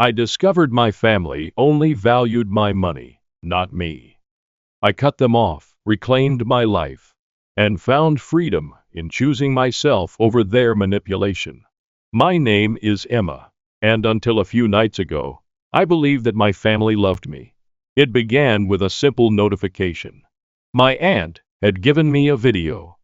I discovered my family only valued my money, not me. I cut them off, reclaimed my life, and found freedom in choosing myself over their manipulation. My name is Emma, and until a few nights ago, I believed that my family loved me. It began with a simple notification. My aunt had given me a video.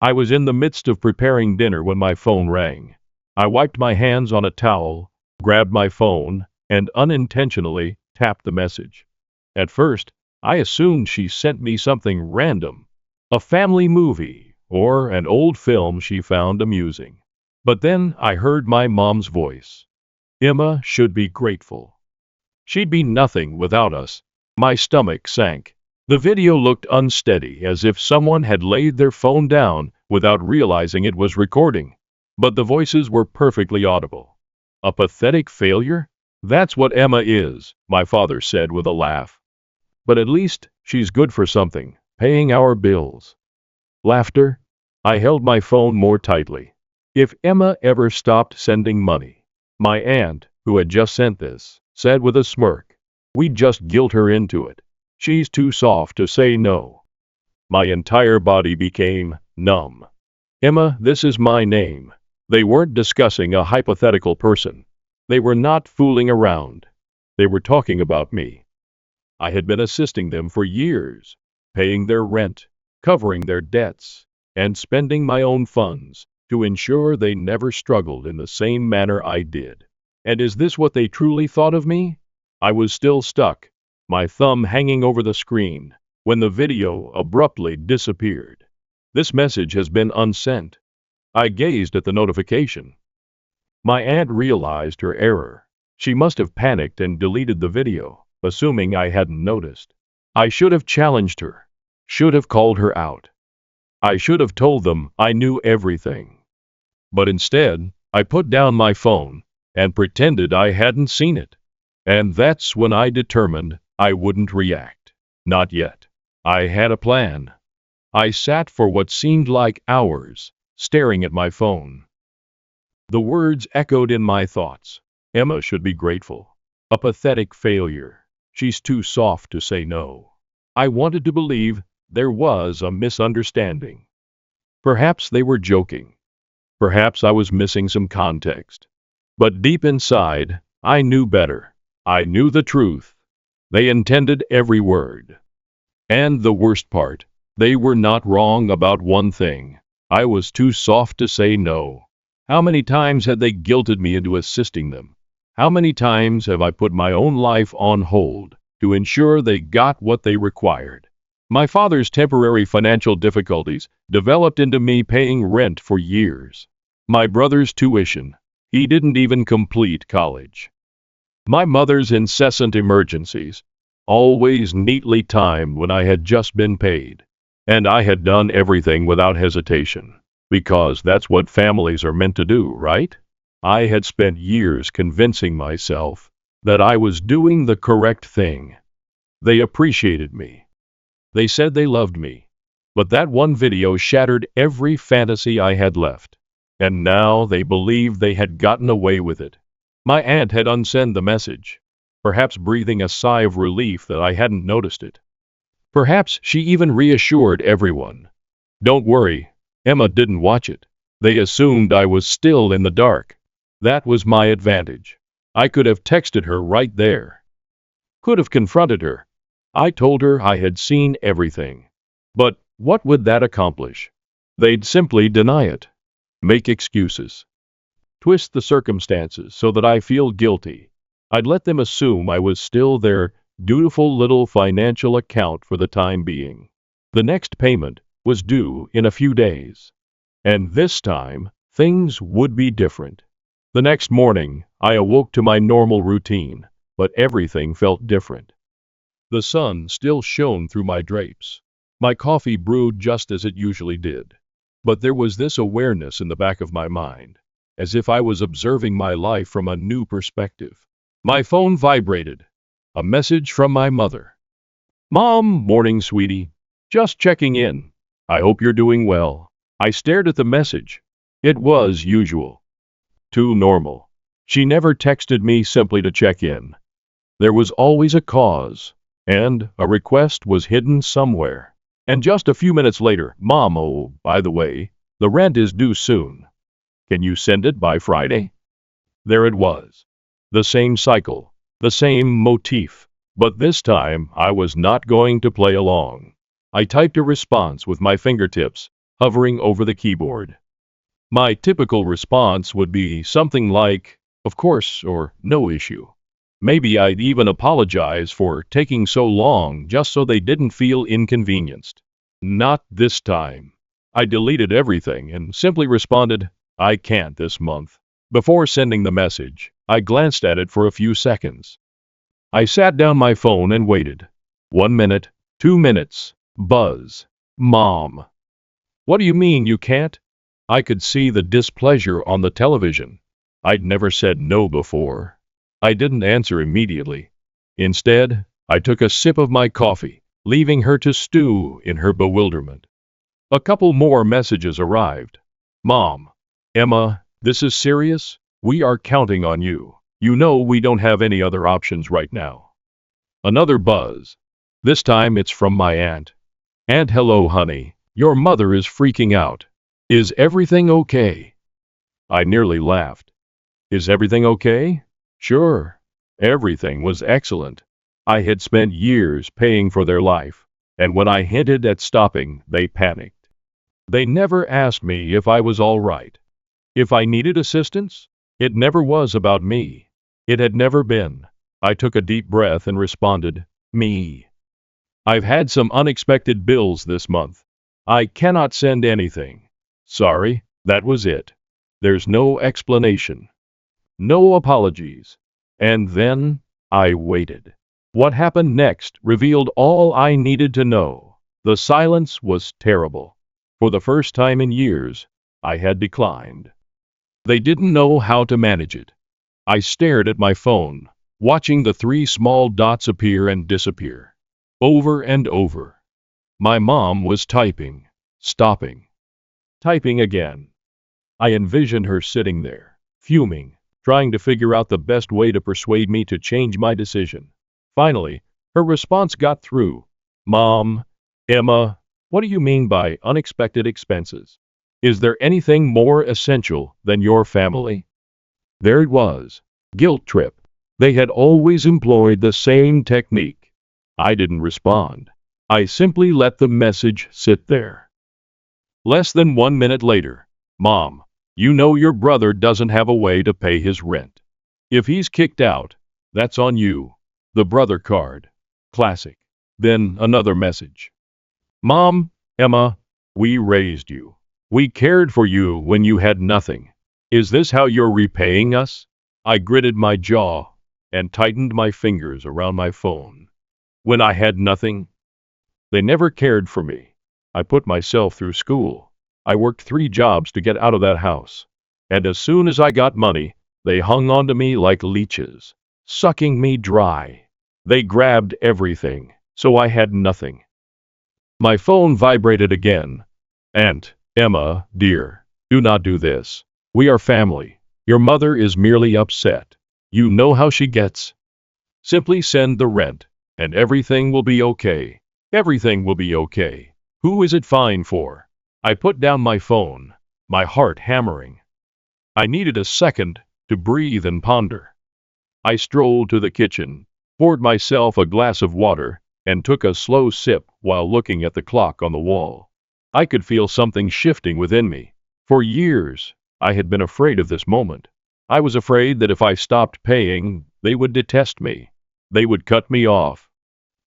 I was in the midst of preparing dinner when my phone rang. I wiped my hands on a towel, grabbed my phone, and unintentionally tapped the message. At first, I assumed she sent me something random, a family movie or an old film she found amusing. But then I heard my mom's voice. Emma should be grateful. She'd be nothing without us. My stomach sank. The video looked unsteady, as if someone had laid their phone down without realizing it was recording. But the voices were perfectly audible. A pathetic failure? That's what Emma is, my father said with a laugh. But at least she's good for something, paying our bills. Laughter? I held my phone more tightly. If Emma ever stopped sending money, my aunt, who had just sent this, said with a smirk, we'd just guilt her into it. She's too soft to say no. My entire body became numb. Emma, this is my name. They weren't discussing a hypothetical person. They were not fooling around. They were talking about me. I had been assisting them for years, paying their rent, covering their debts, and spending my own funds to ensure they never struggled in the same manner I did. And is this what they truly thought of me? I was still stuck, my thumb hanging over the screen, when the video abruptly disappeared. This message has been unsent. I gazed at the notification. My aunt realized her error. She must have panicked and deleted the video, assuming I hadn't noticed. I should have challenged her, should have called her out. I should have told them I knew everything. But instead, I put down my phone and pretended I hadn't seen it. And that's when I determined I wouldn't react. Not yet. I had a plan. I sat for what seemed like hours, staring at my phone. The words echoed in my thoughts. Emma should be grateful. A pathetic failure. She's too soft to say no. I wanted to believe there was a misunderstanding. Perhaps they were joking. Perhaps I was missing some context. But deep inside, I knew better. I knew the truth. They intended every word. And the worst part, they were not wrong about one thing. I was too soft to say no. How many times had they guilted me into assisting them? How many times have I put my own life on hold to ensure they got what they required? My father's temporary financial difficulties developed into me paying rent for years. My brother's tuition. He didn't even complete college. My mother's incessant emergencies, always neatly timed when I had just been paid. And I had done everything without hesitation, because that's what families are meant to do, right? I had spent years convincing myself that I was doing the correct thing. They appreciated me. They said they loved me. But that one video shattered every fantasy I had left. And now they believed they had gotten away with it. My aunt had unsent the message, perhaps breathing a sigh of relief that I hadn't noticed it. Perhaps she even reassured everyone. Don't worry, Emma didn't watch it. They assumed I was still in the dark. That was my advantage. I could have texted her right there. Could have confronted her. I told her I had seen everything. But what would that accomplish? They'd simply deny it. Make excuses. Twist the circumstances so that I feel guilty. I'd let them assume I was still their dutiful little financial account for the time being. The next payment was due in a few days. And this time, things would be different. The next morning, I awoke to my normal routine, but everything felt different. The sun still shone through my drapes. My coffee brewed just as it usually did. But there was this awareness in the back of my mind, as if I was observing my life from a new perspective. My phone vibrated. A message from my mother. Mom, morning, sweetie. Just checking in. I hope you're doing well. I stared at the message. It was usual. Too normal. She never texted me simply to check in. There was always a cause, and a request was hidden somewhere. And just a few minutes later, Mom, oh, by the way, the rent is due soon. Can you send it by Friday? There it was. The same cycle, the same motif. But this time, I was not going to play along. I typed a response with my fingertips, hovering over the keyboard. My typical response would be something like, of course, or no issue. Maybe I'd even apologize for taking so long just so they didn't feel inconvenienced. Not this time. I deleted everything and simply responded, I can't this month. Before sending the message, I glanced at it for a few seconds. I sat down my phone and waited. 1 minute, 2 minutes, buzz. Mom. What do you mean you can't? I could see the displeasure on the television. I'd never said no before. I didn't answer immediately. Instead, I took a sip of my coffee, leaving her to stew in her bewilderment. A couple more messages arrived. Mom. Emma, this is serious? We are counting on you. You know we don't have any other options right now. Another buzz. This time it's from my aunt. Aunt, hello honey. Your mother is freaking out. Is everything okay? I nearly laughed. Is everything okay? Sure. Everything was excellent. I had spent years paying for their life, and when I hinted at stopping, they panicked. They never asked me if I was all right. If I needed assistance, it never was about me. It had never been. I took a deep breath and responded, me. I've had some unexpected bills this month. I cannot send anything. Sorry, that was it. There's no explanation. No apologies. And then, I waited. What happened next revealed all I needed to know. The silence was terrible. For the first time in years, I had declined. They didn't know how to manage it. I stared at my phone, watching the 3 small dots appear and disappear. Over and over. My mom was typing, stopping, typing again. I envisioned her sitting there, fuming, trying to figure out the best way to persuade me to change my decision. Finally, her response got through. Mom, Emma, what do you mean by unexpected expenses? Is there anything more essential than your family? There it was. Guilt trip. They had always employed the same technique. I didn't respond. I simply let the message sit there. Less than 1 minute later. Mom, you know your brother doesn't have a way to pay his rent. If he's kicked out, that's on you. The brother card. Classic. Then another message. Mom, Emma, we raised you. We cared for you when you had nothing. Is this how you're repaying us? I gritted my jaw and tightened my fingers around my phone. When I had nothing, they never cared for me. I put myself through school. I worked 3 jobs to get out of that house. And as soon as I got money, they hung on to me like leeches, sucking me dry. They grabbed everything, so I had nothing. My phone vibrated again. Aunt, Emma, dear, do not do this. We are family. Your mother is merely upset. You know how she gets. Simply send the rent, and everything will be okay. Everything will be okay. Who is it fine for? I put down my phone, my heart hammering. I needed a second to breathe and ponder. I strolled to the kitchen, poured myself a glass of water, and took a slow sip while looking at the clock on the wall. I could feel something shifting within me. For years, I had been afraid of this moment. I was afraid that if I stopped paying, they would detest me. They would cut me off.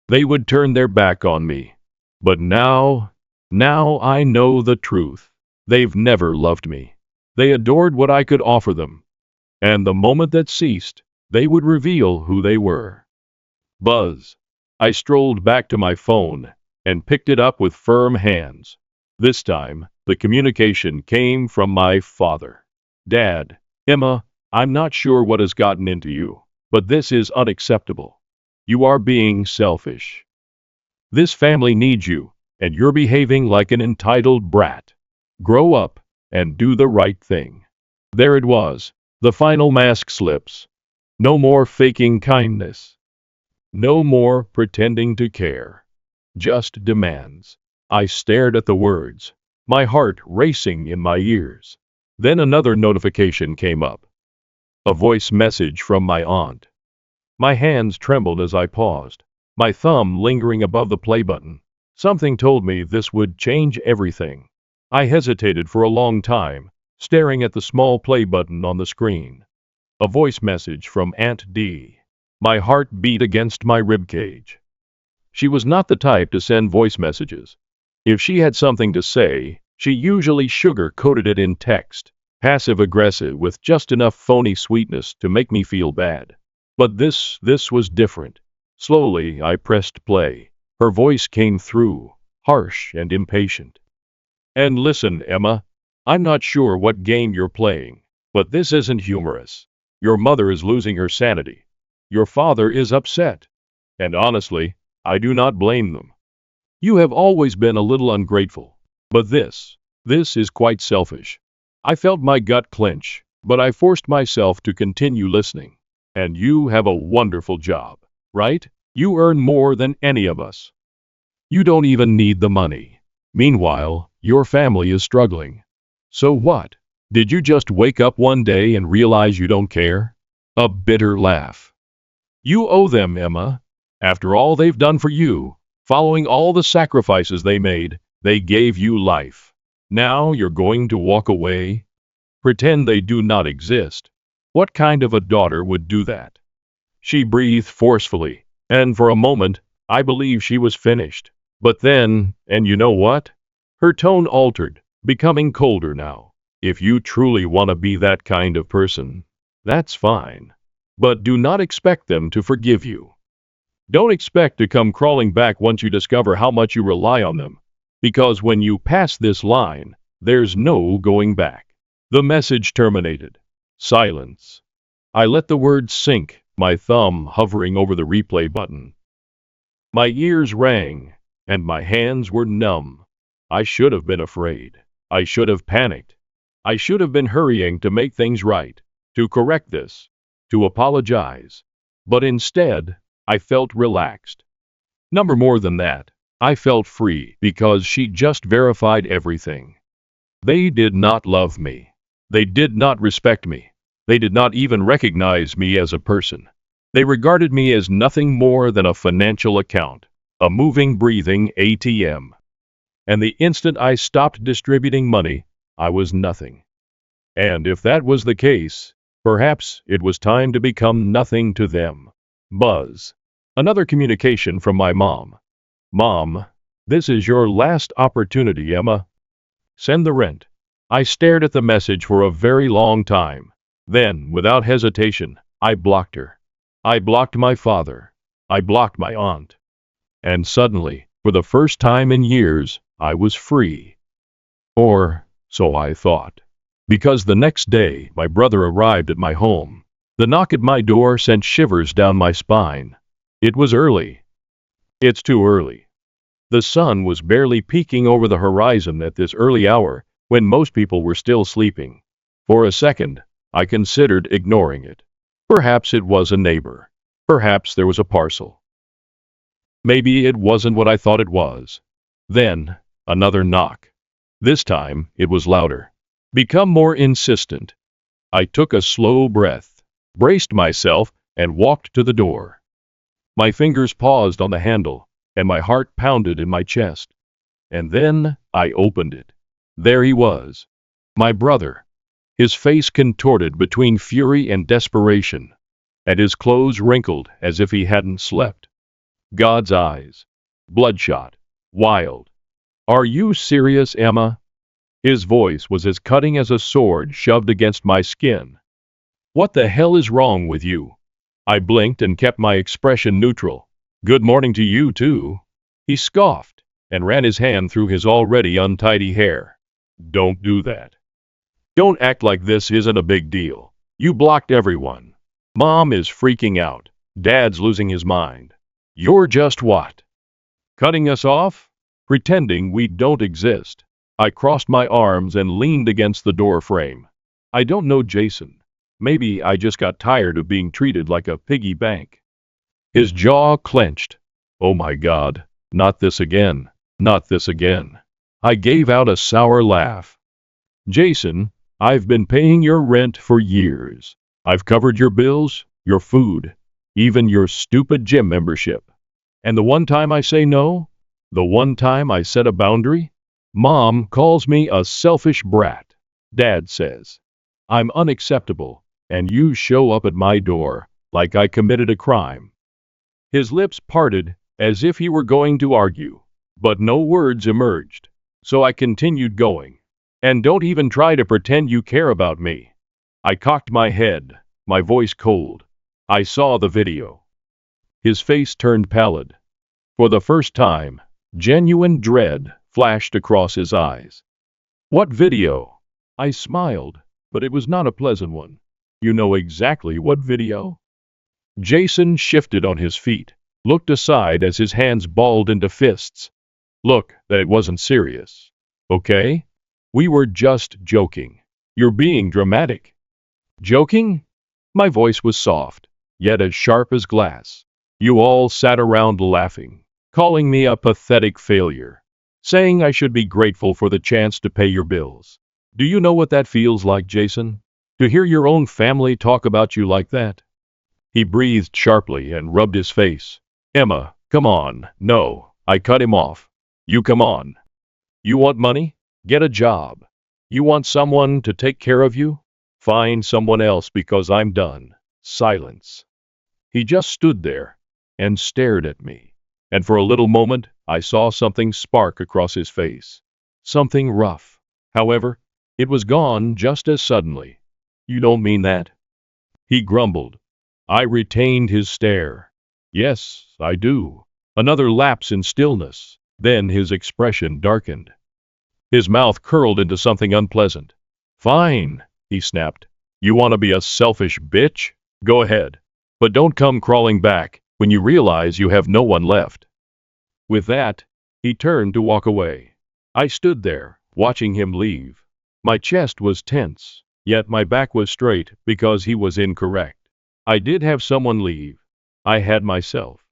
They would turn their back on me. But now I know the truth. They've never loved me. They adored what I could offer them. And the moment that ceased, they would reveal who they were. Buzz. I strolled back to my phone and picked it up with firm hands. This time, the communication came from my father. Dad, Emma, I'm not sure what has gotten into you, but this is unacceptable. You are being selfish. This family needs you, and you're behaving like an entitled brat. Grow up and do the right thing. There it was, The final mask slips. No more faking kindness. No more pretending to care. Just demands. I stared at the words, my heart racing in my ears. Then another notification came up. A voice message from my aunt. My hands trembled as I paused, my thumb lingering above the play button. Something told me this would change everything. I hesitated for a long time, staring at the small play button on the screen. A voice message from Aunt D. My heart beat against my ribcage. She was not the type to send voice messages. If she had something to say, she usually sugar-coated it in text, passive-aggressive with just enough phony sweetness to make me feel bad. But this was different. Slowly, I pressed play. Her voice came through, harsh and impatient. And listen, Emma, I'm not sure what game you're playing, but this isn't humorous. Your mother is losing her sanity. Your father is upset. And honestly, I do not blame them. You have always been a little ungrateful. But this is quite selfish. I felt my gut clench, but I forced myself to continue listening. And you have a wonderful job, right? You earn more than any of us. You don't even need the money. Meanwhile, your family is struggling. So what? Did you just wake up one day and realize you don't care? A bitter laugh. You owe them, Emma. After all they've done for you, following all the sacrifices they made, they gave you life. Now you're going to walk away? Pretend they do not exist. What kind of a daughter would do that? She breathed forcefully, and for a moment, I believed she was finished. But then, and you know what? Her tone altered, becoming colder now. If you truly want to be that kind of person, that's fine. But do not expect them to forgive you. Don't expect to come crawling back once you discover how much you rely on them. Because when you pass this line, there's no going back. The message terminated. Silence. I let the words sink, my thumb hovering over the replay button. My ears rang, and my hands were numb. I should have been afraid. I should have panicked. I should have been hurrying to make things right, to correct this, to apologize. But instead, I felt relaxed. More than that, I felt free because she just verified everything. They did not love me. They did not respect me. They did not even recognize me as a person. They regarded me as nothing more than a financial account, a moving, breathing ATM. And the instant I stopped distributing money, I was nothing. And if that was the case, perhaps it was time to become nothing to them. Buzz. Another communication from my mom. Mom, this is your last opportunity, Emma. Send the rent. I stared at the message for a very long time. Then, without hesitation, I blocked her. I blocked my father. I blocked my aunt. And suddenly, for the first time in years, I was free. Or, so I thought. Because the next day, my brother arrived at my home. The knock at my door sent shivers down my spine. It was early. It's too early. The sun was barely peeking over the horizon at this early hour, when most people were still sleeping. For a second, I considered ignoring it. Perhaps it was a neighbor. Perhaps there was a parcel. Maybe it wasn't what I thought it was. Then, another knock. This time, it was louder. Become more insistent. I took a slow breath, braced myself, and walked to the door. My fingers paused on the handle, and my heart pounded in my chest. And then, I opened it. There he was. My brother. His face contorted between fury and desperation, and his clothes wrinkled as if he hadn't slept. God's eyes. Bloodshot. Wild. Are you serious, Emma? His voice was as cutting as a sword shoved against my skin. What the hell is wrong with you? I blinked and kept my expression neutral. Good morning to you, too. He scoffed and ran his hand through his already untidy hair. Don't do that. Don't act like this isn't a big deal. You blocked everyone. Mom is freaking out. Dad's losing his mind. You're just what? Cutting us off? Pretending we don't exist. I crossed my arms and leaned against the door frame. I don't know Jason. Maybe I just got tired of being treated like a piggy bank. His jaw clenched. Oh my God, not this again, not this again. I gave out a sour laugh. Jason, I've been paying your rent for years. I've covered your bills, your food, even your stupid gym membership. And the one time I say no, the one time I set a boundary, Mom calls me a selfish brat. Dad says, I'm unacceptable, and you show up at my door like I committed a crime. His lips parted as if he were going to argue, but no words emerged. So I continued going. And don't even try to pretend you care about me. I cocked my head, my voice cold. I saw the video. His face turned pallid. For the first time, genuine dread flashed across his eyes. What video? I smiled, but it was not a pleasant one. You know exactly what video? Jason shifted on his feet, looked aside as his hands balled into fists. Look, that it wasn't serious. Okay? We were just joking. You're being dramatic. Joking? My voice was soft, yet as sharp as glass. You all sat around laughing, calling me a pathetic failure, saying I should be grateful for the chance to pay your bills. Do you know what that feels like, Jason? To hear your own family talk about you like that? He breathed sharply and rubbed his face. Emma, come on. No, I cut him off. You come on. You want money? Get a job. You want someone to take care of you? Find someone else because I'm done. Silence. He just stood there and stared at me. And for a little moment, I saw something spark across his face. Something rough. However, it was gone just as suddenly. You don't mean that? He grumbled. I retained his stare. Yes, I do. Another lapse in stillness. Then his expression darkened. His mouth curled into something unpleasant. Fine, he snapped. You want to be a selfish bitch? Go ahead. But don't come crawling back when you realize you have no one left. With that, he turned to walk away. I stood there, watching him leave. My chest was tense, yet my back was straight because he was incorrect. I did have someone leave. I had myself.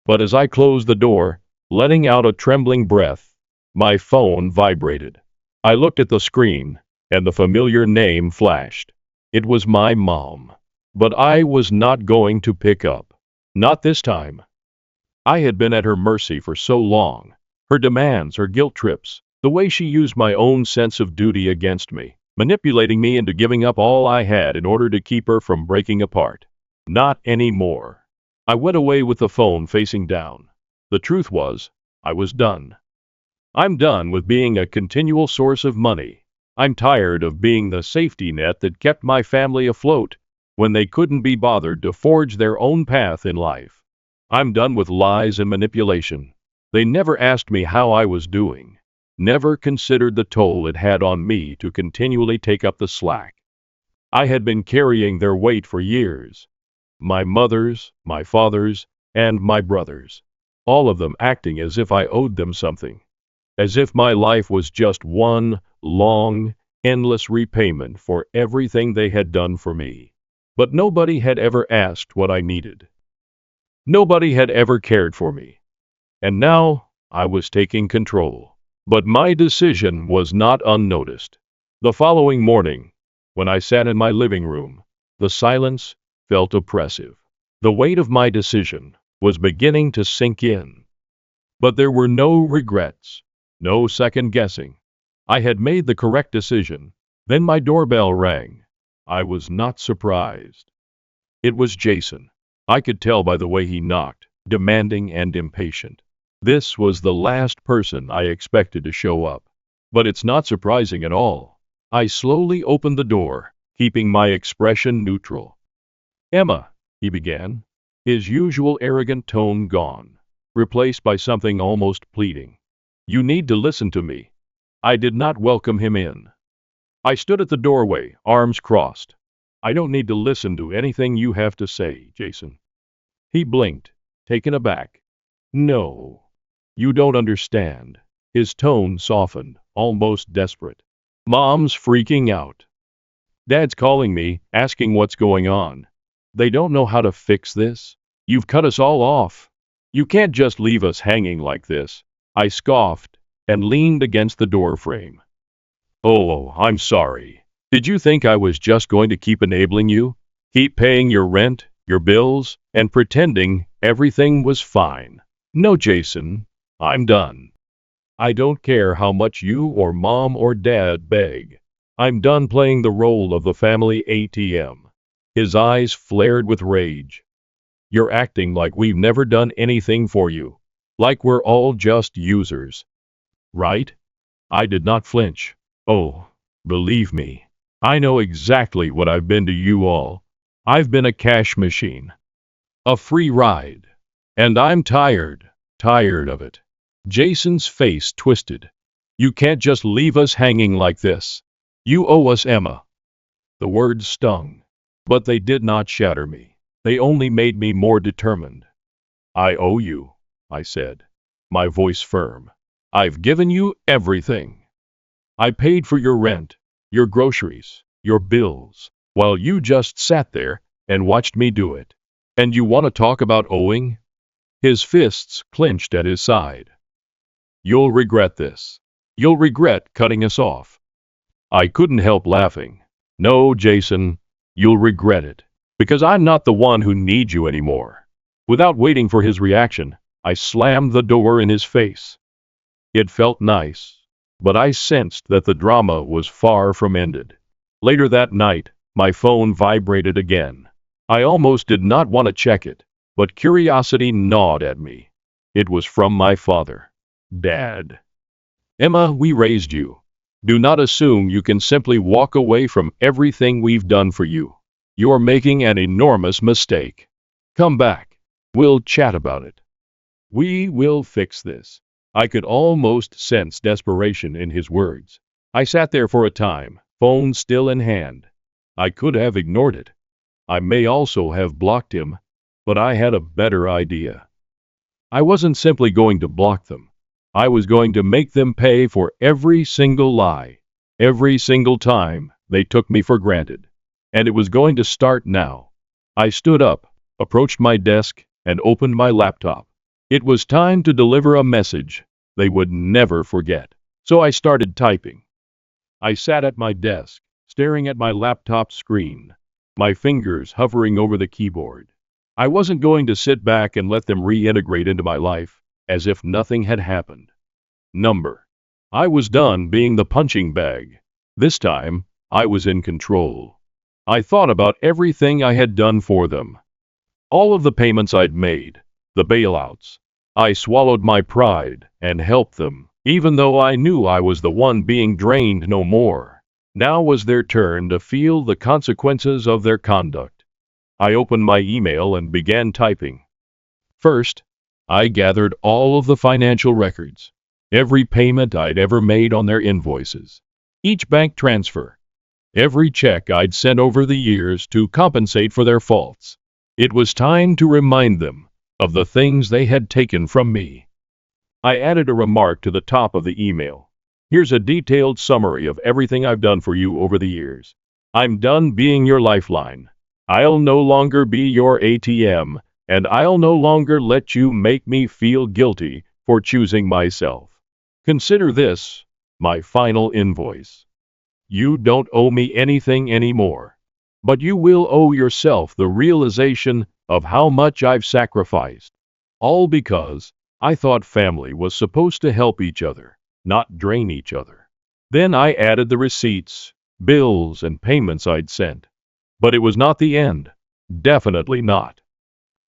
But as I closed the door, letting out a trembling breath, my phone vibrated. I looked at the screen, and the familiar name flashed. It was my mom. But I was not going to pick up. Not this time. I had been at her mercy for so long. Her demands, her guilt trips, the way she used my own sense of duty against me, manipulating me into giving up all I had in order to keep her from breaking apart. Not anymore. I went away with the phone facing down. The truth was, I was done. I'm done with being a continual source of money. I'm tired of being the safety net that kept my family afloat when they couldn't be bothered to forge their own path in life. I'm done with lies and manipulation. They never asked me how I was doing, never considered the toll it had on me to continually take up the slack. I had been carrying their weight for years. My mother's, my father's, and my brother's. All of them acting as if I owed them something. As if my life was just one long, endless repayment for everything they had done for me. But nobody had ever asked what I needed. Nobody had ever cared for me. And now I was taking control. But my decision was not unnoticed. The following morning, when I sat in my living room, the silence felt oppressive. The weight of my decision was beginning to sink in. But there were no regrets, no second guessing. I had made the correct decision. Then my doorbell rang. I was not surprised. It was Jason. I could tell by the way he knocked, demanding and impatient. This was the last person I expected to show up. But it's not surprising at all. I slowly opened the door, keeping my expression neutral. Emma, he began, his usual arrogant tone gone, replaced by something almost pleading. You need to listen to me. I did not welcome him in. I stood at the doorway, arms crossed. I don't need to listen to anything you have to say, Jason. He blinked, taken aback. No, you don't understand. His tone softened, almost desperate. Mom's freaking out. Dad's calling me, asking what's going on. They don't know how to fix this. You've cut us all off. You can't just leave us hanging like this. I scoffed and leaned against the door frame. Oh, I'm sorry. Did you think I was just going to keep enabling you? Keep paying your rent, your bills, and pretending everything was fine? No, Jason, I'm done. I don't care how much you or mom or dad beg. I'm done playing the role of the family ATM. His eyes flared with rage. You're acting like we've never done anything for you. Like we're all just users. Right? I did not flinch. Oh, believe me, I know exactly what I've been to you all. I've been a cash machine. A free ride. And I'm tired of it. Jason's face twisted. You can't just leave us hanging like this. You owe us, Emma. The words stung, but they did not shatter me. They only made me more determined. I owe you, I said, my voice firm. I've given you everything. I paid for your rent, your groceries, your bills, while you just sat there and watched me do it. And you want to talk about owing? His fists clenched at his side. You'll regret this. You'll regret cutting us off. I couldn't help laughing. No, Jason, you'll regret it. Because I'm not the one who needs you anymore. Without waiting for his reaction, I slammed the door in his face. It felt nice, but I sensed that the drama was far from ended. Later that night, my phone vibrated again. I almost did not want to check it, but curiosity gnawed at me. It was from my father. Dad. Emma, we raised you. Do not assume you can simply walk away from everything we've done for you. You're making an enormous mistake. Come back. We'll chat about it. We will fix this. I could almost sense desperation in his words. I sat there for a time, phone still in hand. I could have ignored it. I may also have blocked him, but I had a better idea. I wasn't simply going to block them. I was going to make them pay for every single lie, every single time they took me for granted. And it was going to start now. I stood up, approached my desk, and opened my laptop. It was time to deliver a message they would never forget. So I started typing. I sat at my desk, staring at my laptop screen, my fingers hovering over the keyboard. I wasn't going to sit back and let them reintegrate into my life, as if nothing had happened. Number. I was done being the punching bag. This time, I was in control. I thought about everything I had done for them. All of the payments I'd made, the bailouts. I swallowed my pride and helped them, even though I knew I was the one being drained no more. Now was their turn to feel the consequences of their conduct. I opened my email and began typing. First, I gathered all of the financial records, every payment I'd ever made on their invoices, each bank transfer, every check I'd sent over the years to compensate for their faults. It was time to remind them of the things they had taken from me. I added a remark to the top of the email. Here's a detailed summary of everything I've done for you over the years. I'm done being your lifeline. I'll no longer be your ATM, and I'll no longer let you make me feel guilty for choosing myself. Consider this my final invoice. You don't owe me anything anymore, but you will owe yourself the realization of how much I've sacrificed. All because I thought family was supposed to help each other, not drain each other. Then I added the receipts, bills, and payments I'd sent. But it was not the end. Definitely not.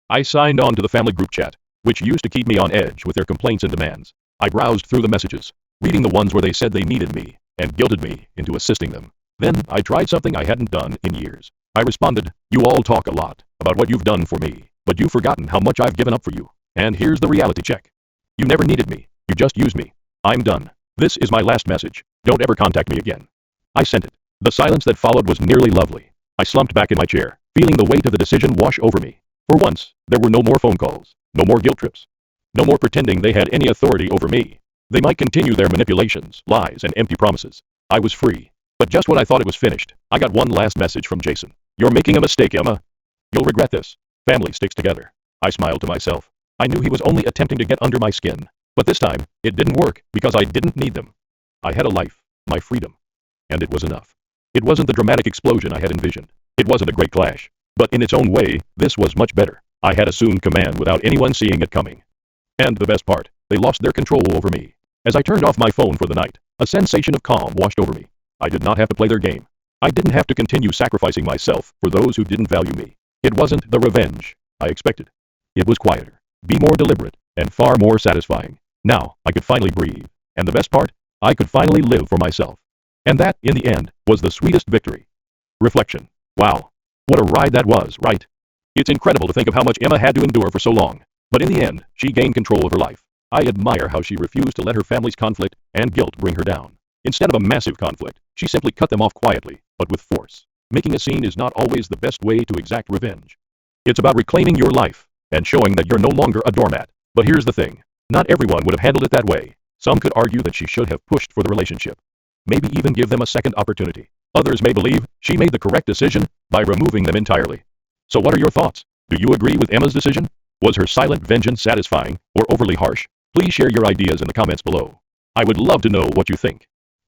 I signed on to the family group chat, which used to keep me on edge with their complaints and demands. I browsed through the messages, reading the ones where they said they needed me, and guilted me into assisting them. Then I tried something I hadn't done in years. I responded, you all talk a lot about what you've done for me, but you've forgotten how much I've given up for you. And here's the reality check. You never needed me. You just used me. I'm done. This is my last message. Don't ever contact me again. I sent it. The silence that followed was nearly lovely. I slumped back in my chair, feeling the weight of the decision wash over me. For once, there were no more phone calls, no more guilt trips, no more pretending they had any authority over me. They might continue their manipulations, lies, and empty promises. I was free. But just when I thought it was finished, I got one last message from Jason. "You're making a mistake, Emma. You'll regret this. Family sticks together." I smiled to myself. I knew he was only attempting to get under my skin. But this time, it didn't work because I didn't need them. I had a life, my freedom. And it was enough. It wasn't the dramatic explosion I had envisioned. It wasn't a great clash. But in its own way, this was much better. I had assumed command without anyone seeing it coming. And the best part, they lost their control over me. As I turned off my phone for the night, a sensation of calm washed over me. I did not have to play their game. I didn't have to continue sacrificing myself for those who didn't value me. It wasn't the revenge I expected. It was quieter, be more deliberate, and far more satisfying. Now, I could finally breathe. And the best part, I could finally live for myself. And that, in the end, was the sweetest victory. Reflection. Wow. What a ride that was, right? It's incredible to think of how much Emma had to endure for so long. But in the end, she gained control of her life. I admire how she refused to let her family's conflict and guilt bring her down. Instead of a massive conflict, she simply cut them off quietly, but with force. Making a scene is not always the best way to exact revenge. It's about reclaiming your life and showing that you're no longer a doormat. But here's the thing. Not everyone would have handled it that way. Some could argue that she should have pushed for the relationship. Maybe even give them a second opportunity. Others may believe she made the correct decision by removing them entirely. So what are your thoughts? Do you agree with Emma's decision? Was her silent vengeance satisfying or overly harsh? Please share your ideas in the comments below. I would love to know what you think.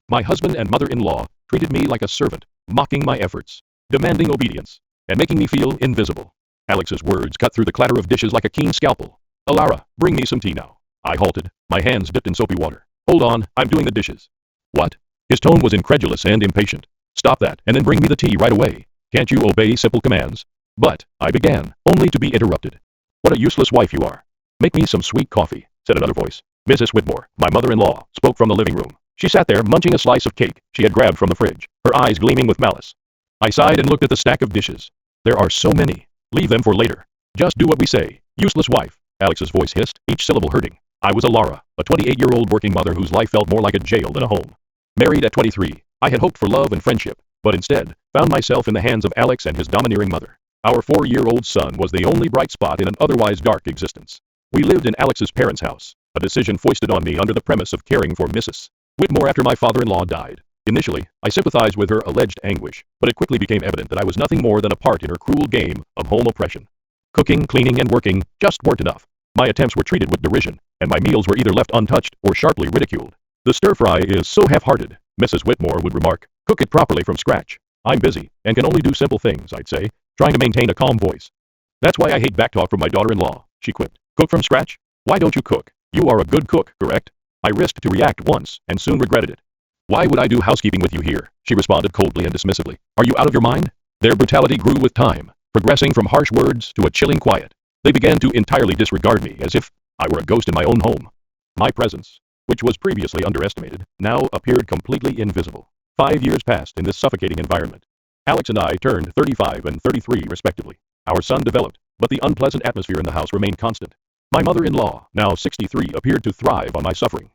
My husband and mother-in-law treated me like a servant, mocking my efforts, demanding obedience, and making me feel invisible. Alex's words cut through the clatter of dishes like a keen scalpel. "Alara, bring me some tea now." I halted, my hands dipped in soapy water. "Hold on, I'm doing the dishes." "What?" His tone was incredulous and impatient. "Stop that, and then bring me the tea right away. Can't you obey simple commands?" "But," I began, only to be interrupted. "What a useless wife you are." "Make me some sweet coffee," said another voice. Mrs. Whitmore, my mother-in-law, spoke from the living room. She sat there munching a slice of cake she had grabbed from the fridge, her eyes gleaming with malice. I sighed and looked at the stack of dishes. "There are so many. Leave them for later. Just do what we say. Useless wife," Alex's voice hissed, each syllable hurting. I was Alara, a 28-year-old working mother whose life felt more like a jail than a home. Married at 23, I had hoped for love and friendship, but instead, found myself in the hands of Alex and his domineering mother. Our 4-year-old son was the only bright spot in an otherwise dark existence. We lived in Alex's parents' house, a decision foisted on me under the premise of caring for Mrs. Whitmore after my father-in-law died. Initially, I sympathized with her alleged anguish, but it quickly became evident that I was nothing more than a part in her cruel game of home oppression. Cooking, cleaning, and working just weren't enough. My attempts were treated with derision, and my meals were either left untouched or sharply ridiculed. "The stir-fry is so half-hearted," Mrs. Whitmore would remark. "Cook it properly from scratch." "I'm busy, and can only do simple things," I'd say, trying to maintain a calm voice. "That's why I hate backtalk from my daughter-in-law," she quipped. "Cook from scratch? Why don't you cook? You are a good cook, correct?" I risked to react once, and soon regretted it. "Why would I do housekeeping with you here?" she responded coldly and dismissively. "Are you out of your mind?" Their brutality grew with time, progressing from harsh words to a chilling quiet. They began to entirely disregard me, as if I were a ghost in my own home. My presence, which was previously underestimated, now appeared completely invisible. 5 years passed in this suffocating environment. Alex and I turned 35 and 33 respectively. Our son developed, but the unpleasant atmosphere in the house remained constant. My mother-in-law, now 63, appeared to thrive on my suffering.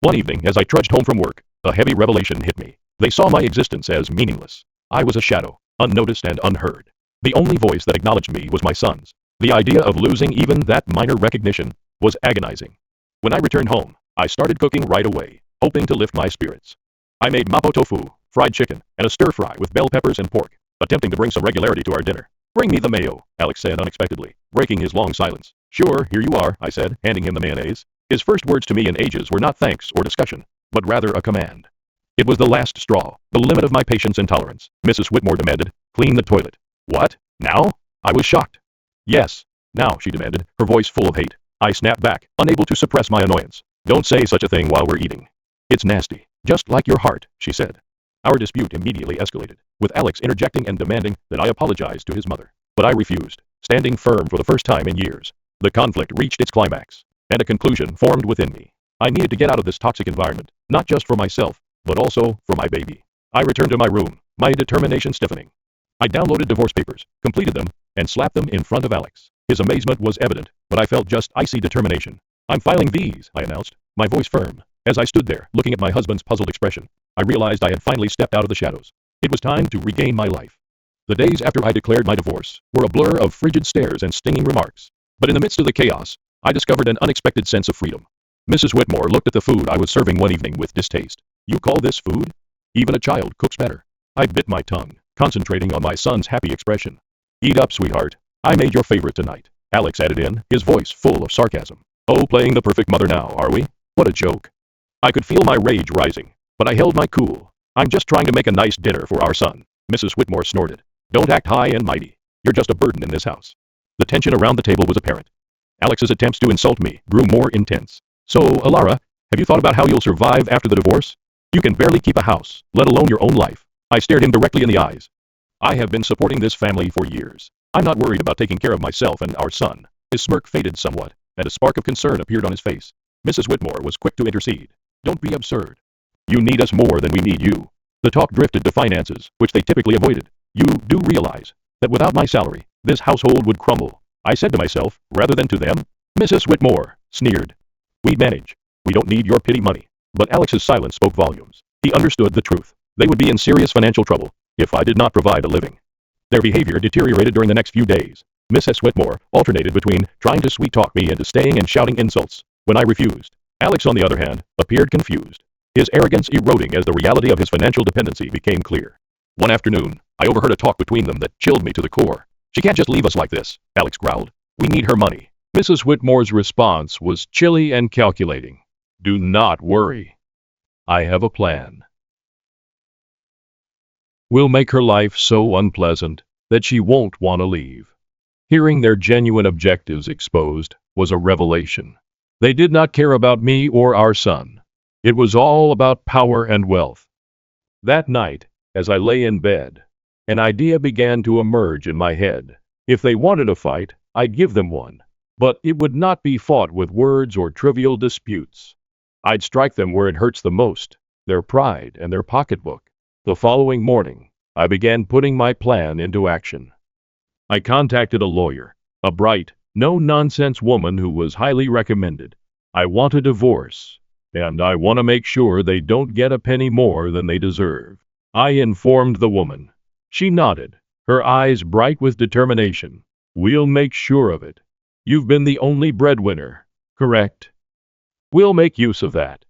One evening, as I trudged home from work, a heavy revelation hit me. They saw my existence as meaningless. I was a shadow, unnoticed and unheard. The only voice that acknowledged me was my son's. The idea of losing even that minor recognition was agonizing. When I returned home, I started cooking right away, hoping to lift my spirits. I made mapo tofu, fried chicken, and a stir-fry with bell peppers and pork, attempting to bring some regularity to our dinner. "Bring me the mayo," Alex said unexpectedly, breaking his long silence. "Sure, here you are," I said, handing him the mayonnaise. His first words to me in ages were not thanks or discussion, but rather a command. It was the last straw, the limit of my patience and tolerance. Mrs. Whitmore demanded, "Clean the toilet." "What? Now?" I was shocked. "Yes, now," she demanded, her voice full of hate. I snapped back, unable to suppress my annoyance. "Don't say such a thing while we're eating. It's nasty, just like your heart," she said. Our dispute immediately escalated, with Alex interjecting and demanding that I apologize to his mother. But I refused, standing firm for the first time in years. The conflict reached its climax, and a conclusion formed within me. I needed to get out of this toxic environment, not just for myself, but also for my baby. I returned to my room, my determination stiffening. I downloaded divorce papers, completed them, and slapped them in front of Alex. His amazement was evident, but I felt just icy determination. "I'm filing these," I announced, my voice firm. As I stood there, looking at my husband's puzzled expression, I realized I had finally stepped out of the shadows. It was time to regain my life. The days after I declared my divorce were a blur of frigid stares and stinging remarks. But in the midst of the chaos, I discovered an unexpected sense of freedom. Mrs. Whitmore looked at the food I was serving one evening with distaste. "You call this food?" Even a child cooks better. I bit my tongue, concentrating on my son's happy expression. Eat up, sweetheart. I made your favorite tonight, Alex added in, his voice full of sarcasm. Oh, playing the perfect mother now, are we? What a joke. I could feel my rage rising, but I held my cool. I'm just trying to make a nice dinner for our son, Mrs. Whitmore snorted. Don't act high and mighty. You're just a burden in this house. The tension around the table was apparent. Alex's attempts to insult me grew more intense. So, Alara, have you thought about how you'll survive after the divorce? You can barely keep a house, let alone your own life. I stared him directly in the eyes. I have been supporting this family for years. I'm not worried about taking care of myself and our son. His smirk faded somewhat, and a spark of concern appeared on his face. Mrs. Whitmore was quick to intercede. Don't be absurd. You need us more than we need you. The talk drifted to finances, which they typically avoided. You do realize that without my salary, this household would crumble, I said to myself, rather than to them. Mrs. Whitmore sneered. We'd manage. We don't need your pity money. But Alex's silence spoke volumes. He understood the truth. They would be in serious financial trouble if I did not provide a living. Their behavior deteriorated during the next few days. Mrs. Whitmore alternated between trying to sweet-talk me into staying and shouting insults when I refused. Alex, on the other hand, appeared confused, his arrogance eroding as the reality of his financial dependency became clear. One afternoon, I overheard a talk between them that chilled me to the core. She can't just leave us like this, Alex growled. We need her money. Mrs. Whitmore's response was chilly and calculating. Do not worry. I have a plan. We'll make her life so unpleasant that she won't want to leave. Hearing their genuine objectives exposed was a revelation. They did not care about me or our son. It was all about power and wealth. That night, as I lay in bed, an idea began to emerge in my head. If they wanted a fight, I'd give them one. But it would not be fought with words or trivial disputes. I'd strike them where it hurts the most, their pride and their pocketbook. The following morning, I began putting my plan into action. I contacted a lawyer, a bright, no-nonsense woman who was highly recommended. I want a divorce, and I want to make sure they don't get a penny more than they deserve. I informed the woman. She nodded, her eyes bright with determination. We'll make sure of it. You've been the only breadwinner, correct? We'll make use of that.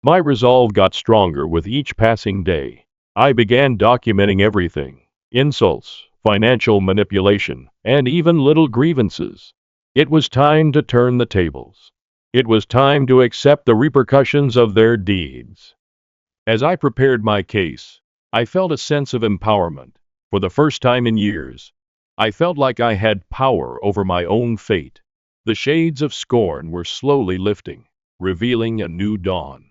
My resolve got stronger with each passing day. I began documenting everything, insults, financial manipulation, and even little grievances. It was time to turn the tables. It was time to accept the repercussions of their deeds. As I prepared my case, I felt a sense of empowerment. For the first time in years, I felt like I had power over my own fate. The shades of scorn were slowly lifting, revealing a new dawn.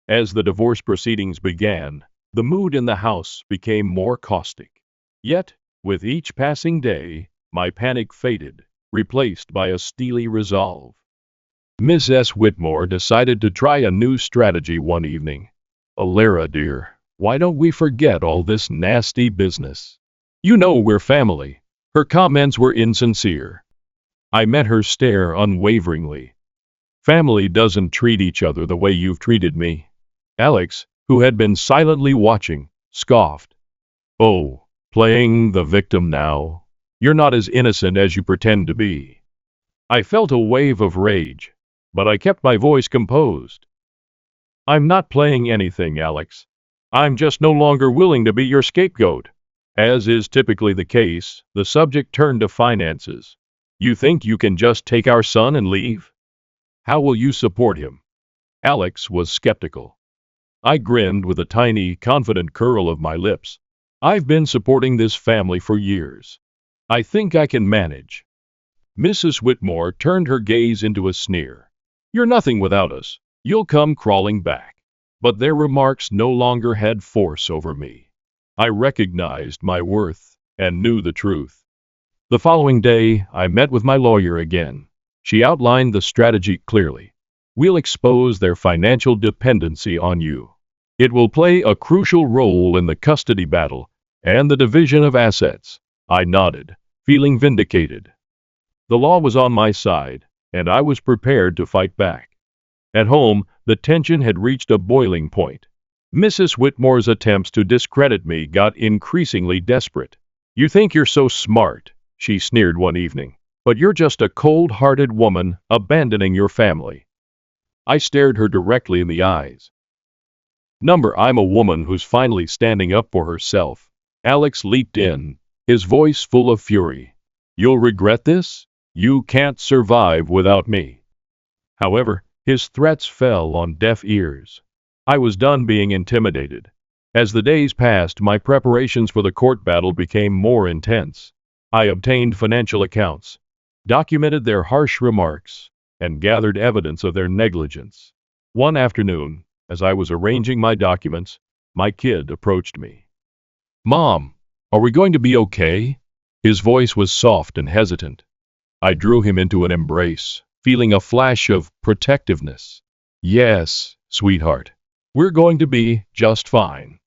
As the divorce proceedings began, the mood in the house became more caustic. Yet, with each passing day, my panic faded, replaced by a steely resolve. Miss S. Whitmore decided to try a new strategy one evening. Alara, dear, why don't we forget all this nasty business? You know we're family. Her comments were insincere. I met her stare unwaveringly. Family doesn't treat each other the way you've treated me. Alex, who had been silently watching, scoffed. Oh, playing the victim now? You're not as innocent as you pretend to be. I felt a wave of rage, but I kept my voice composed. I'm not playing anything, Alex. I'm just no longer willing to be your scapegoat. As is typically the case, the subject turned to finances. You think you can just take our son and leave? How will you support him? Alex was skeptical. I grinned with a tiny, confident curl of my lips. I've been supporting this family for years. I think I can manage. Mrs. Whitmore turned her gaze into a sneer. You're nothing without us. You'll come crawling back. But their remarks no longer had force over me. I recognized my worth and knew the truth. The following day, I met with my lawyer again. She outlined the strategy clearly. We'll expose their financial dependency on you. It will play a crucial role in the custody battle and the division of assets. I nodded, feeling vindicated. The law was on my side, and I was prepared to fight back. At home, the tension had reached a boiling point. Mrs. Whitmore's attempts to discredit me got increasingly desperate. You think you're so smart, she sneered one evening, but you're just a cold-hearted woman abandoning your family. I stared her directly in the eyes. I'm a woman who's finally standing up for herself. Alex leaped in, his voice full of fury. You'll regret this? You can't survive without me. However, his threats fell on deaf ears. I was done being intimidated. As the days passed, my preparations for the court battle became more intense. I obtained financial accounts, documented their harsh remarks, and gathered evidence of their negligence. One afternoon, as I was arranging my documents, my kid approached me. Mom, are we going to be okay? His voice was soft and hesitant. I drew him into an embrace, feeling a flash of protectiveness. Yes, sweetheart, we're going to be just fine.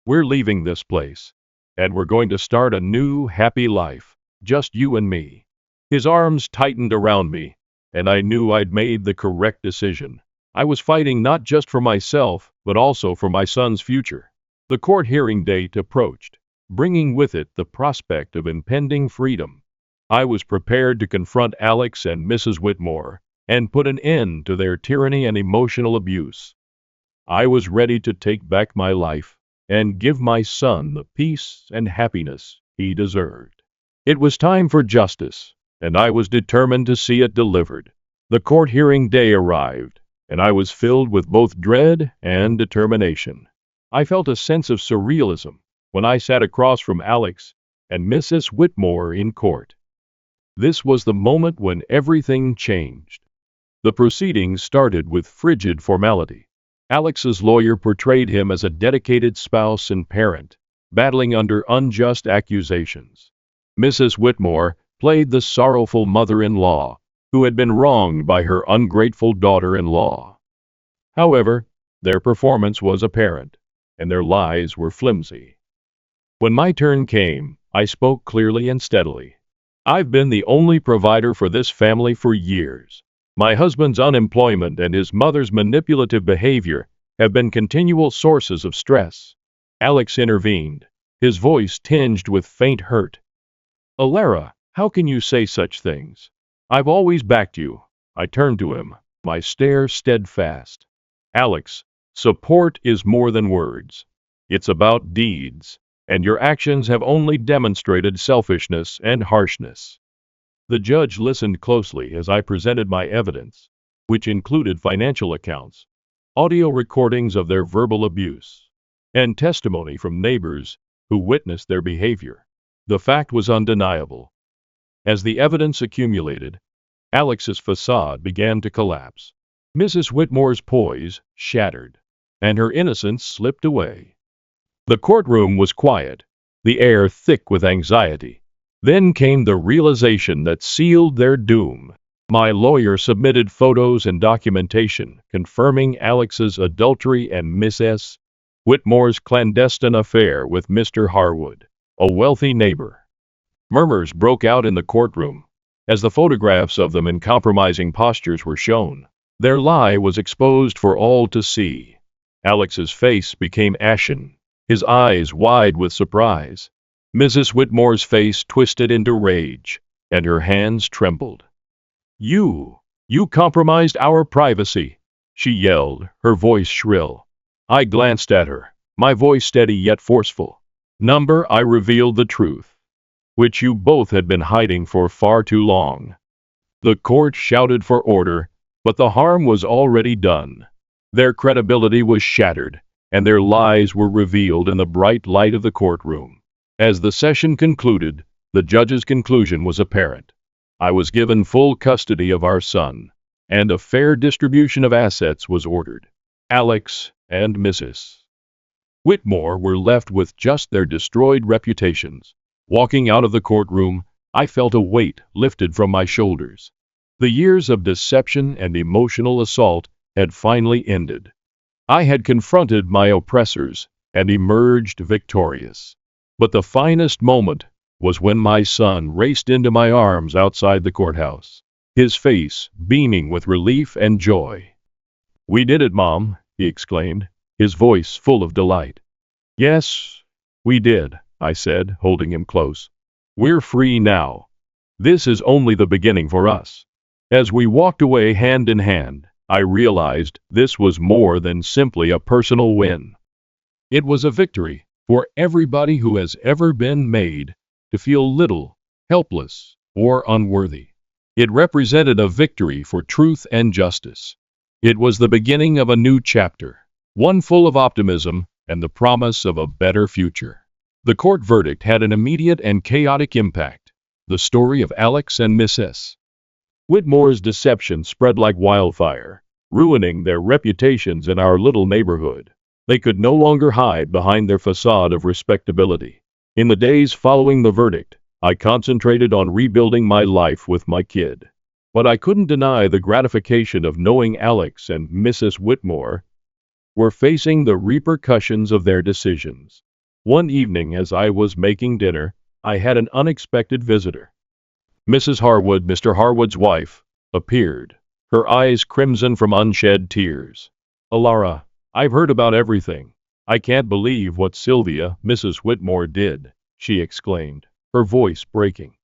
We're leaving this place, and we're going to start a new, happy life, just you and me. His arms tightened around me, and I knew I'd made the correct decision. I was fighting not just for myself, but also for my son's future. The court hearing date approached, bringing with it the prospect of impending freedom. I was prepared to confront Alex and Mrs. Whitmore and put an end to their tyranny and emotional abuse. I was ready to take back my life and give my son the peace and happiness he deserved. It was time for justice, and I was determined to see it delivered. The court hearing day arrived, and I was filled with both dread and determination. I felt a sense of surrealism when I sat across from Alex and Mrs. Whitmore in court. This was the moment when everything changed. The proceedings started with frigid formality. Alex's lawyer portrayed him as a dedicated spouse and parent, battling under unjust accusations. Mrs. Whitmore played the sorrowful mother-in-law who had been wronged by her ungrateful daughter-in-law. However, their performance was apparent, and their lies were flimsy. When my turn came, I spoke clearly and steadily. I've been the only provider for this family for years. My husband's unemployment and his mother's manipulative behavior have been continual sources of stress. Alex intervened, his voice tinged with faint hurt. Alara, how can you say such things? I've always backed you. I turned to him, my stare steadfast. Alex, support is more than words. It's about deeds, and your actions have only demonstrated selfishness and harshness. The judge listened closely as I presented my evidence, which included financial accounts, audio recordings of their verbal abuse, and testimony from neighbors who witnessed their behavior. The fact was undeniable. As the evidence accumulated, Alex's facade began to collapse. Mrs. Whitmore's poise shattered, and her innocence slipped away. The courtroom was quiet, the air thick with anxiety. Then came the realization that sealed their doom. My lawyer submitted photos and documentation confirming Alex's adultery and Mrs. Whitmore's clandestine affair with Mr. Harwood, a wealthy neighbor. Murmurs broke out in the courtroom as the photographs of them in compromising postures were shown. Their lie was exposed for all to see. Alex's face became ashen, his eyes wide with surprise. Mrs. Whitmore's face twisted into rage, and her hands trembled. You compromised our privacy, she yelled, her voice shrill. I glanced at her, my voice steady yet forceful. I revealed the truth, which you both had been hiding for far too long. The court shouted for order, but the harm was already done. Their credibility was shattered, and their lies were revealed in the bright light of the courtroom. As the session concluded, the judge's conclusion was apparent. I was given full custody of our son, and a fair distribution of assets was ordered. Alex and Mrs. Whitmore were left with just their destroyed reputations. Walking out of the courtroom, I felt a weight lifted from my shoulders. The years of deception and emotional assault had finally ended. I had confronted my oppressors and emerged victorious. But the finest moment was when my son raced into my arms outside the courthouse, his face beaming with relief and joy. We did it, Mom, he exclaimed, his voice full of delight. Yes, we did, I said, holding him close. We're free now. This is only the beginning for us. As we walked away hand in hand, I realized this was more than simply a personal win. It was a victory for everybody who has ever been made to feel little, helpless, or unworthy. It represented a victory for truth and justice. It was the beginning of a new chapter, one full of optimism and the promise of a better future. The court verdict had an immediate and chaotic impact. The story of Alex and Mrs. Whitmore's deception spread like wildfire, ruining their reputations in our little neighborhood. They could no longer hide behind their facade of respectability. In the days following the verdict, I concentrated on rebuilding my life with my kid. But I couldn't deny the gratification of knowing Alex and Mrs. Whitmore were facing the repercussions of their decisions. One evening as I was making dinner, I had an unexpected visitor. Mrs. Harwood, Mr. Harwood's wife, appeared, her eyes crimson from unshed tears. "Alara, I've heard about everything. I can't believe what Sylvia, Mrs. Whitmore, did," she exclaimed, her voice breaking.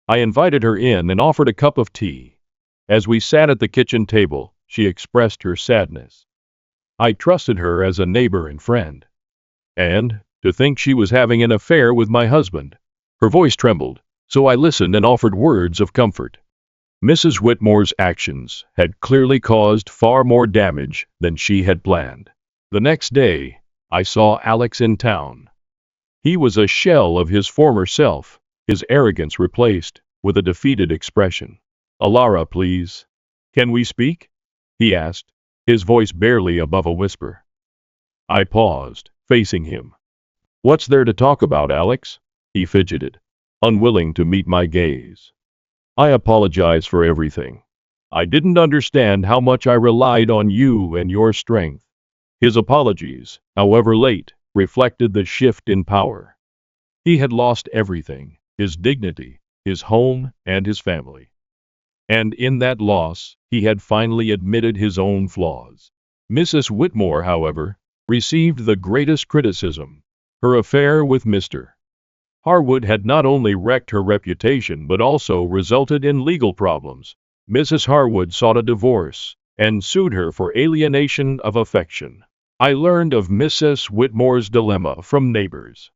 I invited her in and offered a cup of tea. As we sat at the kitchen table, she expressed her sadness. I trusted her as a neighbor and friend. And to think she was having an affair with my husband. Her voice trembled, so I listened and offered words of comfort. Mrs. Whitmore's actions had clearly caused far more damage than she had planned. The next day, I saw Alex in town. He was a shell of his former self, his arrogance replaced with a defeated expression. "Alara, please. Can we speak?" he asked, his voice barely above a whisper. I paused, facing him. "What's there to talk about, Alex?" he fidgeted, unwilling to meet my gaze. "I apologize for everything. I didn't understand how much I relied on you and your strength." His apologies, however late, reflected the shift in power. He had lost everything, his dignity, his home, and his family. And in that loss, he had finally admitted his own flaws. Mrs. Whitmore, however, received the greatest criticism. Her affair with Mr. Harwood had not only wrecked her reputation but also resulted in legal problems. Mrs. Harwood sought a divorce and sued her for alienation of affection. I learned of Mrs. Whitmore's dilemma from neighbors.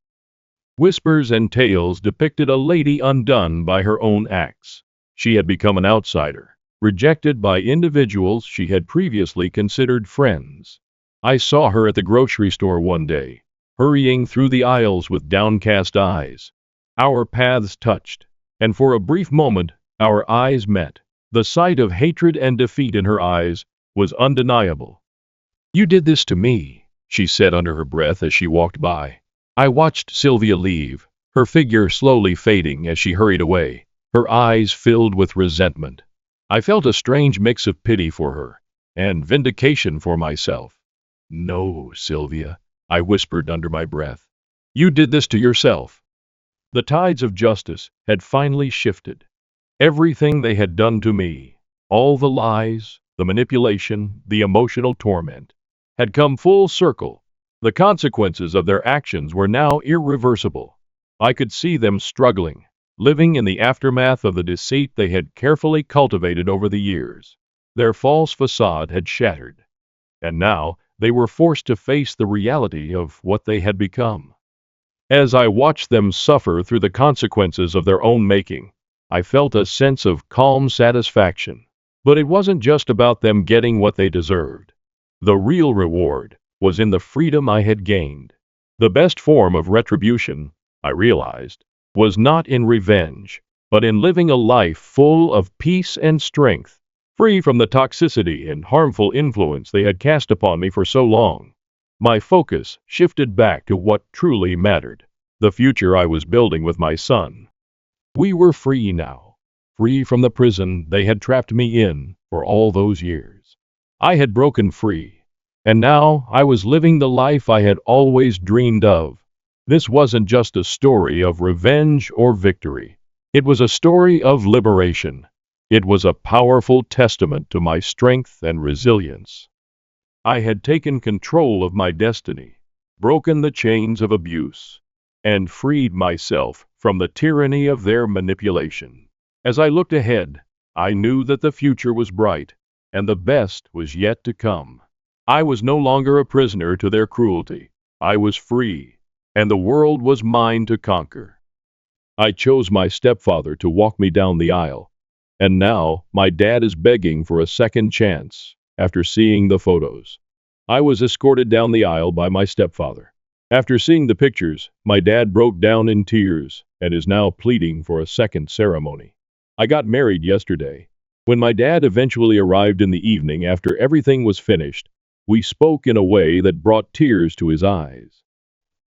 Whispers and tales depicted a lady undone by her own acts. She had become an outsider, rejected by individuals she had previously considered friends. I saw her at the grocery store one day, hurrying through the aisles with downcast eyes. Our paths touched, and for a brief moment, our eyes met. The sight of hatred and defeat in her eyes was undeniable. "You did this to me," she said under her breath as she walked by. I watched Sylvia leave, her figure slowly fading as she hurried away, her eyes filled with resentment. I felt a strange mix of pity for her and vindication for myself. "No, Sylvia," I whispered under my breath. "You did this to yourself." The tides of justice had finally shifted. Everything they had done to me, all the lies, the manipulation, the emotional torment, had come full circle. The consequences of their actions were now irreversible. I could see them struggling, living in the aftermath of the deceit they had carefully cultivated over the years. Their false facade had shattered, and now they were forced to face the reality of what they had become. As I watched them suffer through the consequences of their own making, I felt a sense of calm satisfaction. But it wasn't just about them getting what they deserved. The real reward was in the freedom I had gained. The best form of retribution, I realized, was not in revenge, but in living a life full of peace and strength, free from the toxicity and harmful influence they had cast upon me for so long. My focus shifted back to what truly mattered, the future I was building with my son. We were free now, free from the prison they had trapped me in for all those years. I had broken free, and now I was living the life I had always dreamed of. This wasn't just a story of revenge or victory. It was a story of liberation. It was a powerful testament to my strength and resilience. I had taken control of my destiny, broken the chains of abuse, and freed myself from the tyranny of their manipulation. As I looked ahead, I knew that the future was bright. and the best was yet to come. I was no longer a prisoner to their cruelty. I was free, and the world was mine to conquer. I chose my stepfather to walk me down the aisle, and now my dad is begging for a second chance after seeing the photos. I was escorted down the aisle by my stepfather. After seeing the pictures, my dad broke down in tears and is now pleading for a second ceremony. I got married yesterday. When my dad eventually arrived in the evening after everything was finished, we spoke in a way that brought tears to his eyes.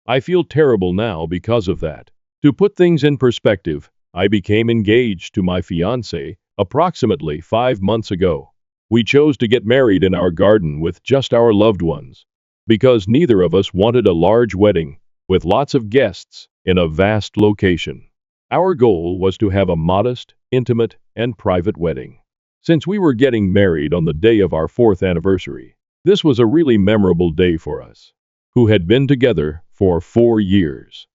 I feel terrible now because of that. To put things in perspective, I became engaged to my fiancée approximately 5 months ago. We chose to get married in our garden with just our loved ones, because neither of us wanted a large wedding with lots of guests in a vast location. Our goal was to have a modest, intimate, and private wedding. Since we were getting married on the day of our 4th anniversary, this was a really memorable day for us, who had been together for 4 years.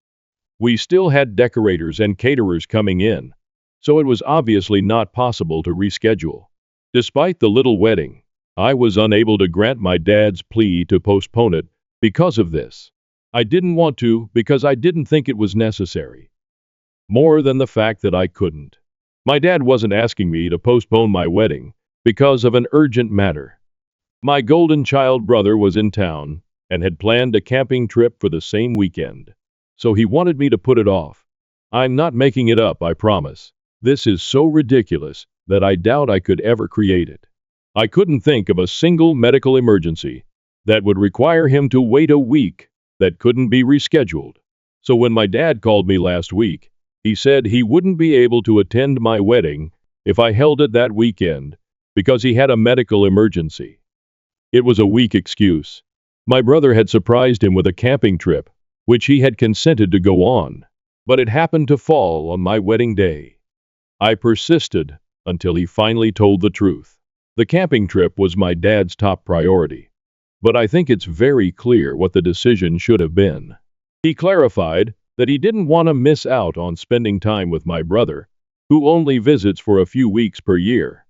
We still had decorators and caterers coming in, so it was obviously not possible to reschedule. Despite the little wedding, I was unable to grant my dad's plea to postpone it because of this. I didn't want to because I didn't think it was necessary, more than the fact that I couldn't. My dad wasn't asking me to postpone my wedding because of an urgent matter. My golden child brother was in town and had planned a camping trip for the same weekend, so he wanted me to put it off. I'm not making it up, I promise. This is so ridiculous that I doubt I could ever create it. I couldn't think of a single medical emergency that would require him to wait a week that couldn't be rescheduled. So when my dad called me last week, he said he wouldn't be able to attend my wedding if I held it that weekend because he had a medical emergency. It was a weak excuse. My brother had surprised him with a camping trip, which he had consented to go on, but it happened to fall on my wedding day. I persisted until he finally told the truth. The camping trip was my dad's top priority, but I think it's very clear what the decision should have been. He clarified that he didn't want to miss out on spending time with my brother, who only visits for a few weeks per year.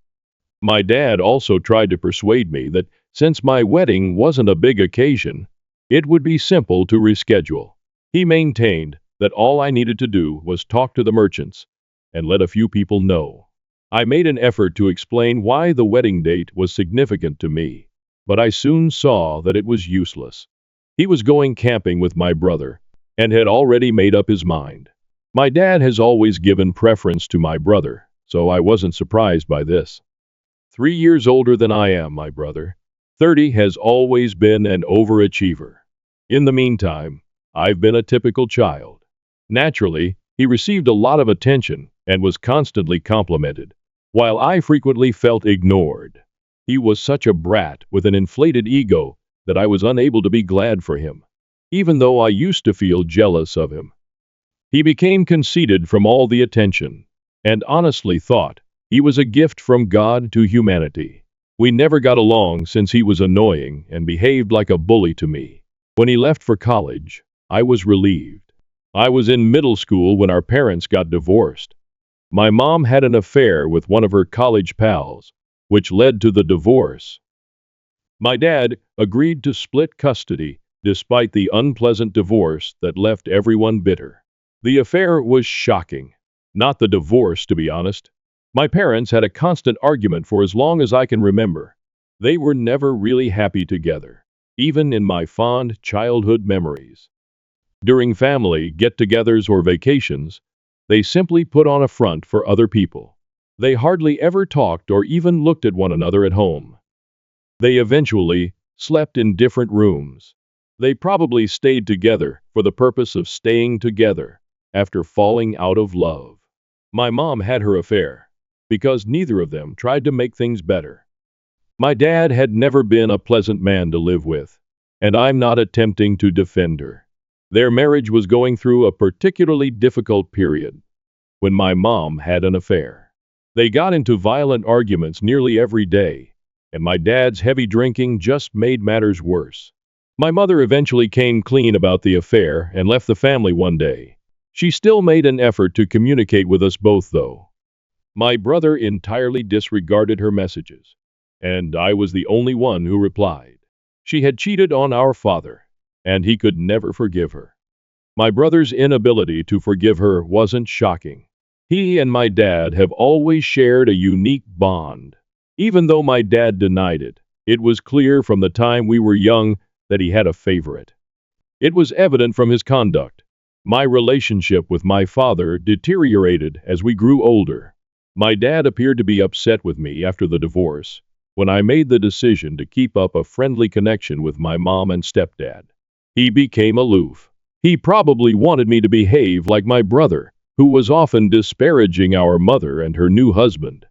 My dad also tried to persuade me that since my wedding wasn't a big occasion, it would be simple to reschedule. He maintained that all I needed to do was talk to the merchants and let a few people know. I made an effort to explain why the wedding date was significant to me, but I soon saw that it was useless. He was going camping with my brother and had already made up his mind. My dad has always given preference to my brother, so I wasn't surprised by this. 3 years older than I am, my brother, 30, has always been an overachiever. In the meantime, I've been a typical child. Naturally, he received a lot of attention and was constantly complimented, while I frequently felt ignored. He was such a brat with an inflated ego that I was unable to be glad for him, even though I used to feel jealous of him. He became conceited from all the attention, and honestly thought he was a gift from God to humanity. We never got along since he was annoying and behaved like a bully to me. When he left for college, I was relieved. I was in middle school when our parents got divorced. My mom had an affair with one of her college pals, which led to the divorce. My dad agreed to split custody despite the unpleasant divorce that left everyone bitter. The affair was shocking, not the divorce, to be honest. My parents had a constant argument for as long as I can remember. They were never really happy together, even in my fond childhood memories. During family get-togethers or vacations, they simply put on a front for other people. They hardly ever talked or even looked at one another at home. They eventually slept in different rooms. They probably stayed together for the purpose of staying together after falling out of love. My mom had her affair because neither of them tried to make things better. My dad had never been a pleasant man to live with, and I'm not attempting to defend her. Their marriage was going through a particularly difficult period when my mom had an affair. They got into violent arguments nearly every day, and my dad's heavy drinking just made matters worse. My mother eventually came clean about the affair and left the family one day. She still made an effort to communicate with us both, though. My brother entirely disregarded her messages. and I was the only one who replied. She had cheated on our father, and he could never forgive her. My brother's inability to forgive her wasn't shocking. He and my dad have always shared a unique bond. Even though my dad denied it, it was clear from the time we were young that he had a favorite. It was evident from his conduct. My relationship with my father deteriorated as we grew older. My dad appeared to be upset with me after the divorce, when I made the decision to keep up a friendly connection with my mom and stepdad. He became aloof. He probably wanted me to behave like my brother, who was often disparaging our mother and her new husband.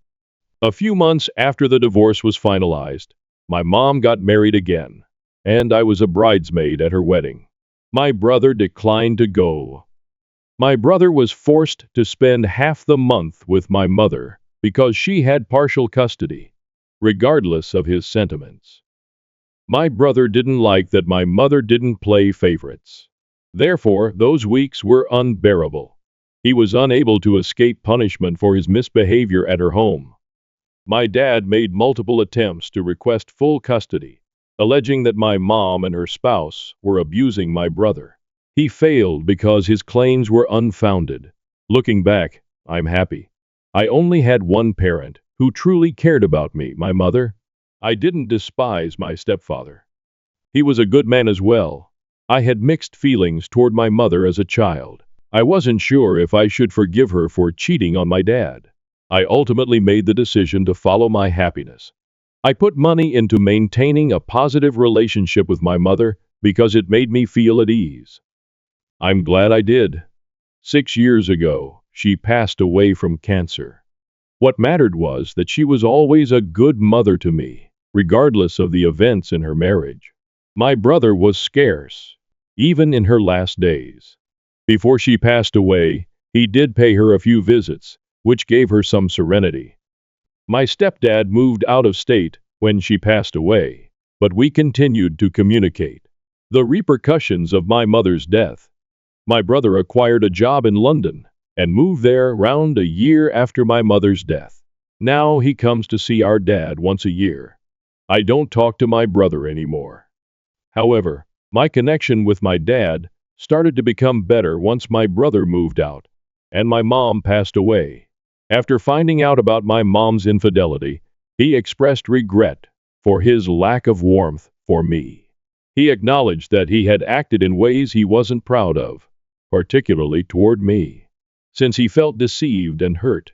A few months after the divorce was finalized, my mom got married again, and I was a bridesmaid at her wedding. My brother declined to go. My brother was forced to spend half the month with my mother because she had partial custody, regardless of his sentiments. My brother didn't like that my mother didn't play favorites. Therefore, those weeks were unbearable. He was unable to escape punishment for his misbehavior at her home. My dad made multiple attempts to request full custody, alleging that my mom and her spouse were abusing my brother. He failed because his claims were unfounded. Looking back, I'm happy. I only had one parent who truly cared about me, my mother. I didn't despise my stepfather. He was a good man as well. I had mixed feelings toward my mother as a child. I wasn't sure if I should forgive her for cheating on my dad. I ultimately made the decision to follow my happiness. I put money into maintaining a positive relationship with my mother because it made me feel at ease. I'm glad I did. 6 years ago, she passed away from cancer. What mattered was that she was always a good mother to me, regardless of the events in her marriage. My brother was scarce, even in her last days. Before she passed away, he did pay her a few visits, which gave her some serenity. My stepdad moved out of state when she passed away, but we continued to communicate. The repercussions of my mother's death. My brother acquired a job in London and moved there around a year after my mother's death. Now he comes to see our dad once a year. I don't talk to my brother anymore. However, my connection with my dad started to become better once my brother moved out and my mom passed away. After finding out about my mom's infidelity, he expressed regret for his lack of warmth for me. He acknowledged that he had acted in ways he wasn't proud of, particularly toward me. Since he felt deceived and hurt,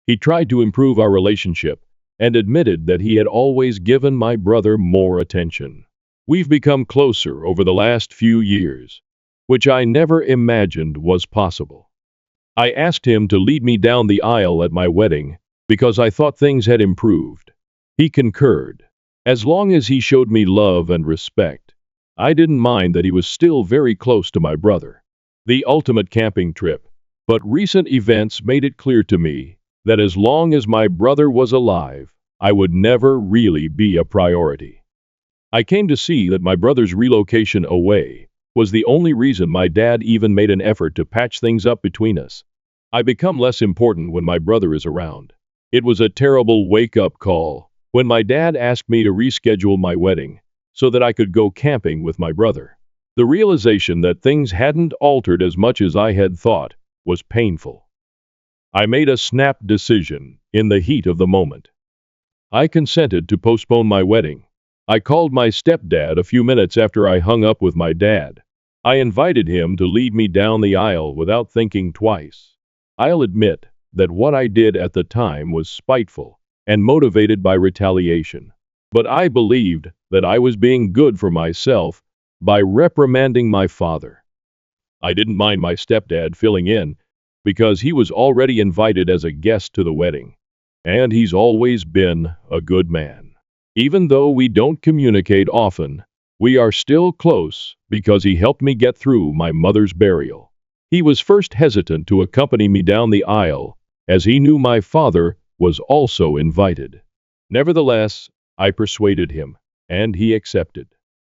he tried to improve our relationship and admitted that he had always given my brother more attention. We've become closer over the last few years, which I never imagined was possible. I asked him to lead me down the aisle at my wedding because I thought things had improved. He concurred. As long as he showed me love and respect, I didn't mind that he was still very close to my brother. The ultimate camping trip. But recent events made it clear to me that as long as my brother was alive, I would never really be a priority. I came to see that my brother's relocation away was the only reason my dad even made an effort to patch things up between us. I become less important when my brother is around. It was a terrible wake-up call when my dad asked me to reschedule my wedding so that I could go camping with my brother. The realization that things hadn't altered as much as I had thought was painful. I made a snap decision in the heat of the moment. I consented to postpone my wedding. I called my stepdad a few minutes after I hung up with my dad. I invited him to lead me down the aisle without thinking twice. I'll admit that what I did at the time was spiteful and motivated by retaliation. But I believed that I was being good for myself by reprimanding my father. I didn't mind my stepdad filling in because he was already invited as a guest to the wedding, and he's always been a good man. Even though we don't communicate often, we are still close because he helped me get through my mother's burial. He was first hesitant to accompany me down the aisle as he knew my father was also invited. Nevertheless, I persuaded him, and he accepted.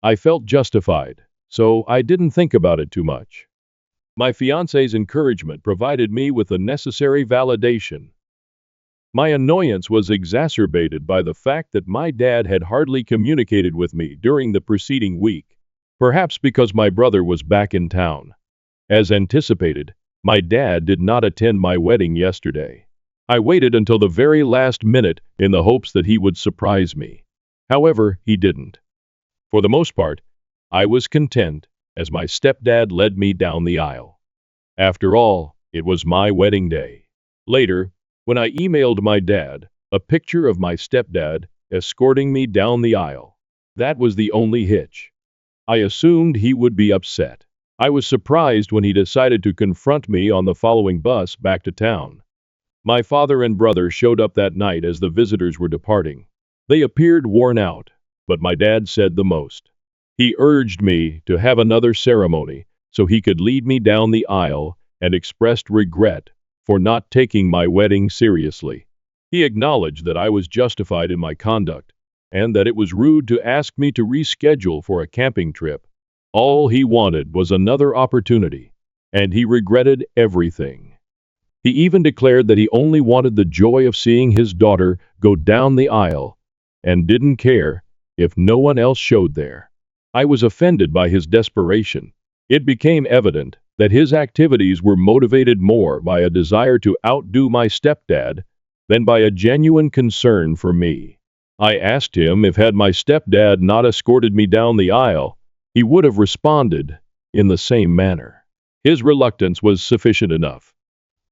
I felt justified, so I didn't think about it too much. My fiancé's encouragement provided me with the necessary validation. My annoyance was exacerbated by the fact that my dad had hardly communicated with me during the preceding week, perhaps because my brother was back in town. As anticipated, my dad did not attend my wedding yesterday. I waited until the very last minute in the hopes that he would surprise me. However, he didn't. For the most part, I was content as my stepdad led me down the aisle. After all, it was my wedding day. Later, when I emailed my dad a picture of my stepdad escorting me down the aisle, that was the only hitch. I assumed he would be upset. I was surprised when he decided to confront me on the following bus back to town. My father and brother showed up that night as the visitors were departing. They appeared worn out, but my dad said the most. He urged me to have another ceremony so he could lead me down the aisle and expressed regret for not taking my wedding seriously. He acknowledged that I was justified in my conduct and that it was rude to ask me to reschedule for a camping trip. All he wanted was another opportunity, and he regretted everything. He even declared that he only wanted the joy of seeing his daughter go down the aisle and didn't care if no one else showed there. I was offended by his desperation. It became evident that his activities were motivated more by a desire to outdo my stepdad than by a genuine concern for me. I asked him if had my stepdad not escorted me down the aisle, he would have responded in the same manner. His reluctance was sufficient enough.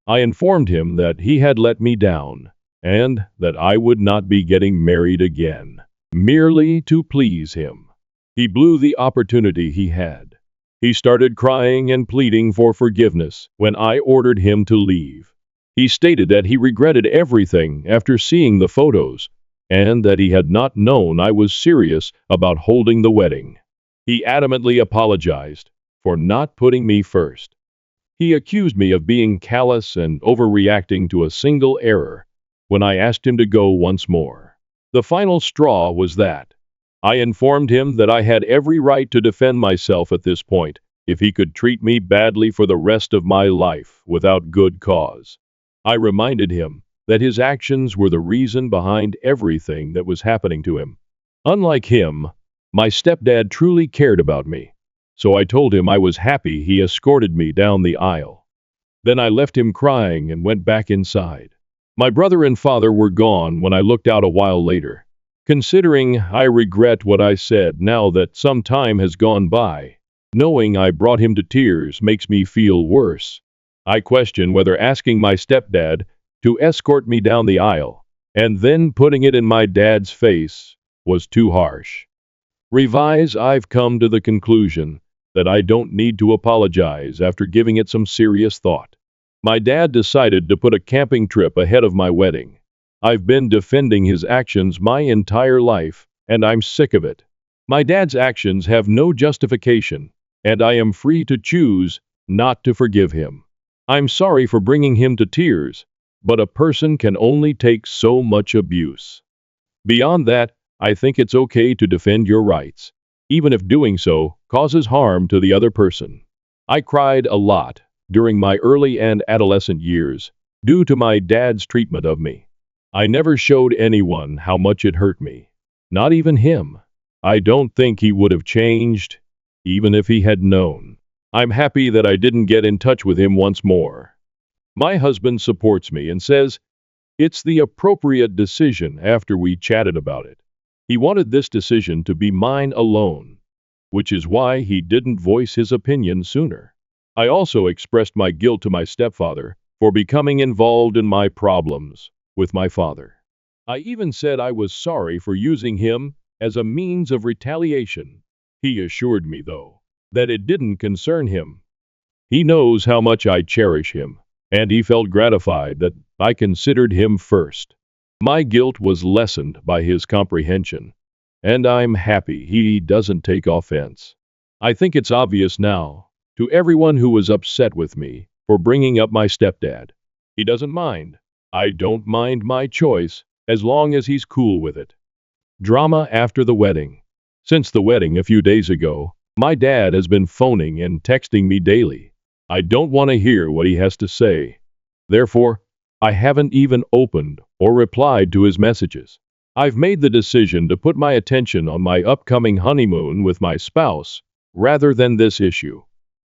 I informed him that he had let me down and that I would not be getting married again, merely to please him. He blew the opportunity he had. He started crying and pleading for forgiveness when I ordered him to leave. He stated that he regretted everything after seeing the photos and that he had not known I was serious about holding the wedding. He adamantly apologized for not putting me first. He accused me of being callous and overreacting to a single error when I asked him to go once more. The final straw was that I informed him that I had every right to defend myself at this point if he could treat me badly for the rest of my life without good cause. I reminded him that his actions were the reason behind everything that was happening to him. Unlike him, my stepdad truly cared about me, so I told him I was happy he escorted me down the aisle. Then I left him crying and went back inside. My brother and father were gone when I looked out a while later. Considering I regret what I said now that some time has gone by, knowing I brought him to tears makes me feel worse. I question whether asking my stepdad to escort me down the aisle and then putting it in my dad's face was too harsh. Revise, I've come to the conclusion that I don't need to apologize after giving it some serious thought. My dad decided to put a camping trip ahead of my wedding. I've been defending his actions my entire life, and I'm sick of it. My dad's actions have no justification, and I am free to choose not to forgive him. I'm sorry for bringing him to tears, but a person can only take so much abuse. Beyond that, I think it's okay to defend your rights, even if doing so causes harm to the other person. I cried a lot during my early and adolescent years due to my dad's treatment of me. I never showed anyone how much it hurt me, not even him. I don't think he would have changed, even if he had known. I'm happy that I didn't get in touch with him once more. My husband supports me and says it's the appropriate decision after we chatted about it. He wanted this decision to be mine alone, which is why he didn't voice his opinion sooner. I also expressed my guilt to my stepfather for becoming involved in my problems with my father. I even said I was sorry for using him as a means of retaliation. He assured me, though, that it didn't concern him. He knows how much I cherish him, and he felt gratified that I considered him first. My guilt was lessened by his comprehension, and I'm happy he doesn't take offense. I think it's obvious now to everyone who was upset with me for bringing up my stepdad. He doesn't mind. I don't mind my choice as long as he's cool with it. Drama after the wedding. Since the wedding a few days ago, my dad has been phoning and texting me daily. I don't want to hear what he has to say. Therefore, I haven't even opened or replied to his messages. I've made the decision to put my attention on my upcoming honeymoon with my spouse rather than this issue.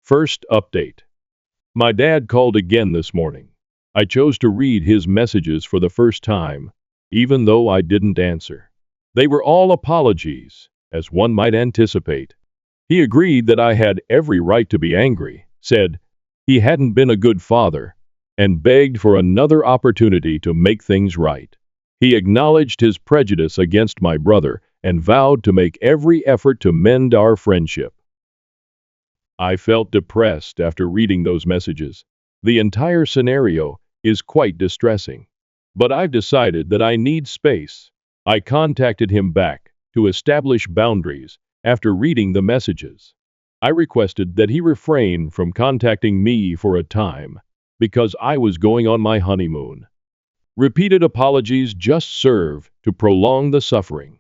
First update. My dad called again this morning. I chose to read his messages for the first time, even though I didn't answer. They were all apologies, as one might anticipate. He agreed that I had every right to be angry, said he hadn't been a good father, and begged for another opportunity to make things right. He acknowledged his prejudice against my brother and vowed to make every effort to mend our friendship. I felt depressed after reading those messages. The entire scenario is quite distressing. But I've decided that I need space. I contacted him back to establish boundaries after reading the messages. I requested that he refrain from contacting me for a time because I was going on my honeymoon. Repeated apologies just serve to prolong the suffering.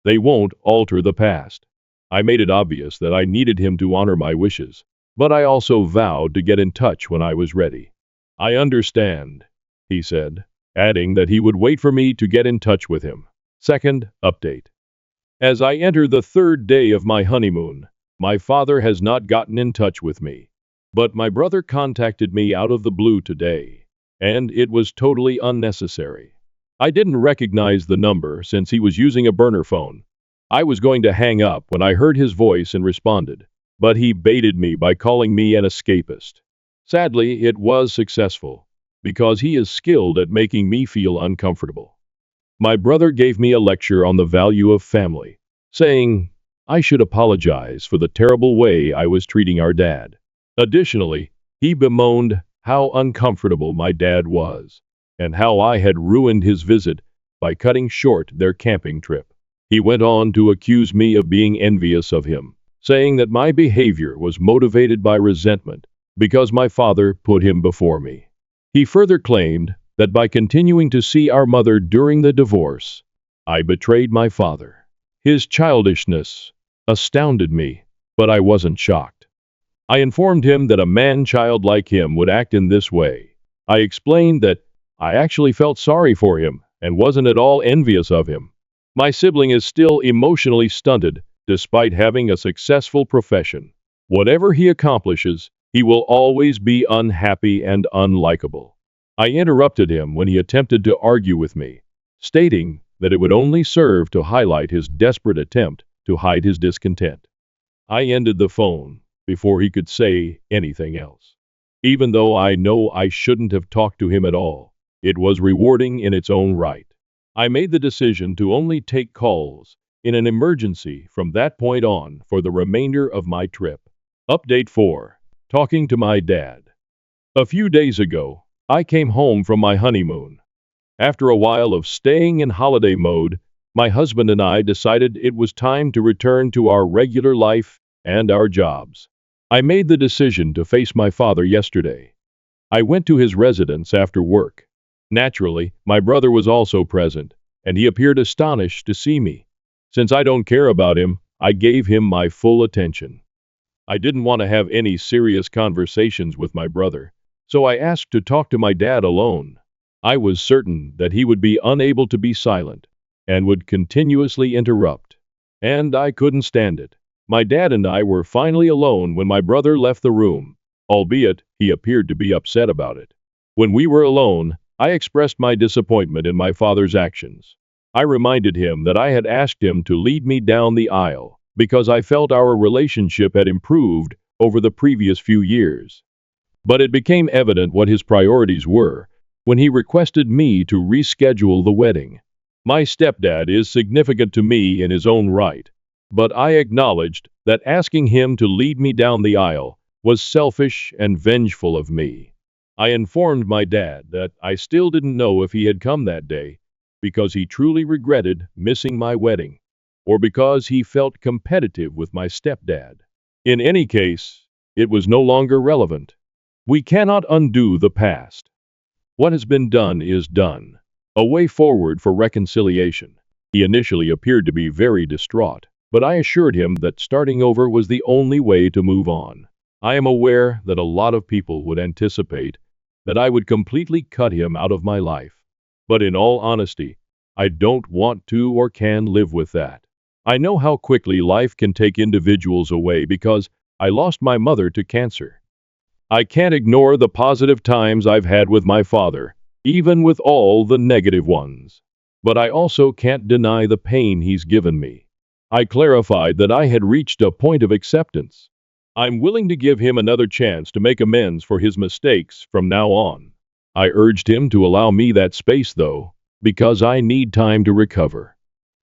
They won't alter the past. I made it obvious that I needed him to honor my wishes, but I also vowed to get in touch when I was ready. I understand, he said, adding that he would wait for me to get in touch with him. Second update. As I enter the third day of my honeymoon, my father has not gotten in touch with me. But my brother contacted me out of the blue today, and it was totally unnecessary. I didn't recognize the number since he was using a burner phone. I was going to hang up when I heard his voice and responded, but he baited me by calling me an escapist. Sadly, it was successful, because he is skilled at making me feel uncomfortable. My brother gave me a lecture on the value of family, saying I should apologize for the terrible way I was treating our dad. Additionally, he bemoaned how uncomfortable my dad was, and how I had ruined his visit by cutting short their camping trip. He went on to accuse me of being envious of him, saying that my behavior was motivated by resentment because my father put him before me. He further claimed that by continuing to see our mother during the divorce, I betrayed my father. His childishness astounded me, but I wasn't shocked. I informed him that a man-child like him would act in this way. I explained that I actually felt sorry for him and wasn't at all envious of him. My sibling is still emotionally stunted despite having a successful profession. Whatever he accomplishes, he will always be unhappy and unlikable. I interrupted him when he attempted to argue with me, stating that it would only serve to highlight his desperate attempt to hide his discontent. I ended the phone before he could say anything else. Even though I know I shouldn't have talked to him at all, it was rewarding in its own right. I made the decision to only take calls in an emergency from that point on for the remainder of my trip. Update 4. Talking to my dad. A few days ago, I came home from my honeymoon. After a while of staying in holiday mode, my husband and I decided it was time to return to our regular life and our jobs. I made the decision to face my father yesterday. I went to his residence after work. Naturally, my brother was also present, and he appeared astonished to see me. Since I don't care about him, I gave him my full attention. I didn't want to have any serious conversations with my brother, so I asked to talk to my dad alone. I was certain that he would be unable to be silent and would continuously interrupt, and I couldn't stand it. My dad and I were finally alone when my brother left the room, albeit he appeared to be upset about it. When we were alone, I expressed my disappointment in my father's actions. I reminded him that I had asked him to lead me down the aisle because I felt our relationship had improved over the previous few years. But it became evident what his priorities were when he requested me to reschedule the wedding. My stepdad is significant to me in his own right, but I acknowledged that asking him to lead me down the aisle was selfish and vengeful of me. I informed my dad that I still didn't know if he had come that day because he truly regretted missing my wedding, or because he felt competitive with my stepdad. In any case, it was no longer relevant. We cannot undo the past. What has been done is done. A way forward for reconciliation. He initially appeared to be very distraught, but I assured him that starting over was the only way to move on. I am aware that a lot of people would anticipate that I would completely cut him out of my life. But in all honesty, I don't want to or can live with that. I know how quickly life can take individuals away because I lost my mother to cancer. I can't ignore the positive times I've had with my father, even with all the negative ones. But I also can't deny the pain he's given me. I clarified that I had reached a point of acceptance. I'm willing to give him another chance to make amends for his mistakes from now on. I urged him to allow me that space, though, because I need time to recover.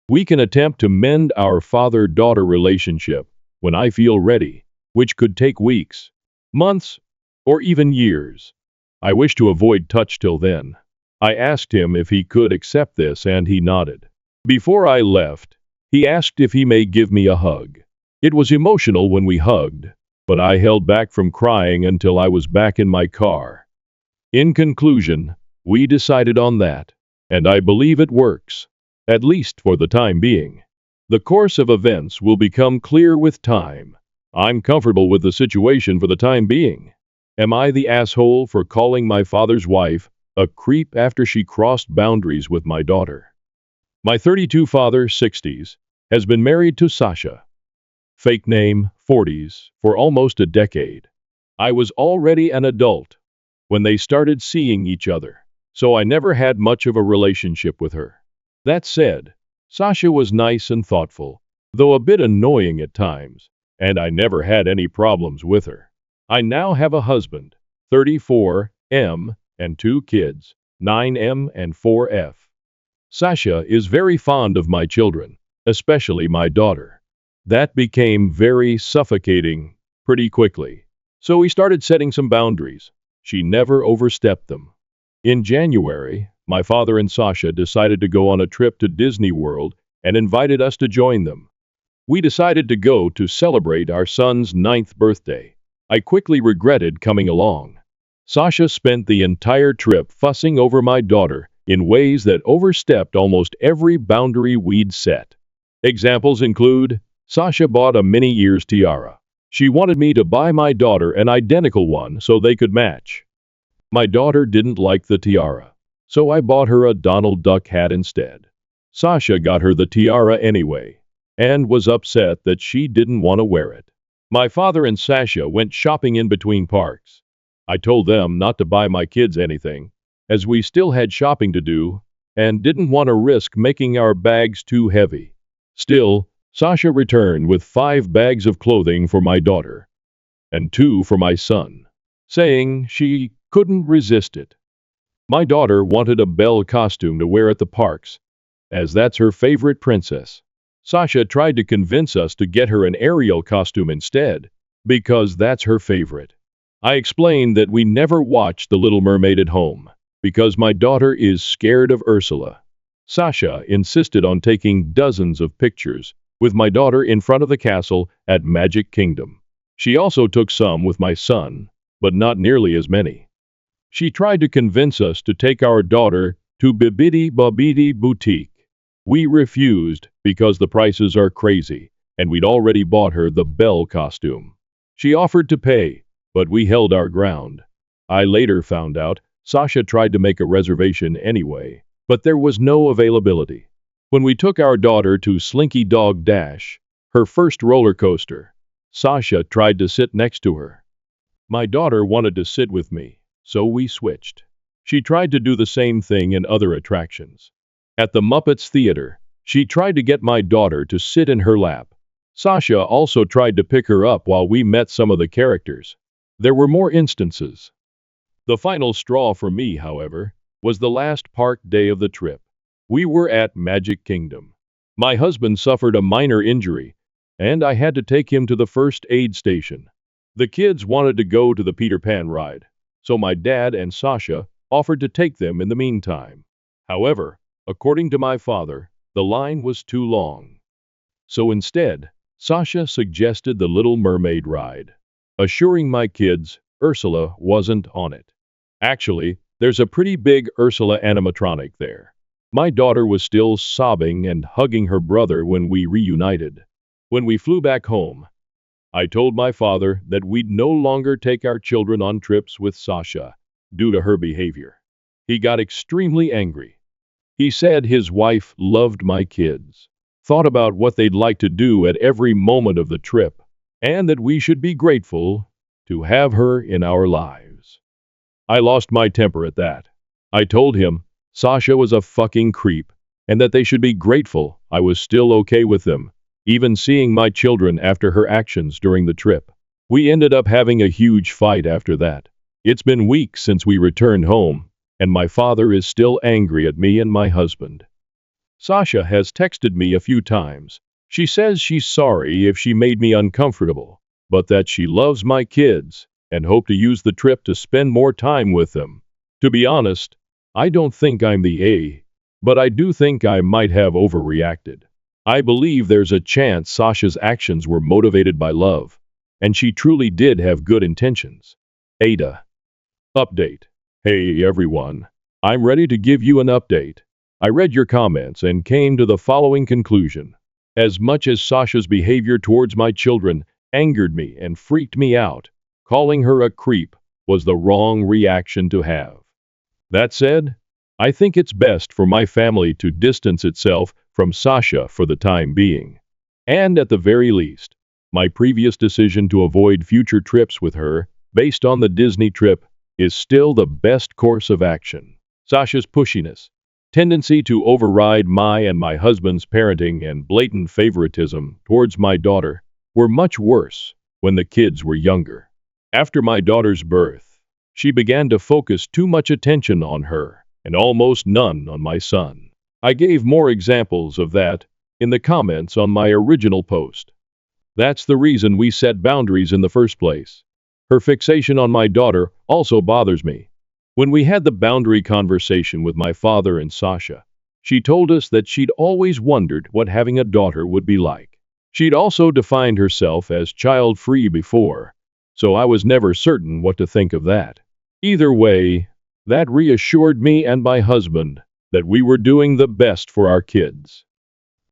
We can attempt to mend our father-daughter relationship when I feel ready, which could take weeks, months, or even years. I wish to avoid touch till then. I asked him if he could accept this, and he nodded. Before I left, he asked if he may give me a hug. It was emotional when we hugged, but I held back from crying until I was back in my car. In conclusion, we decided on that, and I believe it works, at least for the time being. The course of events will become clear with time. I'm comfortable with the situation for the time being. Am I the asshole for calling my father's wife a creep after she crossed boundaries with my daughter? My 32 father, 60s, has been married to Sasha, fake name, 40s, for almost a decade. I was already an adult when they started seeing each other, so I never had much of a relationship with her. That said, Sasha was nice and thoughtful, though a bit annoying at times, and I never had any problems with her. I now have a husband, 34M, and 2 kids, 9M and 4F. Sasha is very fond of my children, especially my daughter. That became very suffocating pretty quickly, so we started setting some boundaries. She never overstepped them. In January, my father and Sasha decided to go on a trip to Disney World and invited us to join them. We decided to go to celebrate our son's 9th birthday. I quickly regretted coming along. Sasha spent the entire trip fussing over my daughter in ways that overstepped almost every boundary we'd set. Examples include, Sasha bought a mini ears tiara. She wanted me to buy my daughter an identical one so they could match. My daughter didn't like the tiara, so I bought her a Donald Duck hat instead. Sasha got her the tiara anyway, and was upset that she didn't want to wear it. My father and Sasha went shopping in between parks. I told them not to buy my kids anything, as we still had shopping to do, and didn't want to risk making our bags too heavy. Still, Sasha returned with 5 bags of clothing for my daughter, and 2 for my son, saying she couldn't resist it. My daughter wanted a Belle costume to wear at the parks, as that's her favorite princess. Sasha tried to convince us to get her an Ariel costume instead, because that's her favorite. I explained that we never watched The Little Mermaid at home, because my daughter is scared of Ursula. Sasha insisted on taking dozens of pictures with my daughter in front of the castle at Magic Kingdom. She also took some with my son, but not nearly as many. She tried to convince us to take our daughter to Bibidi Bobidi Boutique. We refused because the prices are crazy, and we'd already bought her the Belle costume. She offered to pay, but we held our ground. I later found out Sasha tried to make a reservation anyway, but there was no availability. When we took our daughter to Slinky Dog Dash, her first roller coaster, Sasha tried to sit next to her. My daughter wanted to sit with me, so we switched. She tried to do the same thing in other attractions. At the Muppets Theater, she tried to get my daughter to sit in her lap. Sasha also tried to pick her up while we met some of the characters. There were more instances. The final straw for me, however, was the last park day of the trip. We were at Magic Kingdom. My husband suffered a minor injury, and I had to take him to the first aid station. The kids wanted to go to the Peter Pan ride, so my dad and Sasha offered to take them in the meantime. However, according to my father, the line was too long. So instead, Sasha suggested the Little Mermaid ride, assuring my kids Ursula wasn't on it. Actually, there's a pretty big Ursula animatronic there. My daughter was still sobbing and hugging her brother when we reunited. When we flew back home, I told my father that we'd no longer take our children on trips with Sasha, due to her behavior. He got extremely angry. He said his wife loved my kids, thought about what they'd like to do at every moment of the trip, and that we should be grateful to have her in our lives. I lost my temper at that. I told him Sasha was a fucking creep and that they should be grateful I was still okay with them, even seeing my children after her actions during the trip. We ended up having a huge fight after that. It's been weeks since we returned home, and my father is still angry at me and my husband. Sasha has texted me a few times. She says she's sorry if she made me uncomfortable, but that she loves my kids and hope to use the trip to spend more time with them. To be honest, I don't think I'm the A, but I do think I might have overreacted. I believe there's a chance Sasha's actions were motivated by love, and she truly did have good intentions. AITA. Update. Hey everyone. I'm ready to give you an update. I read your comments and came to the following conclusion. As much as Sasha's behavior towards my children angered me and freaked me out, calling her a creep was the wrong reaction to have. That said, I think it's best for my family to distance itself from Sasha for the time being. And at the very least, my previous decision to avoid future trips with her, based on the Disney trip, is still the best course of action. Sasha's pushiness, tendency to override my and my husband's parenting, and blatant favoritism towards my daughter were much worse when the kids were younger. After my daughter's birth, she began to focus too much attention on her and almost none on my son. I gave more examples of that in the comments on my original post. That's the reason we set boundaries in the first place. Her fixation on my daughter also bothers me. When we had the boundary conversation with my father and Sasha, she told us that she'd always wondered what having a daughter would be like. She'd also defined herself as child-free before, so I was never certain what to think of that. Either way, that reassured me and my husband that we were doing the best for our kids.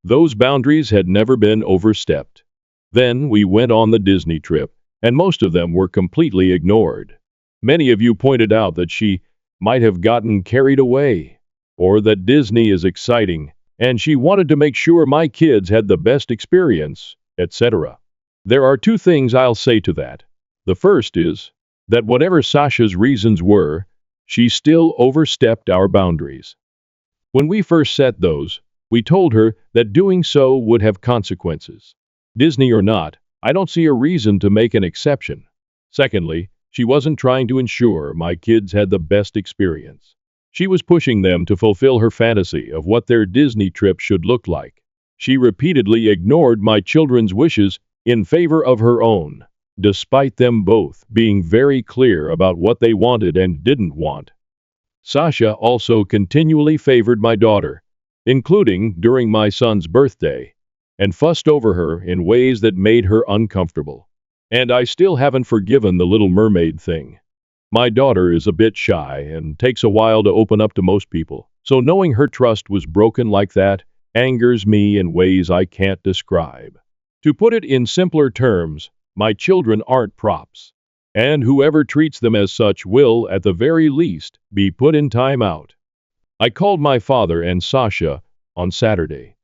Those boundaries had never been overstepped. Then we went on the Disney trip, and most of them were completely ignored. Many of you pointed out that she might have gotten carried away, or that Disney is exciting, and she wanted to make sure my kids had the best experience, etc. There are two things I'll say to that. The first is that whatever Sasha's reasons were, she still overstepped our boundaries. When we first set those, we told her that doing so would have consequences. Disney or not, I don't see a reason to make an exception. Secondly, she wasn't trying to ensure my kids had the best experience. She was pushing them to fulfill her fantasy of what their Disney trip should look like. She repeatedly ignored my children's wishes in favor of her own, despite them both being very clear about what they wanted and didn't want. Sasha also continually favored my daughter, including during my son's birthday, and fussed over her in ways that made her uncomfortable. And I still haven't forgiven the Little Mermaid thing. My daughter is a bit shy and takes a while to open up to most people, so knowing her trust was broken like that angers me in ways I can't describe. To put it in simpler terms, my children aren't props, and whoever treats them as such will, at the very least, be put in time out. I called my father and Sasha on Saturday.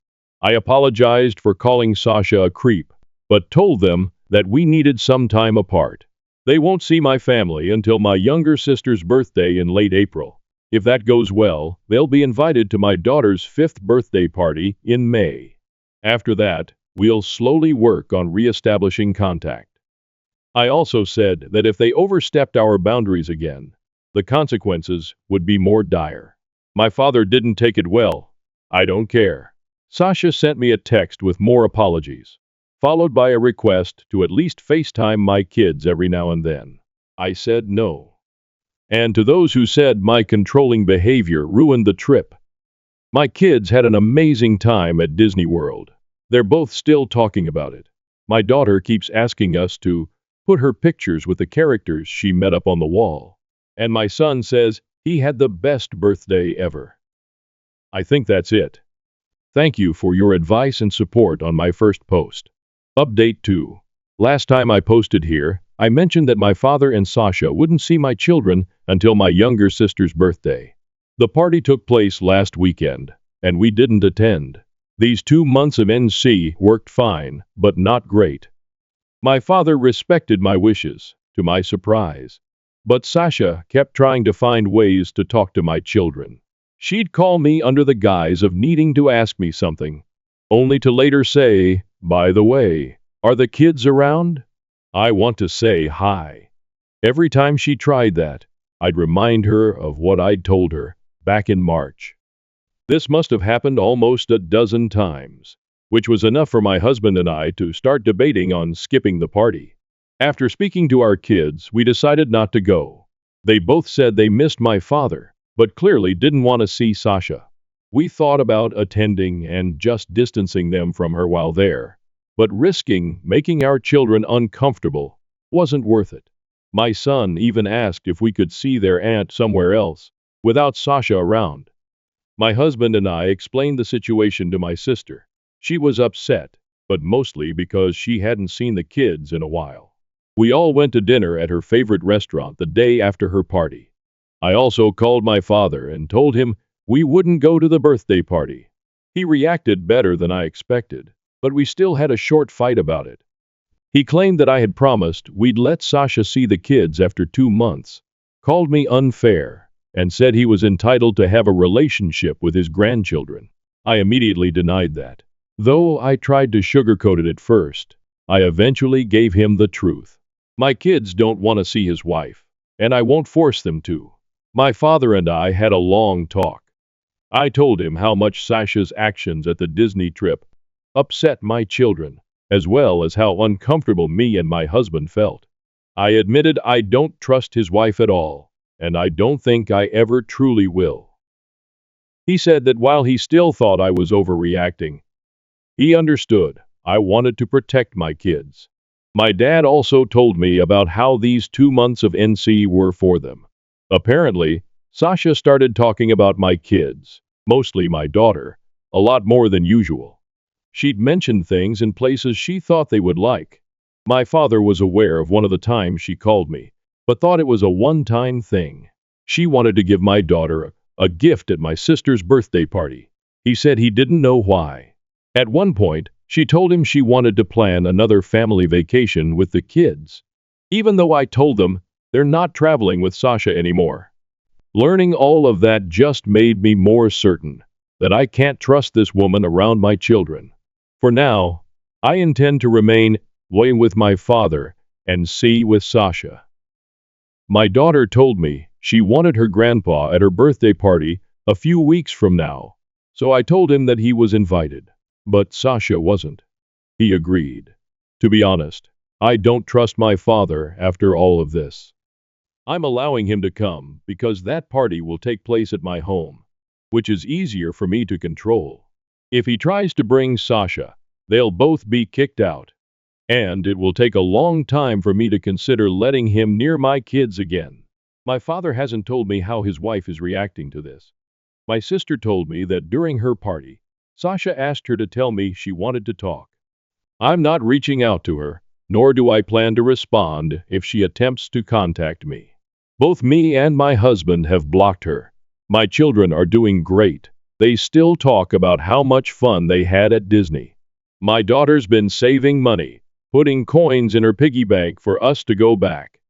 I apologized for calling Sasha a creep, but told them that we needed some time apart. They won't see my family until my younger sister's birthday in late April. If that goes well, they'll be invited to my daughter's 5th birthday party in May. After that, we'll slowly work on re-establishing contact. I also said that if they overstepped our boundaries again, the consequences would be more dire. My father didn't take it well. I don't care. Sasha sent me a text with more apologies, followed by a request to at least FaceTime my kids every now and then. I said no. And to those who said my controlling behavior ruined the trip, my kids had an amazing time at Disney World. They're both still talking about it. My daughter keeps asking us to put her pictures with the characters she met up on the wall. And my son says he had the best birthday ever. I think that's it. Thank you for your advice and support on my first post. Update 2. Last time I posted here, I mentioned that my father and Sasha wouldn't see my children until my younger sister's birthday. The party took place last weekend, and we didn't attend. These 2 months of NC worked fine, but not great. My father respected my wishes, to my surprise. But Sasha kept trying to find ways to talk to my children. She'd call me under the guise of needing to ask me something, only to later say, "By the way, are the kids around? I want to say hi." Every time she tried that, I'd remind her of what I'd told her back in March. This must have happened almost a dozen times, which was enough for my husband and I to start debating on skipping the party. After speaking to our kids, we decided not to go. They both said they missed my father, but clearly didn't want to see Sasha. We thought about attending and just distancing them from her while there, but risking making our children uncomfortable wasn't worth it. My son even asked if we could see their aunt somewhere else, without Sasha around. My husband and I explained the situation to my sister. She was upset, but mostly because she hadn't seen the kids in a while. We all went to dinner at her favorite restaurant the day after her party. I also called my father and told him we wouldn't go to the birthday party. He reacted better than I expected, but we still had a short fight about it. He claimed that I had promised we'd let Sasha see the kids after 2 months, called me unfair, and said he was entitled to have a relationship with his grandchildren. I immediately denied that. Though I tried to sugarcoat it at first, I eventually gave him the truth. My kids don't want to see his wife, and I won't force them to. My father and I had a long talk. I told him how much Sasha's actions at the Disney trip upset my children, as well as how uncomfortable me and my husband felt. I admitted I don't trust his wife at all, and I don't think I ever truly will. He said that while he still thought I was overreacting, he understood I wanted to protect my kids. My dad also told me about how these 2 months of NC were for them. Apparently, Sasha started talking about my kids, mostly my daughter, a lot more than usual. She'd mentioned things in places she thought they would like. My father was aware of one of the times she called me, but thought it was a one-time thing. She wanted to give my daughter a gift at my sister's birthday party. He said he didn't know why. At one point, she told him she wanted to plan another family vacation with the kids, even though I told them they're not traveling with Sasha anymore. Learning all of that just made me more certain that I can't trust this woman around my children. For now, I intend to remain away with my father and see with Sasha. My daughter told me she wanted her grandpa at her birthday party a few weeks from now, so I told him that he was invited. But Sasha wasn't. He agreed. To be honest, I don't trust my father after all of this. I'm allowing him to come because that party will take place at my home, which is easier for me to control. If he tries to bring Sasha, they'll both be kicked out, and it will take a long time for me to consider letting him near my kids again. My father hasn't told me how his wife is reacting to this. My sister told me that during her party, Sasha asked her to tell me she wanted to talk. I'm not reaching out to her, nor do I plan to respond if she attempts to contact me. Both me and my husband have blocked her. My children are doing great. They still talk about how much fun they had at Disney. My daughter's been saving money, putting coins in her piggy bank for us to go back.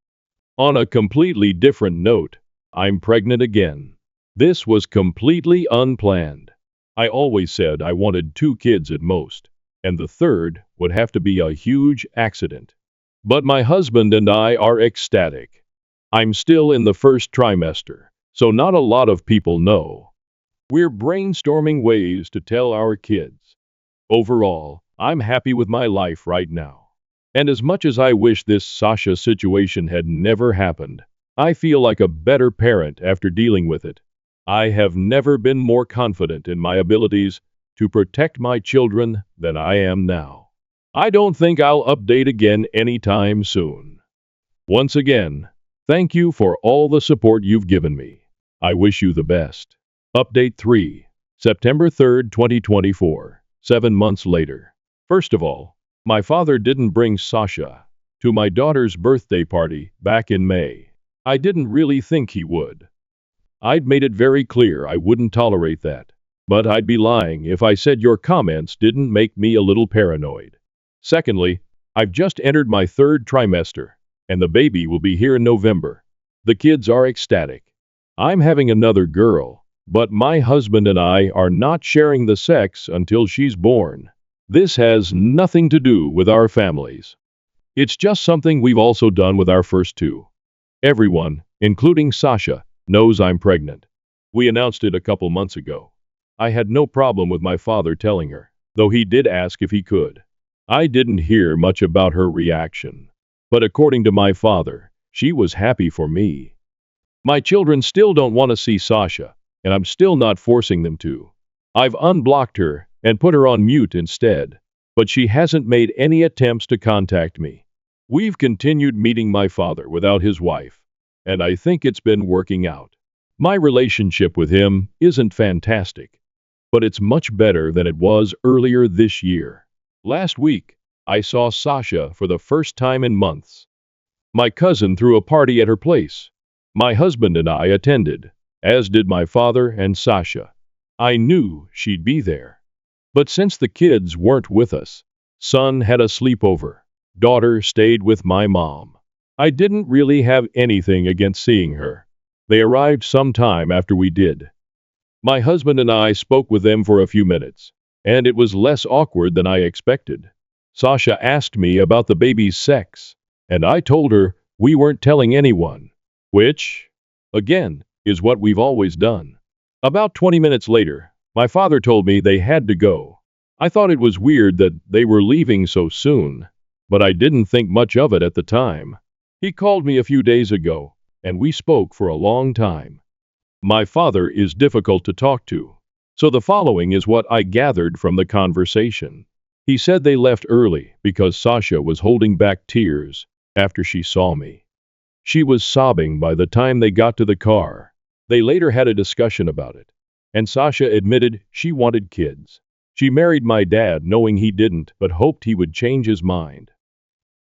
On a completely different note, I'm pregnant again. This was completely unplanned. I always said I wanted 2 kids at most, and the third would have to be a huge accident. But my husband and I are ecstatic. I'm still in the first trimester, so not a lot of people know. We're brainstorming ways to tell our kids. Overall, I'm happy with my life right now. And as much as I wish this Sasha situation had never happened, I feel like a better parent after dealing with it. I have never been more confident in my abilities to protect my children than I am now. I don't think I'll update again anytime soon. Once again, thank you for all the support you've given me. I wish you the best. Update 3, September 3rd, 2024, 7 months later. First of all, my father didn't bring Sasha to my daughter's birthday party back in May. I didn't really think he would. I'd made it very clear I wouldn't tolerate that. But I'd be lying if I said your comments didn't make me a little paranoid. Secondly, I've just entered my third trimester, and the baby will be here in November. The kids are ecstatic. I'm having another girl, but my husband and I are not sharing the sex until she's born. This has nothing to do with our families. It's just something we've also done with our first two. Everyone, including Sasha, knows I'm pregnant. We announced it a couple months ago. I had no problem with my father telling her, though he did ask if he could. I didn't hear much about her reaction. But according to my father, she was happy for me. My children still don't want to see Sasha, and I'm still not forcing them to. I've unblocked her and put her on mute instead, but she hasn't made any attempts to contact me. We've continued meeting my father without his wife, and I think it's been working out. My relationship with him isn't fantastic, but it's much better than it was earlier this year. Last week, I saw Sasha for the first time in months. My cousin threw a party at her place. My husband and I attended, as did my father and Sasha. I knew she'd be there. But since the kids weren't with us, son had a sleepover, daughter stayed with my mom. I didn't really have anything against seeing her. They arrived sometime after we did. My husband and I spoke with them for a few minutes, and it was less awkward than I expected. Sasha asked me about the baby's sex, and I told her we weren't telling anyone, which, again, is what we've always done. About 20 minutes later, my father told me they had to go. I thought it was weird that they were leaving so soon, but I didn't think much of it at the time. He called me a few days ago, and we spoke for a long time. My father is difficult to talk to, so the following is what I gathered from the conversation. He said they left early because Sasha was holding back tears after she saw me. She was sobbing by the time they got to the car. They later had a discussion about it, and Sasha admitted she wanted kids. She married my dad knowing he didn't, but hoped he would change his mind.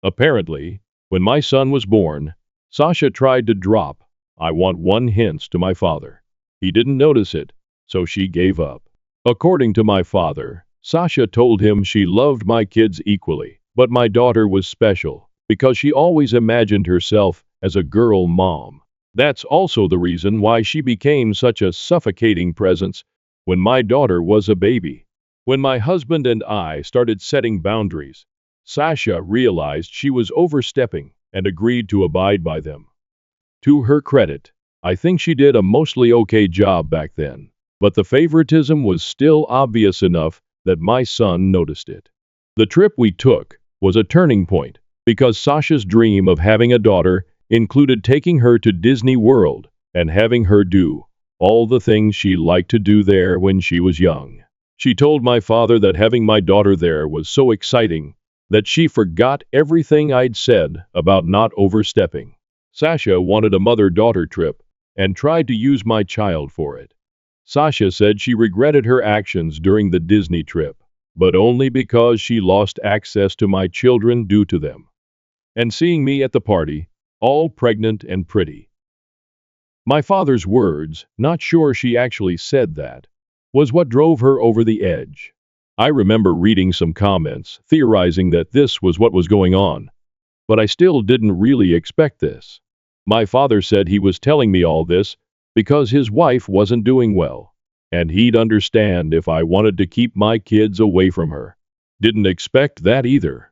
Apparently, when my son was born, Sasha tried to drop "I want one" hints to my father. He didn't notice it, so she gave up. According to my father, Sasha told him she loved my kids equally, but my daughter was special because she always imagined herself as a girl mom. That's also the reason why she became such a suffocating presence when my daughter was a baby. When my husband and I started setting boundaries, Sasha realized she was overstepping and agreed to abide by them. To her credit, I think she did a mostly okay job back then, but the favoritism was still obvious enough that my son noticed it. The trip we took was a turning point because Sasha's dream of having a daughter included taking her to Disney World and having her do all the things she liked to do there when she was young. She told my father that having my daughter there was so exciting that she forgot everything I'd said about not overstepping. Sasha wanted a mother-daughter trip and tried to use my child for it. Sasha said she regretted her actions during the Disney trip, but only because she lost access to my children due to them. And seeing me at the party, all pregnant and pretty. My father's words, not sure she actually said that, was what drove her over the edge. I remember reading some comments theorizing that this was what was going on, but I still didn't really expect this. My father said he was telling me all this because his wife wasn't doing well, and he'd understand if I wanted to keep my kids away from her. Didn't expect that either.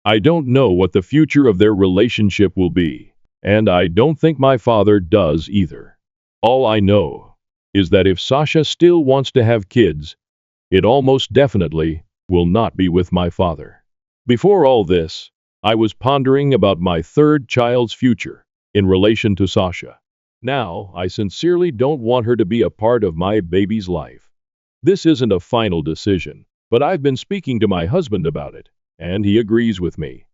I don't know what the future of their relationship will be, and I don't think my father does either. All I know is that if Sasha still wants to have kids, it almost definitely will not be with my father. Before all this, I was pondering about my third child's future in relation to Sasha. Now, I sincerely don't want her to be a part of my baby's life. This isn't a final decision, but I've been speaking to my husband about it, and he agrees with me.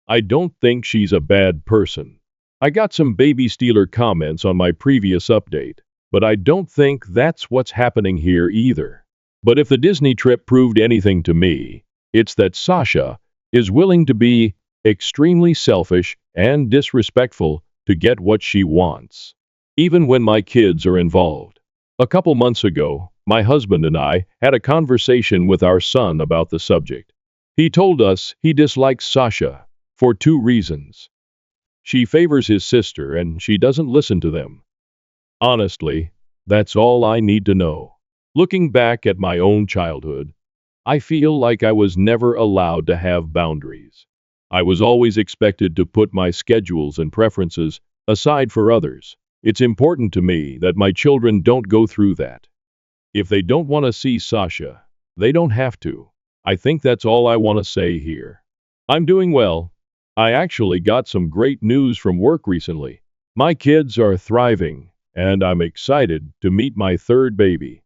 I don't think she's a bad person. I got some baby stealer comments on my previous update, but I don't think that's what's happening here either. But if the Disney trip proved anything to me, it's that Sasha is willing to be extremely selfish and disrespectful to get what she wants, even when my kids are involved. A couple months ago, my husband and I had a conversation with our son about the subject. He told us he dislikes Sasha for two reasons. She favors his sister and she doesn't listen to them. Honestly, that's all I need to know. Looking back at my own childhood, I feel like I was never allowed to have boundaries. I was always expected to put my schedules and preferences aside for others. It's important to me that my children don't go through that. If they don't want to see Sasha, they don't have to. I think that's all I want to say here. I'm doing well. I actually got some great news from work recently. My kids are thriving, and I'm excited to meet my third baby.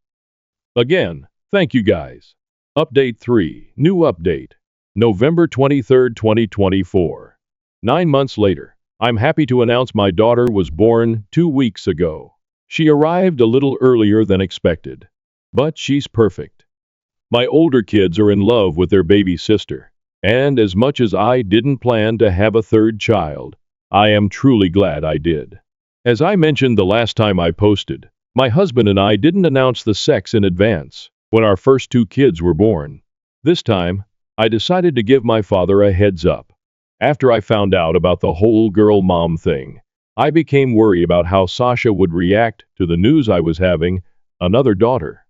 Again, thank you guys. Update 3, new update. November 23rd, 2024. 9 months later, I'm happy to announce my daughter was born 2 weeks ago. She arrived a little earlier than expected, but she's perfect. My older kids are in love with their baby sister, and as much as I didn't plan to have a third child, I am truly glad I did. As I mentioned the last time I posted, my husband and I didn't announce the sex in advance when our first two kids were born. This time, I decided to give my father a heads up. After I found out about the whole girl mom thing, I became worried about how Sasha would react to the news I was having another daughter.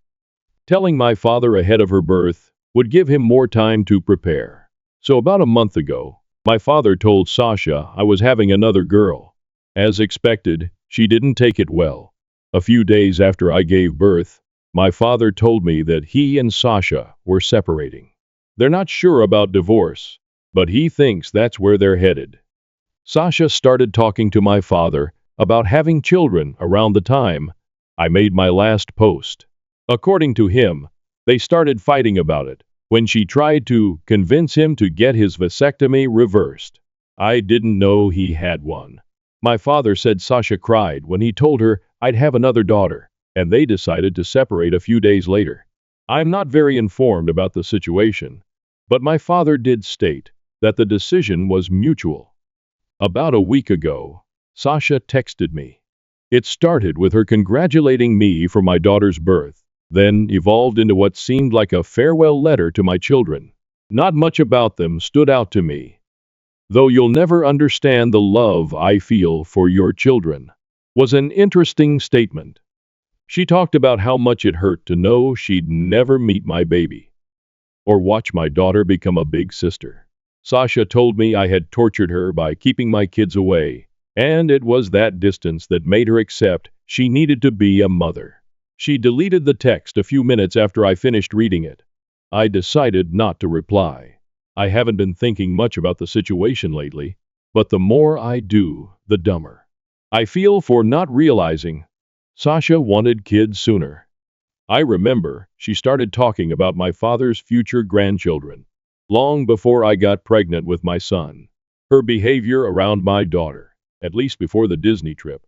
Telling my father ahead of her birth would give him more time to prepare. So about a month ago, my father told Sasha I was having another girl. As expected, she didn't take it well. A few days after I gave birth, my father told me that he and Sasha were separating. They're not sure about divorce, but he thinks that's where they're headed. Sasha started talking to my father about having children around the time I made my last post. According to him, they started fighting about it when she tried to convince him to get his vasectomy reversed. I didn't know he had one. My father said Sasha cried when he told her I'd have another daughter, and they decided to separate a few days later. I'm not very informed about the situation, but my father did state that the decision was mutual. About a week ago, Sasha texted me. It started with her congratulating me for my daughter's birth, then evolved into what seemed like a farewell letter to my children. Not much about them stood out to me. Though you'll never understand the love I feel for your children, was an interesting statement. She talked about how much it hurt to know she'd never meet my baby, or watch my daughter become a big sister. Sasha told me I had tortured her by keeping my kids away, and it was that distance that made her accept she needed to be a mother. She deleted the text a few minutes after I finished reading it. I decided not to reply. I haven't been thinking much about the situation lately, but the more I do, the dumber I feel for not realizing Sasha wanted kids sooner. I remember she started talking about my father's future grandchildren long before I got pregnant with my son. Her behavior around my daughter, at least before the Disney trip,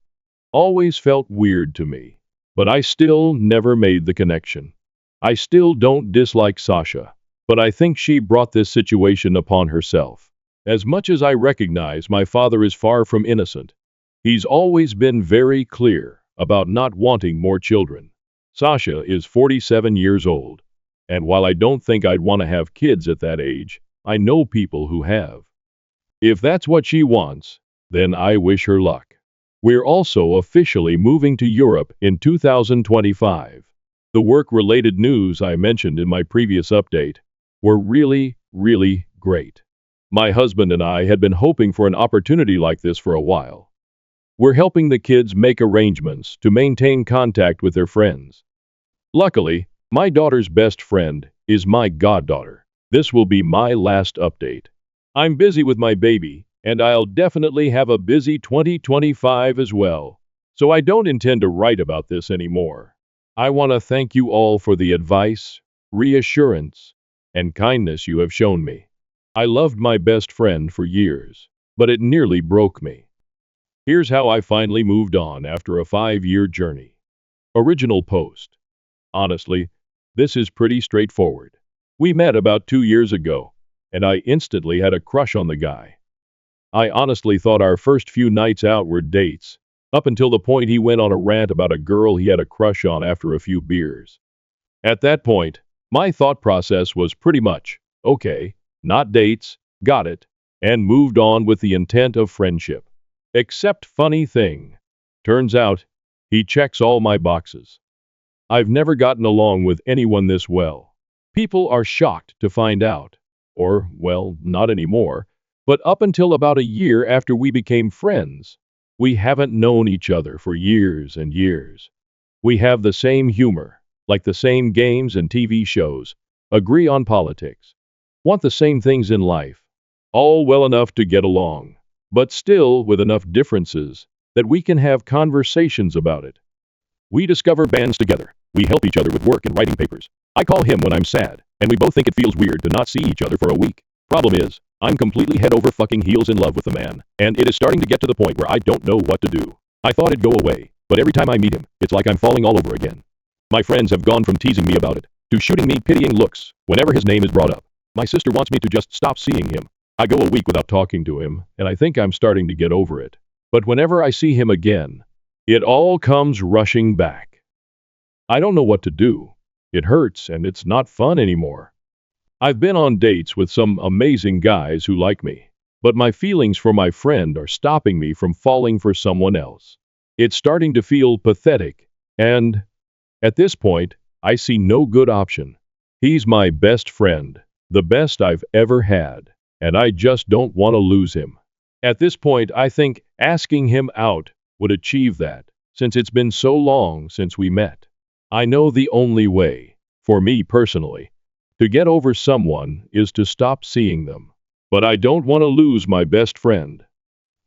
always felt weird to me, but I still never made the connection. I still don't dislike Sasha, but I think she brought this situation upon herself. As much as I recognize my father is far from innocent, he's always been very clear about not wanting more children. Sasha is 47 years old, and while I don't think I'd want to have kids at that age, I know people who have. If that's what she wants, then I wish her luck. We're also officially moving to Europe in 2025. The work-related news I mentioned in my previous update were really great. My husband and I had been hoping for an opportunity like this for a while. We're helping the kids make arrangements to maintain contact with their friends. Luckily, my daughter's best friend is my goddaughter. This will be my last update. I'm busy with my baby, and I'll definitely have a busy 2025 as well, so I don't intend to write about this anymore. I want to thank you all for the advice, reassurance, and kindness you have shown me. I loved my best friend for years, but it nearly broke me. Here's how I finally moved on after a 5-year journey. Original post. Honestly, this is pretty straightforward. We met about 2 years ago, and I instantly had a crush on the guy. I honestly thought our first few nights out were dates, up until the point he went on a rant about a girl he had a crush on after a few beers. At that point, my thought process was pretty much, okay, not dates, got it, and moved on with the intent of friendship. Except funny thing. Turns out, he checks all my boxes. I've never gotten along with anyone this well. People are shocked to find out. Or, well, not anymore, but up until about a year after we became friends, we haven't known each other for years and years. We have the same humor, like the same games and TV shows, agree on politics, want the same things in life, all well enough to get along, but still with enough differences that we can have conversations about it. We discover bands together. We help each other with work and writing papers. I call him when I'm sad, and we both think it feels weird to not see each other for a week. Problem is, I'm completely head over fucking heels in love with the man, and it is starting to get to the point where I don't know what to do. I thought it'd go away, but every time I meet him, it's like I'm falling all over again. My friends have gone from teasing me about it to shooting me pitying looks whenever his name is brought up. My sister wants me to just stop seeing him. I go a week without talking to him, and I think I'm starting to get over it. But whenever I see him again, it all comes rushing back. I don't know what to do. It hurts, and it's not fun anymore. I've been on dates with some amazing guys who like me, but my feelings for my friend are stopping me from falling for someone else. It's starting to feel pathetic, and at this point, I see no good option. He's my best friend, the best I've ever had, and I just don't want to lose him. At this point, I think asking him out would achieve that, since it's been so long since we met. I know the only way, for me personally, to get over someone is to stop seeing them. But I don't want to lose my best friend.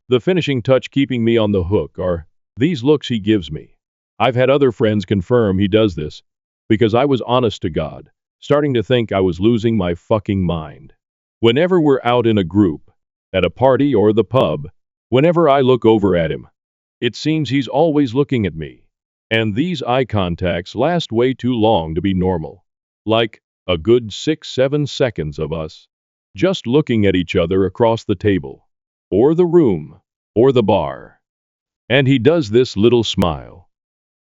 The finishing touch keeping me on the hook are these looks he gives me. I've had other friends confirm he does this, because I was honest to God, starting to think I was losing my fucking mind. Whenever we're out in a group, at a party or the pub, whenever I look over at him, it seems he's always looking at me. And these eye contacts last way too long to be normal. Like a good 6-7 seconds of us just looking at each other across the table, or the room, or the bar. And he does this little smile.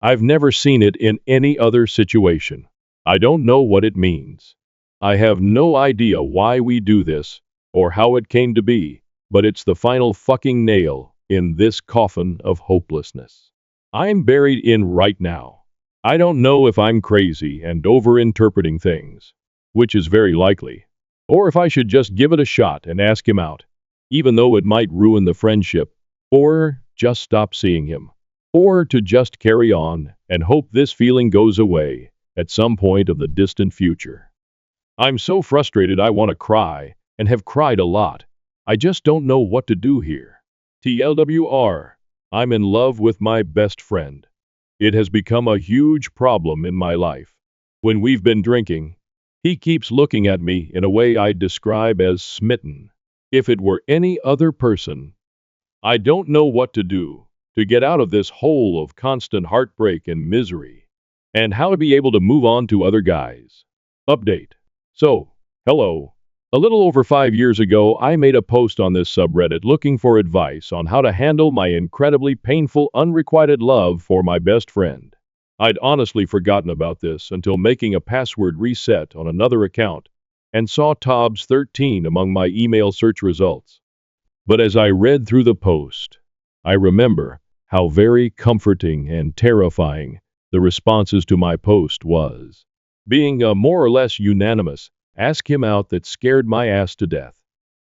I've never seen it in any other situation. I don't know what it means. I have no idea why we do this, or how it came to be, but it's the final fucking nail in this coffin of hopelessness I'm buried in right now. I don't know if I'm crazy and overinterpreting things, which is very likely, or if I should just give it a shot and ask him out, even though it might ruin the friendship, or just stop seeing him, or to just carry on and hope this feeling goes away at some point of the distant future. I'm so frustrated I want to cry, and have cried a lot. I just don't know what to do here. TLWR, I'm in love with my best friend. It has become a huge problem in my life. When we've been drinking, he keeps looking at me in a way I'd describe as smitten. If it were any other person, I don't know what to do to get out of this hole of constant heartbreak and misery, and how to be able to move on to other guys. Update. So, hello. A little over 5 years ago, I made a post on this subreddit looking for advice on how to handle my incredibly painful unrequited love for my best friend. I'd honestly forgotten about this until making a password reset on another account and saw Tobbs 13 among my email search results. But as I read through the post, I remember how very comforting and terrifying the responses to my post was. Being a more or less unanimous ask him out that scared my ass to death.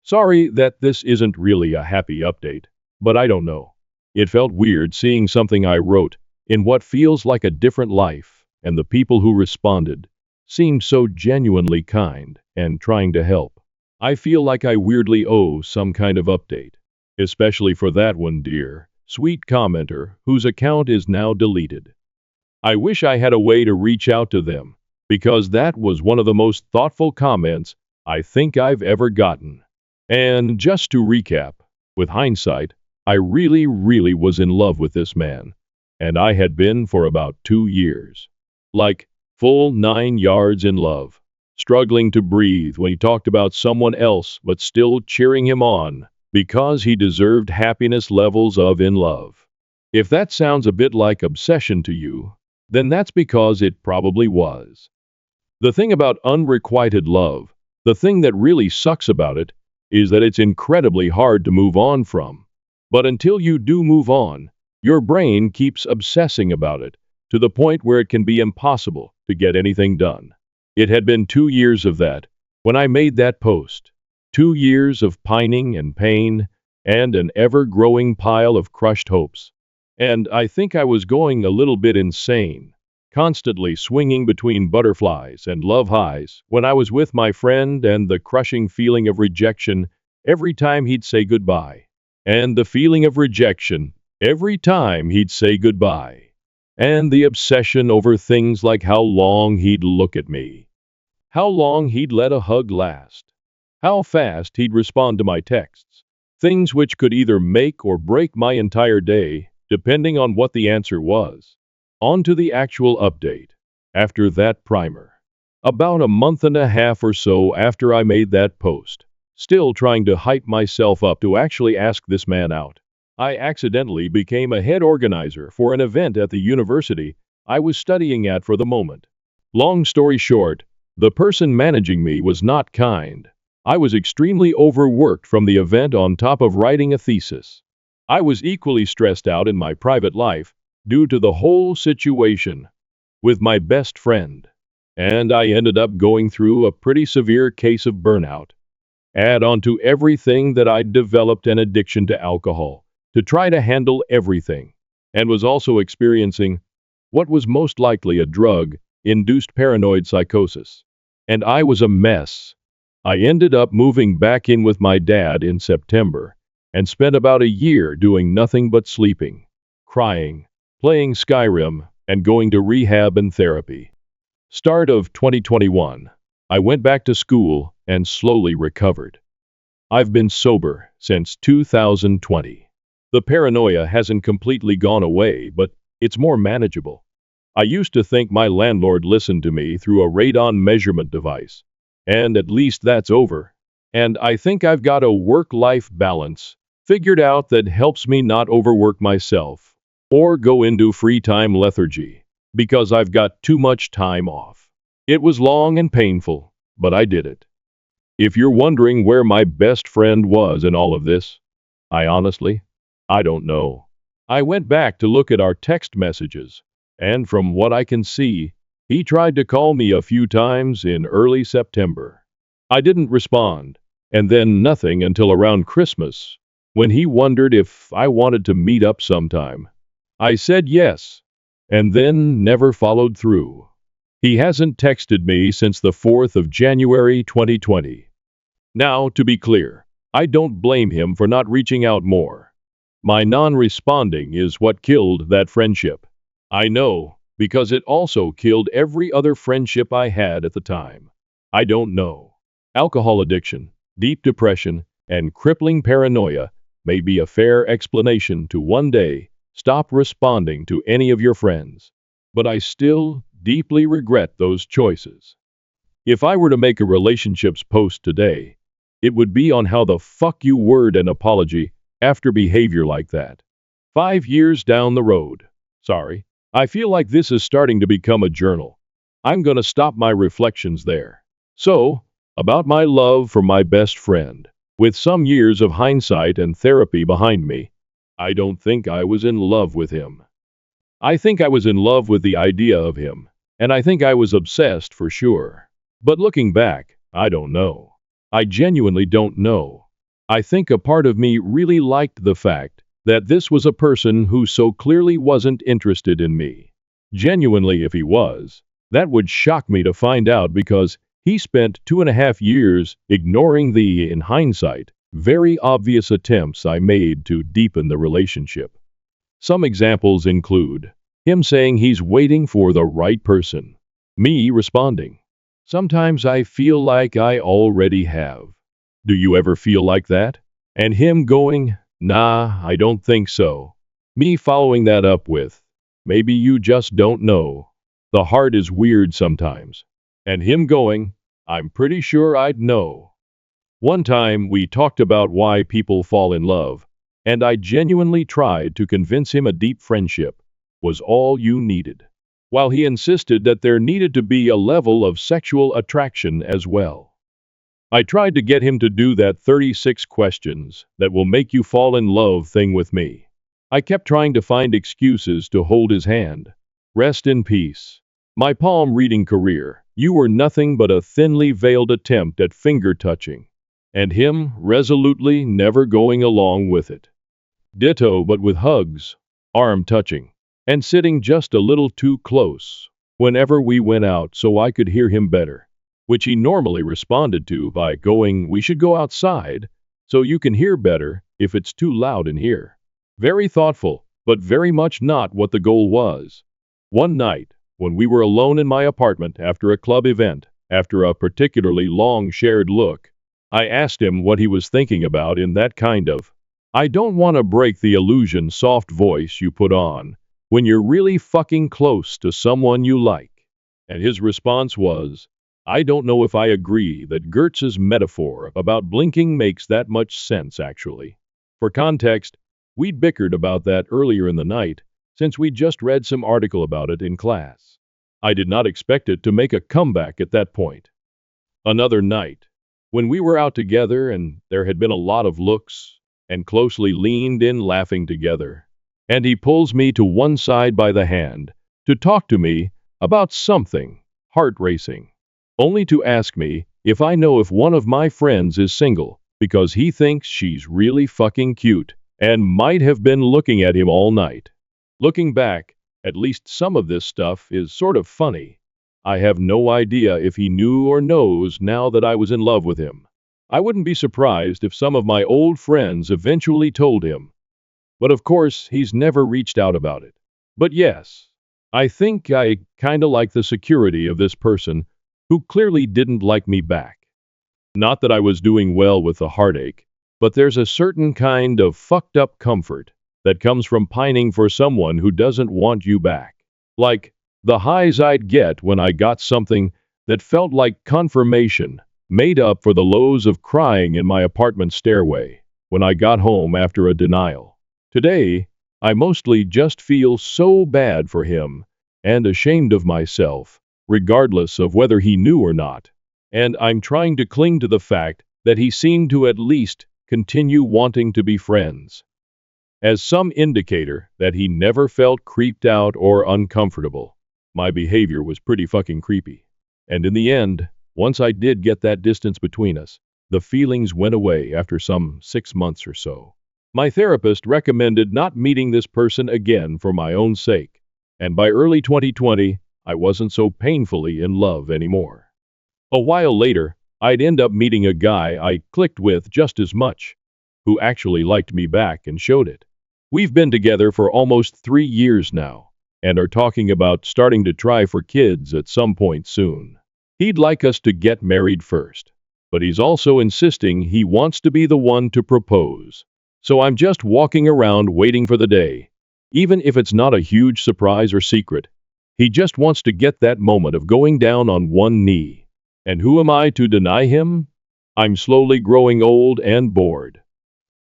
Sorry that this isn't really a happy update, but I don't know. It felt weird seeing something I wrote in what feels like a different life, and the people who responded seemed so genuinely kind and trying to help. I feel like I weirdly owe some kind of update, especially for that one dear, sweet commenter whose account is now deleted. I wish I had a way to reach out to them, because that was one of the most thoughtful comments I think I've ever gotten. And just to recap, with hindsight, I really was in love with this man, and I had been for about 2 years. Like, full 9 yards in love, struggling to breathe when he talked about someone else but still cheering him on, because he deserved happiness levels of in love. If that sounds a bit like obsession to you, then that's because it probably was. The thing about unrequited love, the thing that really sucks about it, is that it's incredibly hard to move on from. But until you do move on, your brain keeps obsessing about it, to the point where it can be impossible to get anything done. It had been 2 years of that when I made that post. 2 years of pining and pain, and an ever-growing pile of crushed hopes. And I think I was going a little bit insane, constantly swinging between butterflies and love highs when I was with my friend, and the crushing feeling of rejection every time he'd say goodbye. And the feeling of rejection every time he'd say goodbye. And the obsession over things like how long he'd look at me, how long he'd let a hug last, how fast he'd respond to my texts, things which could either make or break my entire day, depending on what the answer was. On to the actual update. After that primer. About a month and a half or so after I made that post, still trying to hype myself up to actually ask this man out, I accidentally became a head organizer for an event at the university I was studying at for the moment. Long story short, the person managing me was not kind. I was extremely overworked from the event on top of writing a thesis. I was equally stressed out in my private life due to the whole situation with my best friend. And I ended up going through a pretty severe case of burnout. Add on to everything that I'd developed an addiction to alcohol to try to handle everything, and was also experiencing what was most likely a drug-induced paranoid psychosis. And I was a mess. I ended up moving back in with my dad in September and spent about a year doing nothing but sleeping, crying, playing Skyrim, and going to rehab and therapy. Start of 2021, I went back to school and slowly recovered. I've been sober since 2020. The paranoia hasn't completely gone away, but it's more manageable. I used to think my landlord listened to me through a radon measurement device, and at least that's over. And I think I've got a work-life balance figured out that helps me not overwork myself or go into free time lethargy because I've got too much time off. It was long and painful, but I did it. If you're wondering where my best friend was in all of this, I don't know. I went back to look at our text messages, and from what I can see, he tried to call me a few times in early September. I didn't respond, and then nothing until around Christmas, when he wondered if I wanted to meet up sometime. I said yes, and then never followed through. He hasn't texted me since the 4th of January 2020. Now, to be clear, I don't blame him for not reaching out more. My non-responding is what killed that friendship. I know, because it also killed every other friendship I had at the time. I don't know. Alcohol addiction, deep depression, and crippling paranoia may be a fair explanation to one day stop responding to any of your friends. But I still deeply regret those choices. If I were to make a relationships post today, it would be on how the fuck you word an apology after behavior like that. 5 years down the road. Sorry. I feel like this is starting to become a journal. I'm gonna stop my reflections there. So, about my love for my best friend, with some years of hindsight and therapy behind me, I don't think I was in love with him. I think I was in love with the idea of him, and I think I was obsessed for sure. But looking back, I don't know. I genuinely don't know. I think a part of me really liked the fact that this was a person who so clearly wasn't interested in me. Genuinely, if he was, that would shock me to find out because he spent 2.5 years ignoring the, in hindsight, very obvious attempts I made to deepen the relationship. Some examples include him saying he's waiting for the right person, me responding, "Sometimes I feel like I already have. Do you ever feel like that?" And him going, "Nah, I don't think so." Me following that up with, "Maybe you just don't know. The heart is weird sometimes." And him going, "I'm pretty sure I'd know." One time we talked about why people fall in love, and I genuinely tried to convince him a deep friendship was all you needed, while he insisted that there needed to be a level of sexual attraction as well. I tried to get him to do that 36 questions that will make you fall in love thing with me. I kept trying to find excuses to hold his hand. Rest in peace. My palm reading career, you were nothing but a thinly veiled attempt at finger touching, and him resolutely never going along with it. Ditto, but with hugs, arm touching, and sitting just a little too close whenever we went out so I could hear him better, which he normally responded to by going, "We should go outside so you can hear better if it's too loud in here." Very thoughtful, but very much not what the goal was. One night, when we were alone in my apartment after a club event, after a particularly long shared look, I asked him what he was thinking about in that kind of, I don't want to break the illusion soft voice you put on when you're really fucking close to someone you like. And his response was, I don't know if I agree that Gertz's metaphor about blinking makes that much sense actually. For context, we'd bickered about that earlier in the night, since we'd just read some article about it in class. I did not expect it to make a comeback at that point. Another night, when we were out together and there had been a lot of looks, and closely leaned in laughing together, and he pulls me to one side by the hand to talk to me about something, heart racing, only to ask me if I know if one of my friends is single because he thinks she's really fucking cute and might have been looking at him all night. Looking back, at least some of this stuff is sort of funny. I have no idea if he knew or knows now that I was in love with him. I wouldn't be surprised if some of my old friends eventually told him. But of course, he's never reached out about it. But yes, I think I kinda like the security of this person who clearly didn't like me back. Not that I was doing well with the heartache, but there's a certain kind of fucked up comfort that comes from pining for someone who doesn't want you back. Like the highs I'd get when I got something that felt like confirmation, made up for the lows of crying in my apartment stairway when I got home after a denial. Today, I mostly just feel so bad for him and ashamed of myself, regardless of whether he knew or not. And I'm trying to cling to the fact that he seemed to at least continue wanting to be friends, as some indicator that he never felt creeped out or uncomfortable. My behavior was pretty fucking creepy. And in the end, once I did get that distance between us, the feelings went away after some 6 months or so. My therapist recommended not meeting this person again for my own sake, and by early 2020, I wasn't so painfully in love anymore. A while later, I'd end up meeting a guy I clicked with just as much, who actually liked me back and showed it. We've been together for almost 3 years now, and are talking about starting to try for kids at some point soon. He'd like us to get married first, but he's also insisting he wants to be the one to propose. So I'm just walking around waiting for the day, even if it's not a huge surprise or secret. He just wants to get that moment of going down on one knee. And who am I to deny him? I'm slowly growing old and bored.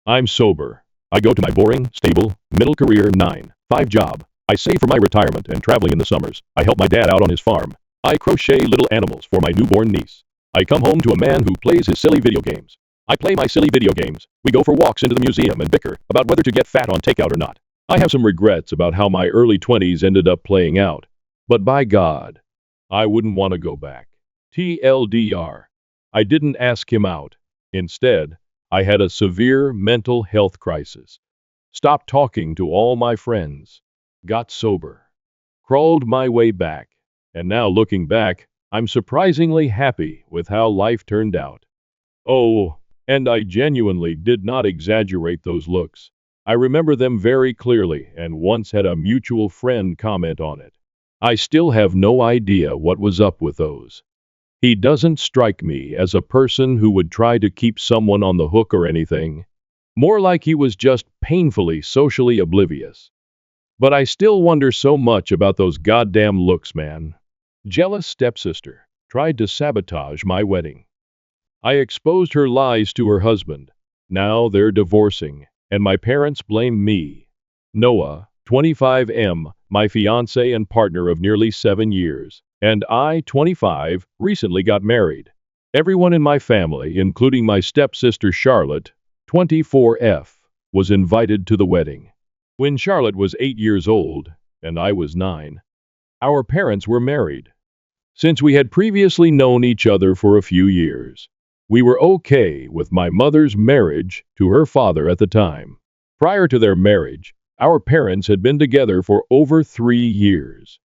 I'm sober. I go to my boring, stable, middle career 9-5 job. I save for my retirement and traveling in the summers. I help my dad out on his farm. I crochet little animals for my newborn niece. I come home to a man who plays his silly video games. I play my silly video games. We go for walks into the museum and bicker about whether to get fat on takeout or not. I have some regrets about how my early 20s ended up playing out. But by God, I wouldn't want to go back. TLDR. I didn't ask him out. Instead, I had a severe mental health crisis. Stopped talking to all my friends. Got sober. Crawled my way back. And now looking back, I'm surprisingly happy with how life turned out. Oh, and I genuinely did not exaggerate those looks. I remember them very clearly and once had a mutual friend comment on it. I still have no idea what was up with those. He doesn't strike me as a person who would try to keep someone on the hook or anything. More like he was just painfully socially oblivious. But I still wonder so much about those goddamn looks, man. Jealous stepsister tried to sabotage my wedding. I exposed her lies to her husband. Now they're divorcing, and my parents blame me. Noah, 25M, my fiance and partner of nearly 7 years, and I, 25, recently got married. Everyone in my family, including my stepsister Charlotte, 24F, was invited to the wedding. When Charlotte was 8 years old, and I was 9, our parents were married. Since we had previously known each other for a few years, we were okay with my mother's marriage to her father at the time. Prior to their marriage, our parents had been together for over 3 years.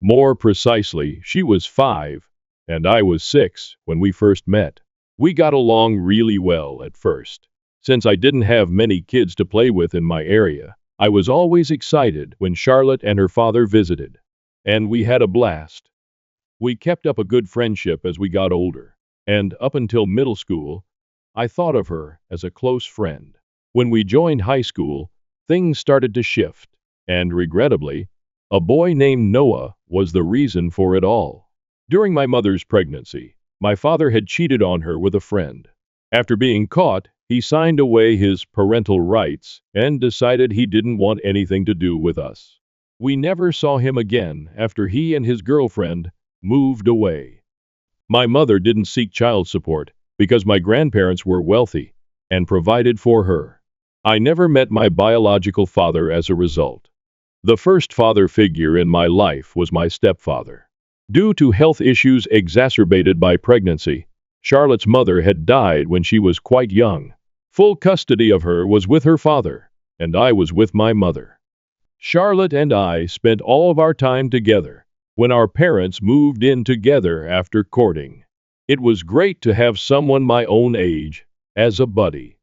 More precisely, she was 5, and I was 6 when we first met. We got along really well at first. Since I didn't have many kids to play with in my area, I was always excited when Charlotte and her father visited, and we had a blast. We kept up a good friendship as we got older, and up until middle school, I thought of her as a close friend. When we joined high school, things started to shift, and regrettably, a boy named Noah was the reason for it all. During my mother's pregnancy, my father had cheated on her with a friend. After being caught, he signed away his parental rights and decided he didn't want anything to do with us. We never saw him again after he and his girlfriend moved away. My mother didn't seek child support because my grandparents were wealthy and provided for her. I never met my biological father as a result. The first father figure in my life was my stepfather. Due to health issues exacerbated by pregnancy, Charlotte's mother had died when she was quite young. Full custody of her was with her father, and I was with my mother. Charlotte and I spent all of our time together when our parents moved in together after courting. It was great to have someone my own age as a buddy.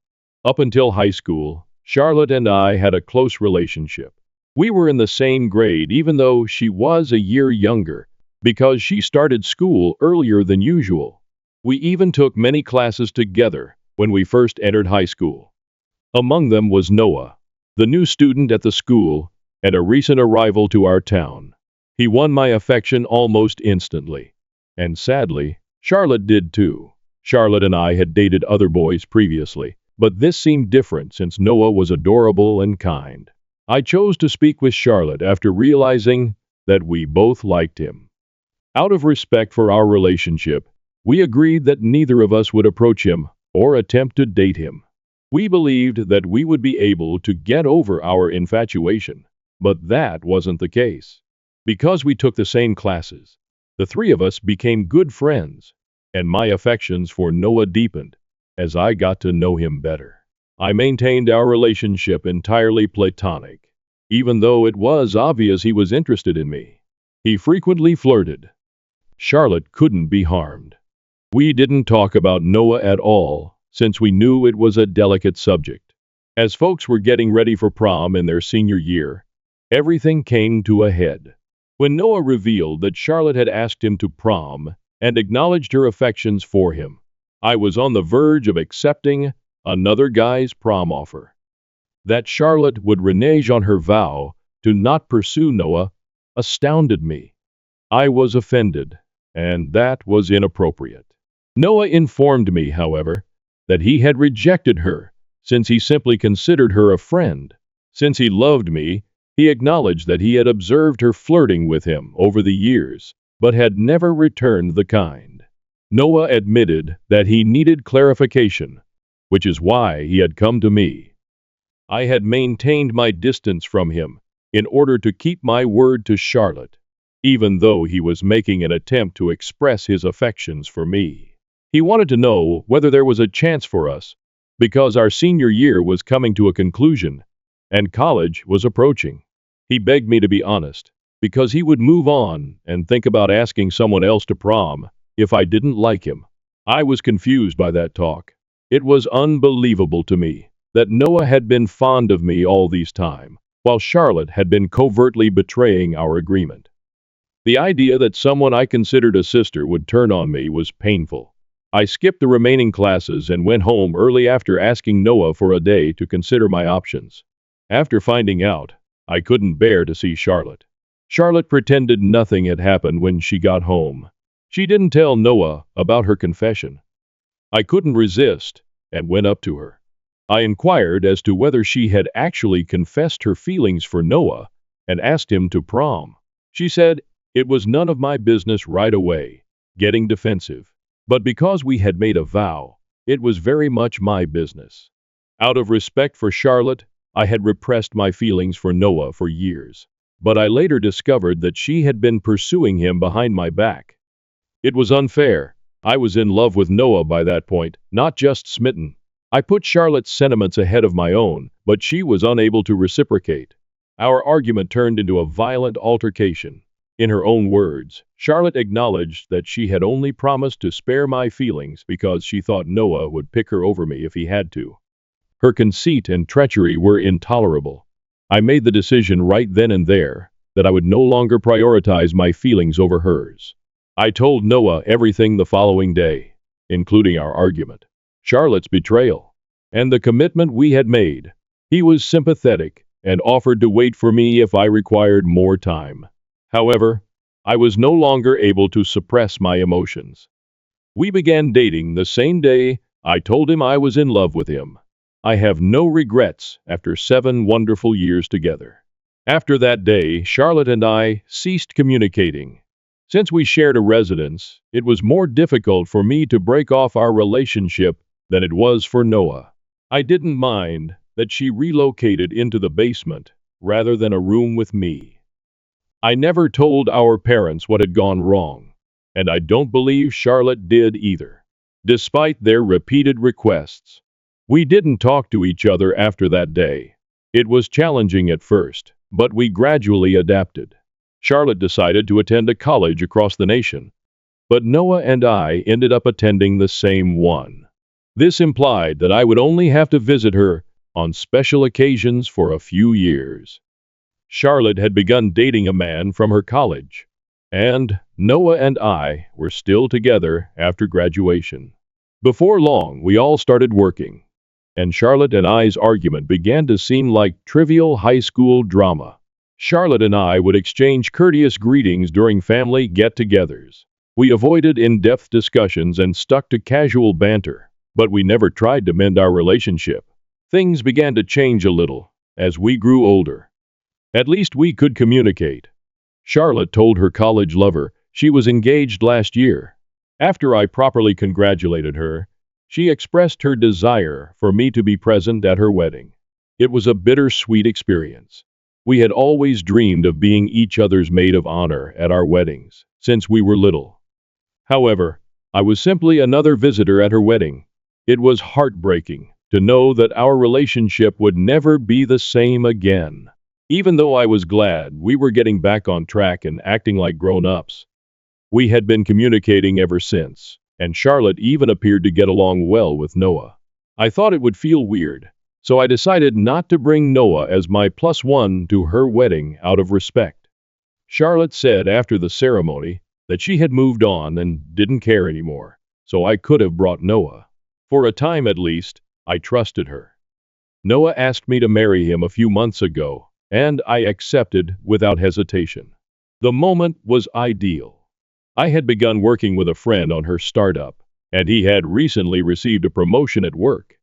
Up until high school, Charlotte and I had a close relationship. We were in the same grade even though she was a year younger because she started school earlier than usual. We even took many classes together when we first entered high school. Among them was Noah, the new student at the school and a recent arrival to our town. He won my affection almost instantly. And sadly, Charlotte did too. Charlotte and I had dated other boys previously, but this seemed different since Noah was adorable and kind. I chose to speak with Charlotte after realizing that we both liked him. Out of respect for our relationship, we agreed that neither of us would approach him or attempt to date him. We believed that we would be able to get over our infatuation, but that wasn't the case. Because we took the same classes, the three of us became good friends, and my affections for Noah deepened as I got to know him better. I maintained our relationship entirely platonic, even though it was obvious he was interested in me. He frequently flirted. Charlotte couldn't be harmed. We didn't talk about Noah at all, since we knew it was a delicate subject. As folks were getting ready for prom in their senior year, everything came to a head. When Noah revealed that Charlotte had asked him to prom and acknowledged her affections for him, I was on the verge of accepting another guy's prom offer. That Charlotte would renege on her vow to not pursue Noah astounded me. I was offended, and that was inappropriate. Noah informed me, however, that he had rejected her since he simply considered her a friend. Since he loved me, he acknowledged that he had observed her flirting with him over the years, but had never returned the kind. Noah admitted that he needed clarification, which is why he had come to me. I had maintained my distance from him in order to keep my word to Charlotte, even though he was making an attempt to express his affections for me. He wanted to know whether there was a chance for us, because our senior year was coming to a conclusion, and college was approaching. He begged me to be honest, because he would move on and think about asking someone else to prom if I didn't like him. I was confused by that talk. It was unbelievable to me that Noah had been fond of me all this time, while Charlotte had been covertly betraying our agreement. The idea that someone I considered a sister would turn on me was painful. I skipped the remaining classes and went home early after asking Noah for a day to consider my options. After finding out, I couldn't bear to see Charlotte. Charlotte pretended nothing had happened when she got home. She didn't tell Noah about her confession. I couldn't resist and went up to her. I inquired as to whether she had actually confessed her feelings for Noah and asked him to prom. She said it was none of my business right away, getting defensive. But because we had made a vow, it was very much my business. Out of respect for Charlotte, I had repressed my feelings for Noah for years. But I later discovered that she had been pursuing him behind my back. It was unfair. I was in love with Noah by that point, not just smitten. I put Charlotte's sentiments ahead of my own, but she was unable to reciprocate. Our argument turned into a violent altercation. In her own words, Charlotte acknowledged that she had only promised to spare my feelings because she thought Noah would pick her over me if he had to. Her conceit and treachery were intolerable. I made the decision right then and there that I would no longer prioritize my feelings over hers. I told Noah everything the following day, including our argument, Charlotte's betrayal, and the commitment we had made. He was sympathetic and offered to wait for me if I required more time. However, I was no longer able to suppress my emotions. We began dating the same day I told him I was in love with him. I have no regrets after 7 wonderful years together. After that day, Charlotte and I ceased communicating. Since we shared a residence, it was more difficult for me to break off our relationship than it was for Noah. I didn't mind that she relocated into the basement rather than a room with me. I never told our parents what had gone wrong, and I don't believe Charlotte did either, despite their repeated requests. We didn't talk to each other after that day. It was challenging at first, but we gradually adapted. Charlotte decided to attend a college across the nation, but Noah and I ended up attending the same one. This implied that I would only have to visit her on special occasions for a few years. Charlotte had begun dating a man from her college, and Noah and I were still together after graduation. Before long, we all started working, and Charlotte and I's argument began to seem like trivial high school drama. Charlotte and I would exchange courteous greetings during family get-togethers. We avoided in-depth discussions and stuck to casual banter, but we never tried to mend our relationship. Things began to change a little as we grew older. At least we could communicate. Charlotte told her college lover she was engaged last year. After I properly congratulated her, she expressed her desire for me to be present at her wedding. It was a bittersweet experience. We had always dreamed of being each other's maid of honor at our weddings since we were little. However, I was simply another visitor at her wedding. It was heartbreaking to know that our relationship would never be the same again. Even though I was glad we were getting back on track and acting like grown-ups, we had been communicating ever since, and Charlotte even appeared to get along well with Noah. I thought it would feel weird, so I decided not to bring Noah as my +1 to her wedding out of respect. Charlotte said after the ceremony that she had moved on and didn't care anymore, so I could have brought Noah. For a time at least, I trusted her. Noah asked me to marry him a few months ago, and I accepted without hesitation. The moment was ideal. I had begun working with a friend on her startup, and he had recently received a promotion at work.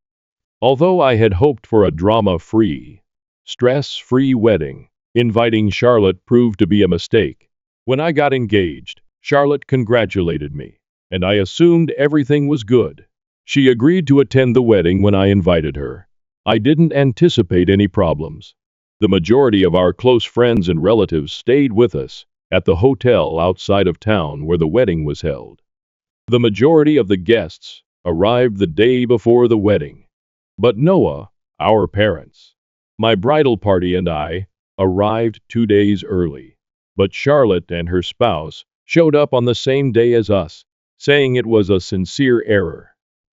Although I had hoped for a drama-free, stress-free wedding, inviting Charlotte proved to be a mistake. When I got engaged, Charlotte congratulated me, and I assumed everything was good. She agreed to attend the wedding when I invited her. I didn't anticipate any problems. The majority of our close friends and relatives stayed with us at the hotel outside of town where the wedding was held. The majority of the guests arrived the day before the wedding. But Noah, our parents, my bridal party and I arrived 2 days early. But Charlotte and her spouse showed up on the same day as us, saying it was a sincere error.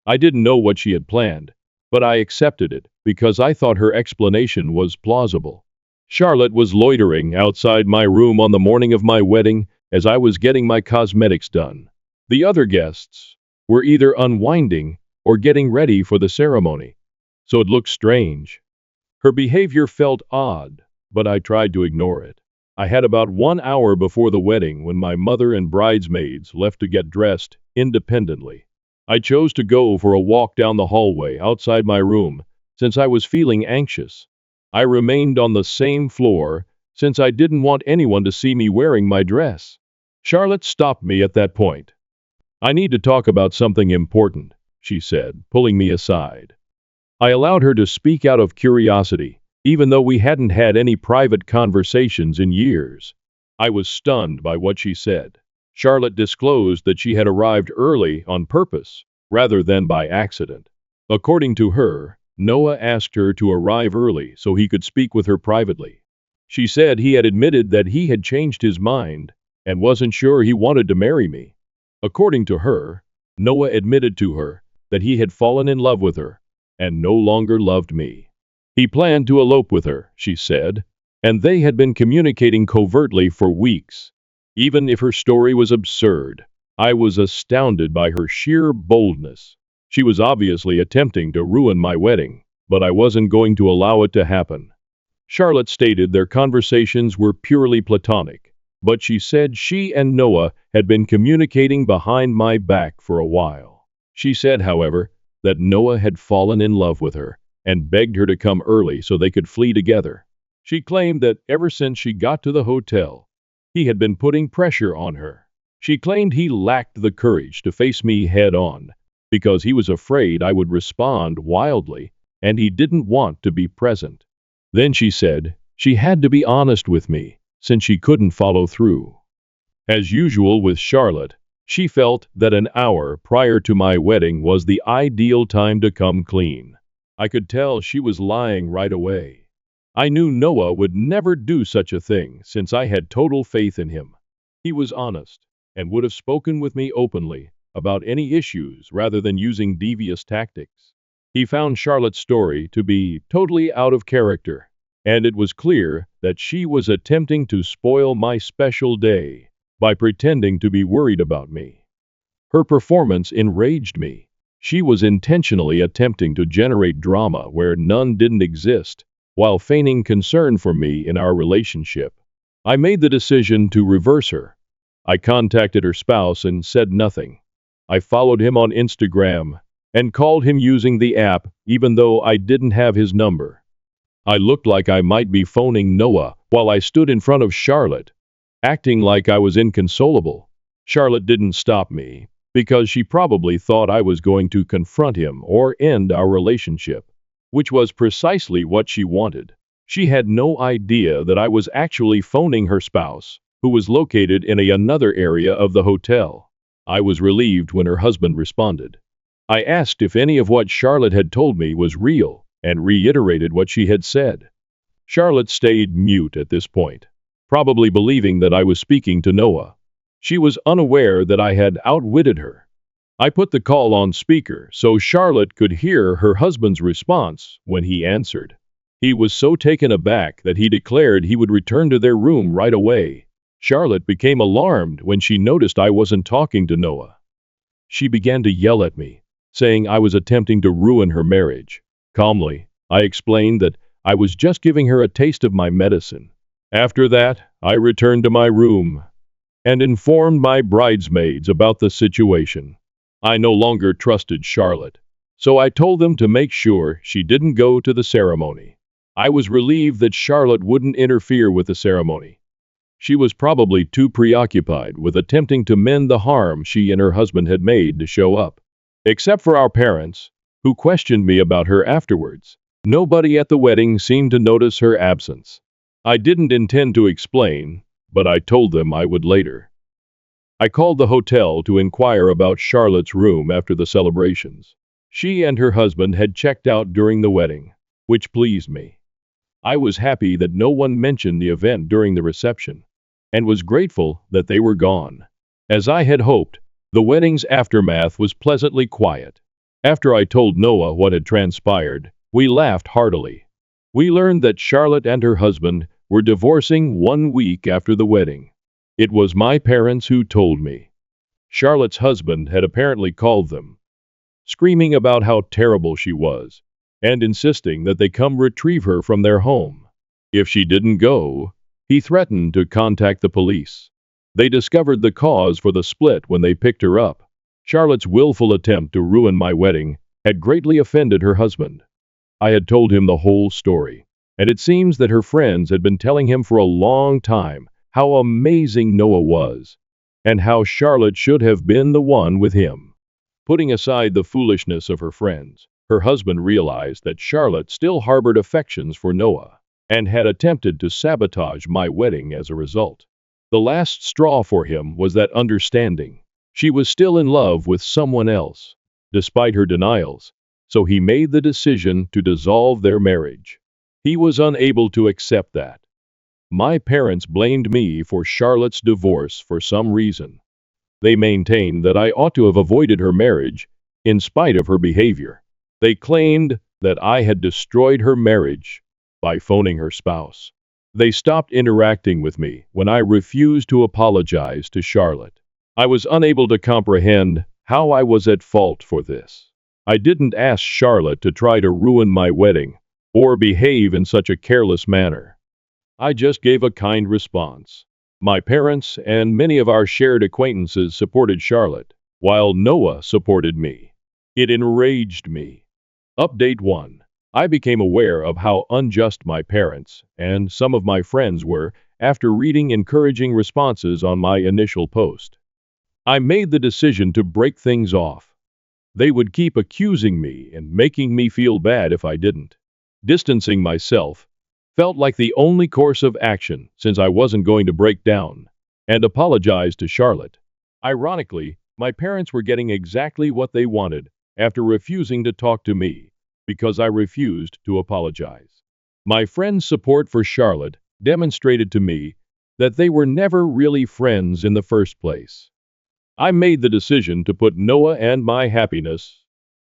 I didn't know what she had planned, but I accepted it because I thought her explanation was plausible. Charlotte was loitering outside my room on the morning of my wedding as I was getting my cosmetics done. The other guests were either unwinding or getting ready for the ceremony, so it looked strange. Her behavior felt odd, but I tried to ignore it. I had about 1 hour before the wedding when my mother and bridesmaids left to get dressed independently. I chose to go for a walk down the hallway outside my room since I was feeling anxious. I remained on the same floor since I didn't want anyone to see me wearing my dress. Charlotte stopped me at that point. "I need to talk about something important," she said, pulling me aside. I allowed her to speak out of curiosity, even though we hadn't had any private conversations in years. I was stunned by what she said. Charlotte disclosed that she had arrived early on purpose, rather than by accident. According to her, Noah asked her to arrive early so he could speak with her privately. She said he had admitted that he had changed his mind and wasn't sure he wanted to marry me. According to her, Noah admitted to her that he had fallen in love with her and no longer loved me. He planned to elope with her, she said, and they had been communicating covertly for weeks. Even if her story was absurd, I was astounded by her sheer boldness. She was obviously attempting to ruin my wedding, but I wasn't going to allow it to happen. Charlotte stated their conversations were purely platonic, but she said she and Noah had been communicating behind my back for a while. She said, however, that Noah had fallen in love with her and begged her to come early so they could flee together. She claimed that ever since she got to the hotel, he had been putting pressure on her. She claimed he lacked the courage to face me head on because he was afraid I would respond wildly and he didn't want to be present. Then she said she had to be honest with me since she couldn't follow through. As usual with Charlotte, she felt that an hour prior to my wedding was the ideal time to come clean. I could tell she was lying right away. I knew Noah would never do such a thing since I had total faith in him. He was honest and would have spoken with me openly about any issues rather than using devious tactics. He found Charlotte's story to be totally out of character, and it was clear that she was attempting to spoil my special day by pretending to be worried about me. Her performance enraged me. She was intentionally attempting to generate drama where none didn't exist, while feigning concern for me in our relationship. I made the decision to reverse her. I contacted her spouse and said nothing. I followed him on Instagram and called him using the app even though I didn't have his number. I looked like I might be phoning Noah while I stood in front of Charlotte, acting like I was inconsolable. Charlotte didn't stop me because she probably thought I was going to confront him or end our relationship, which was precisely what she wanted. She had no idea that I was actually phoning her spouse, who was located in another area of the hotel. I was relieved when her husband responded. I asked if any of what Charlotte had told me was real and reiterated what she had said. Charlotte stayed mute at this point, probably believing that I was speaking to Noah. She was unaware that I had outwitted her. I put the call on speaker so Charlotte could hear her husband's response when he answered. He was so taken aback that he declared he would return to their room right away. Charlotte became alarmed when she noticed I wasn't talking to Noah. She began to yell at me, saying I was attempting to ruin her marriage. Calmly, I explained that I was just giving her a taste of my medicine. After that, I returned to my room and informed my bridesmaids about the situation. I no longer trusted Charlotte, so I told them to make sure she didn't go to the ceremony. I was relieved that Charlotte wouldn't interfere with the ceremony. She was probably too preoccupied with attempting to mend the harm she and her husband had made to show up. Except for our parents, who questioned me about her afterwards, nobody at the wedding seemed to notice her absence. I didn't intend to explain, but I told them I would later. I called the hotel to inquire about Charlotte's room after the celebrations. She and her husband had checked out during the wedding, which pleased me. I was happy that no one mentioned the event during the reception, and was grateful that they were gone. As I had hoped, the wedding's aftermath was pleasantly quiet. After I told Noah what had transpired, we laughed heartily. We learned that Charlotte and her husband were divorcing 1 week after the wedding. It was my parents who told me. Charlotte's husband had apparently called them, screaming about how terrible she was, and insisting that they come retrieve her from their home. If she didn't go, he threatened to contact the police. They discovered the cause for the split when they picked her up. Charlotte's willful attempt to ruin my wedding had greatly offended her husband. I had told him the whole story, and it seems that her friends had been telling him for a long time how amazing Noah was, and how Charlotte should have been the one with him. Putting aside the foolishness of her friends, her husband realized that Charlotte still harbored affections for Noah, and had attempted to sabotage my wedding as a result. The last straw for him was that understanding. She was still in love with someone else, despite her denials, so he made the decision to dissolve their marriage. He was unable to accept that. My parents blamed me for Charlotte's divorce for some reason. They maintained that I ought to have avoided her marriage, in spite of her behavior. They claimed that I had destroyed her marriage by phoning her spouse. They stopped interacting with me when I refused to apologize to Charlotte. I was unable to comprehend how I was at fault for this. I didn't ask Charlotte to try to ruin my wedding or behave in such a careless manner. I just gave a kind response. My parents and many of our shared acquaintances supported Charlotte, while Noah supported me. It enraged me. Update 1. I became aware of how unjust my parents and some of my friends were after reading encouraging responses on my initial post. I made the decision to break things off. They would keep accusing me and making me feel bad if I didn't. Distancing myself felt like the only course of action since I wasn't going to break down and apologize to Charlotte. Ironically, my parents were getting exactly what they wanted after refusing to talk to me because I refused to apologize. My friends' support for Charlotte demonstrated to me that they were never really friends in the first place. I made the decision to put Noah and my happiness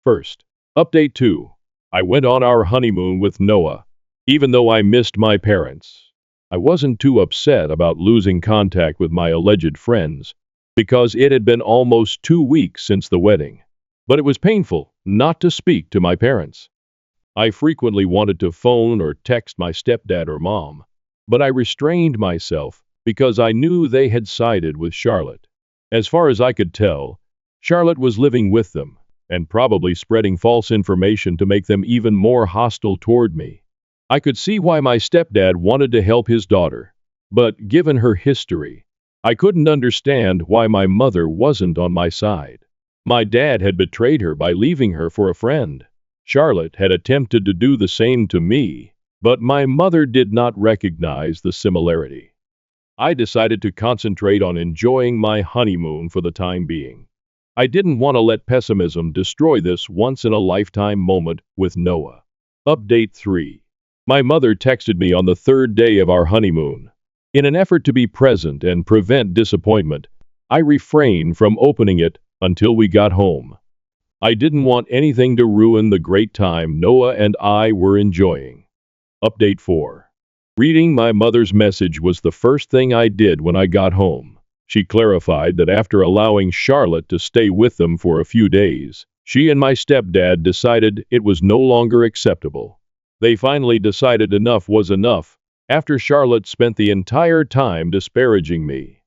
first. Update 2. I went on our honeymoon with Noah, even though I missed my parents. I wasn't too upset about losing contact with my alleged friends, because it had been almost 2 weeks since the wedding. But it was painful not to speak to my parents. I frequently wanted to phone or text my stepdad or mom, but I restrained myself because I knew they had sided with Charlotte. As far as I could tell, Charlotte was living with them, and probably spreading false information to make them even more hostile toward me. I could see why my stepdad wanted to help his daughter, but given her history, I couldn't understand why my mother wasn't on my side. My dad had betrayed her by leaving her for a friend. Charlotte had attempted to do the same to me, but my mother did not recognize the similarity. I decided to concentrate on enjoying my honeymoon for the time being. I didn't want to let pessimism destroy this once-in-a-lifetime moment with Noah. Update 3. My mother texted me on the 3rd day of our honeymoon. In an effort to be present and prevent disappointment, I refrained from opening it until we got home. I didn't want anything to ruin the great time Noah and I were enjoying. Update 4. Reading my mother's message was the first thing I did when I got home. She clarified that after allowing Charlotte to stay with them for a few days, she and my stepdad decided it was no longer acceptable. They finally decided enough was enough after Charlotte spent the entire time disparaging me.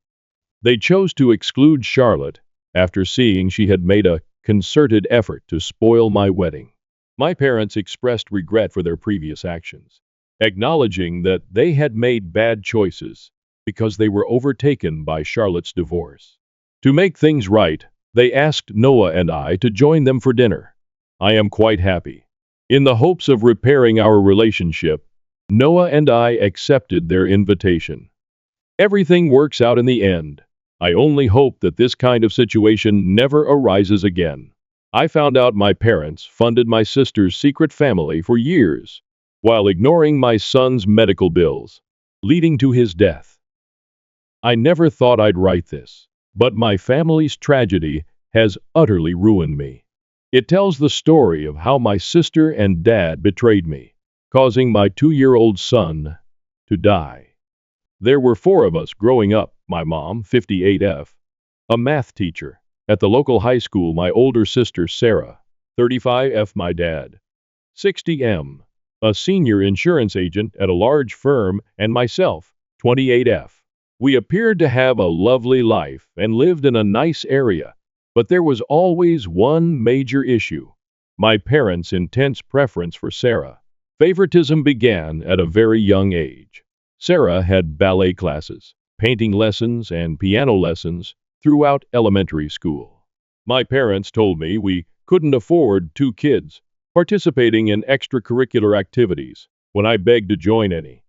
They chose to exclude Charlotte after seeing she had made a concerted effort to spoil my wedding. My parents expressed regret for their previous actions, acknowledging that they had made bad choices because they were overtaken by Charlotte's divorce. To make things right, they asked Noah and I to join them for dinner. I am quite happy. In the hopes of repairing our relationship, Noah and I accepted their invitation. Everything works out in the end. I only hope that this kind of situation never arises again. I found out my parents funded my sister's secret family for years, while ignoring my son's medical bills, leading to his death. I never thought I'd write this, but my family's tragedy has utterly ruined me. It tells the story of how my sister and dad betrayed me, causing my 2-year-old son to die. There were 4 of us growing up: my mom, 58F, a math teacher at the local high school; my older sister Sarah, 35F; my dad, 60M, a senior insurance agent at a large firm; and myself, 28F. We appeared to have a lovely life and lived in a nice area, But there was always one major issue: my parents' intense preference for Sarah. Favoritism began at a very young age. Sarah had ballet classes, painting lessons, and piano lessons throughout elementary school. My parents told me we couldn't afford two kids participating in extracurricular activities when I begged to join any.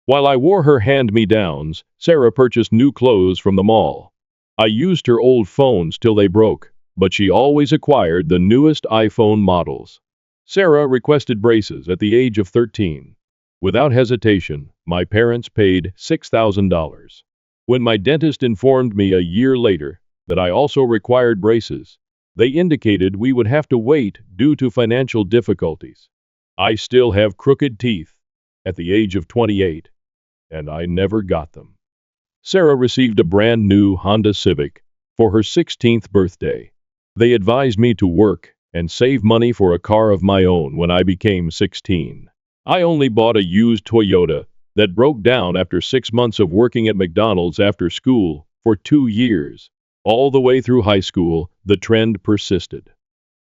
While I wore her hand-me-downs, Sarah purchased new clothes from the mall. I used her old phones till they broke, but she always acquired the newest iPhone models. Sarah requested braces at the age of 13. Without hesitation, my parents paid $6,000. When my dentist informed me a year later that I also required braces, they indicated we would have to wait due to financial difficulties. I still have crooked teeth at the age of 28, and I never got them. Sarah received a brand new Honda Civic for her 16th birthday. They advised me to work and save money for a car of my own when I became 16. I only bought a used Toyota that broke down after 6 months of working at McDonald's after school for 2 years. All the way through high school, the trend persisted.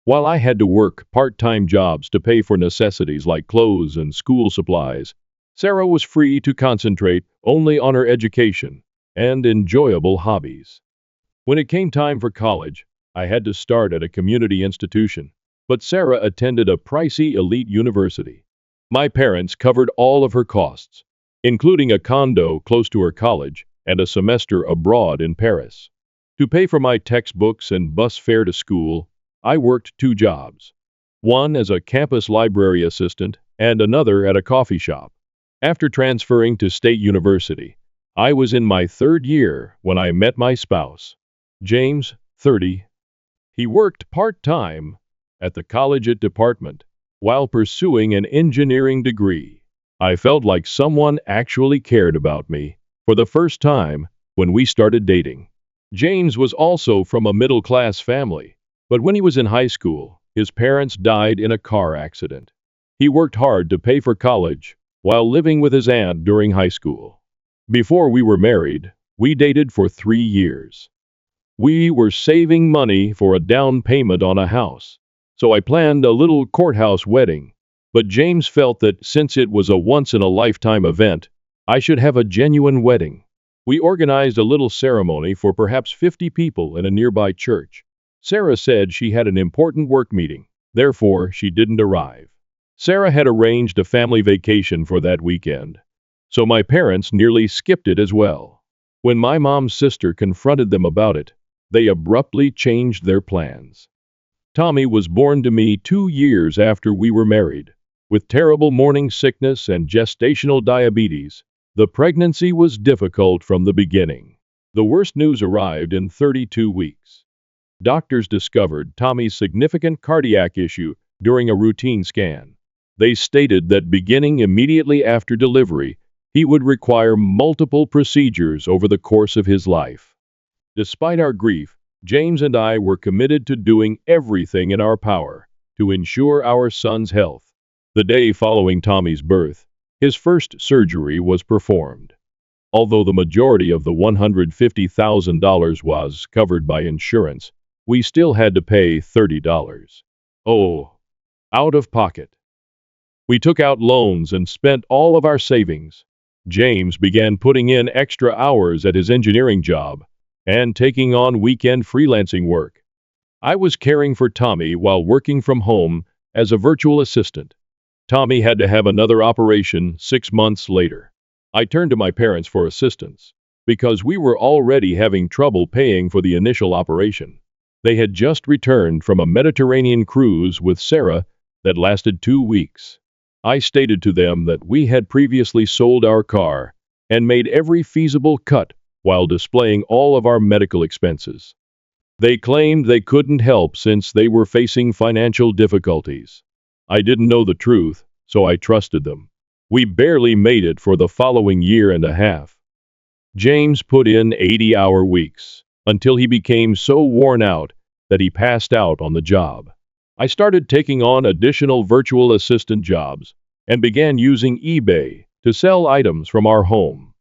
While I had to work part-time jobs to pay for necessities like clothes and school supplies, Sarah was free to concentrate only on her education and enjoyable hobbies. When it came time for college, I had to start at a community institution, but Sarah attended a pricey elite university. My parents covered all of her costs, including a condo close to her college and a semester abroad in Paris. To pay for my textbooks and bus fare to school, I worked 2 jobs, one as a campus library assistant and another at a coffee shop. After transferring to State University, I was in my 3rd year when I met my spouse, James, 30. He worked part-time at the collegiate department while pursuing an engineering degree. I felt like someone actually cared about me for the first time when we started dating. James was also from a middle-class family, but when he was in high school, his parents died in a car accident. He worked hard to pay for college while living with his aunt during high school. Before we were married, we dated for 3 years. We were saving money for a down payment on a house, so I planned a little courthouse wedding. But James felt that since it was a once-in-a-lifetime event, I should have a genuine wedding. We organized a little ceremony for perhaps 50 people in a nearby church. Sarah said she had an important work meeting, therefore she didn't arrive. Sarah had arranged a family vacation for that weekend, so my parents nearly skipped it as well. When my mom's sister confronted them about it, they abruptly changed their plans. Tommy was born to me 2 years after we were married. With terrible morning sickness and gestational diabetes, the pregnancy was difficult from the beginning. The worst news arrived in 32 weeks. Doctors discovered Tommy's significant cardiac issue during a routine scan. They stated that beginning immediately after delivery, he would require multiple procedures over the course of his life. Despite our grief, James and I were committed to doing everything in our power to ensure our son's health. The day following Tommy's birth, his first surgery was performed. Although the majority of the $150,000 was covered by insurance, we still had to pay $30. Oh, out of pocket. We took out loans and spent all of our savings. James began putting in extra hours at his engineering job and taking on weekend freelancing work. I was caring for Tommy while working from home as a virtual assistant. Tommy had to have another operation 6 months later. I turned to my parents for assistance because we were already having trouble paying for the initial operation. They had just returned from a Mediterranean cruise with Sarah that lasted 2 weeks. I stated to them that we had previously sold our car and made every feasible cut while displaying all of our medical expenses. They claimed they couldn't help since they were facing financial difficulties. I didn't know the truth, so I trusted them. We barely made it for the following year and a half. James put in 80-hour weeks until he became so worn out that he passed out on the job. I started taking on additional virtual assistant jobs and began using eBay to sell items from our home.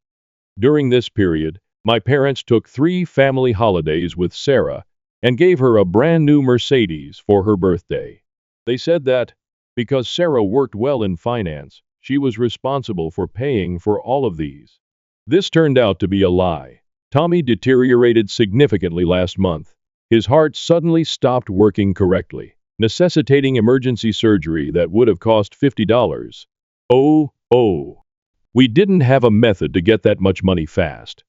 During this period, my parents took 3 family holidays with Sarah and gave her a brand new Mercedes for her birthday. They said that because Sarah worked well in finance, she was responsible for paying for all of these. This turned out to be a lie. Tommy deteriorated significantly last month. His heart suddenly stopped working correctly, necessitating emergency surgery that would have cost $50. Oh. We didn't have a method to get that much money fast,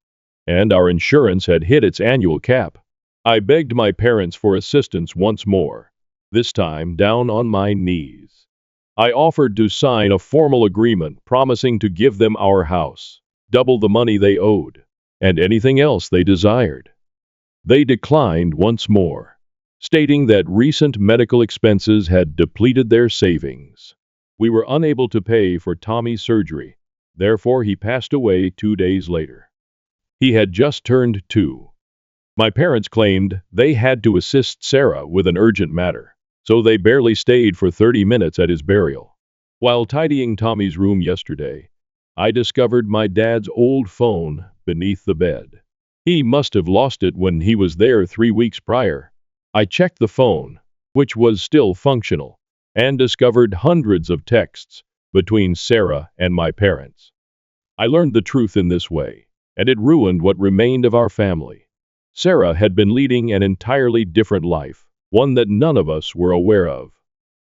and our insurance had hit its annual cap. I begged my parents for assistance once more, this time down on my knees. I offered to sign a formal agreement promising to give them our house, double the money they owed, and anything else they desired. They declined once more, stating that recent medical expenses had depleted their savings. We were unable to pay for Tommy's surgery, therefore he passed away 2 days later. He had just turned 2. My parents claimed they had to assist Sarah with an urgent matter, so they barely stayed for 30 minutes at his burial. While tidying Tommy's room yesterday, I discovered my dad's old phone beneath the bed. He must have lost it when he was there 3 weeks prior. I checked the phone, which was still functional, and discovered hundreds of texts between Sarah and my parents. I learned the truth in this way, and it ruined what remained of our family. Sarah had been leading an entirely different life, one that none of us were aware of.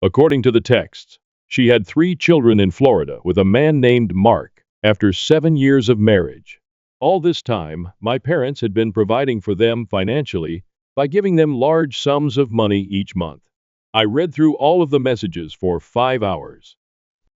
According to the texts, she had 3 children in Florida with a man named Mark after 7 years of marriage. All this time, my parents had been providing for them financially by giving them large sums of money each month. I read through all of the messages for 5 hours.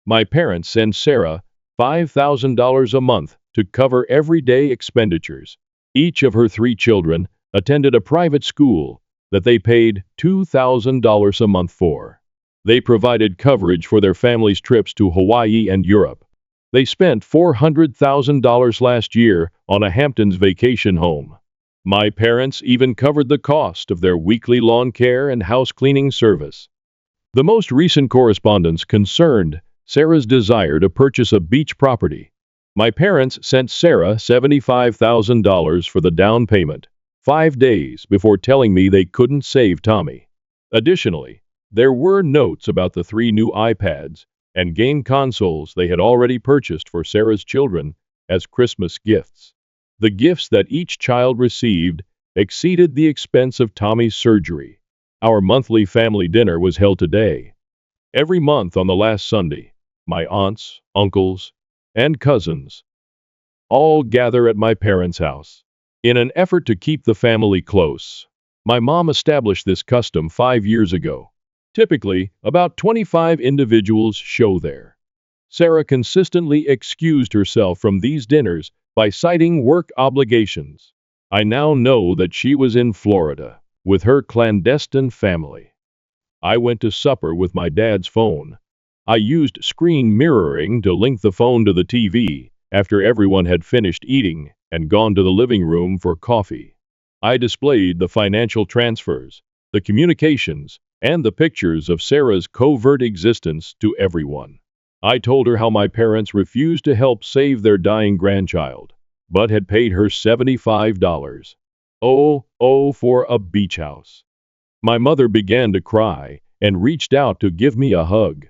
My parents sent Sarah $5,000 a month to cover everyday expenditures. Each of her 3 children attended a private school that they paid $2,000 a month for. They provided coverage for their family's trips to Hawaii and Europe. They spent $400,000 last year on a Hamptons vacation home. My parents even covered the cost of their weekly lawn care and house cleaning service. The most recent correspondence concerned Sarah's desire to purchase a beach property. My parents sent Sarah $75,000 for the down payment, 5 days before telling me they couldn't save Tommy. Additionally, there were notes about the 3 new iPads and game consoles they had already purchased for Sarah's children as Christmas gifts. The gifts that each child received exceeded the expense of Tommy's surgery. Our monthly family dinner was held today. Every month on the last Sunday, my aunts, uncles, and cousins all gather at my parents' house. In an effort to keep the family close, my mom established this custom 5 years ago. Typically, about 25 individuals show there. Sarah consistently excused herself from these dinners by citing work obligations. I now know that she was in Florida with her clandestine family. I went to supper with my dad's phone. I used screen mirroring to link the phone to the TV after everyone had finished eating and gone to the living room for coffee. I displayed the financial transfers, the communications, and the pictures of Sarah's covert existence to everyone. I told her how my parents refused to help save their dying grandchild, but had paid her $75. For a beach house. My mother began to cry and reached out to give me a hug.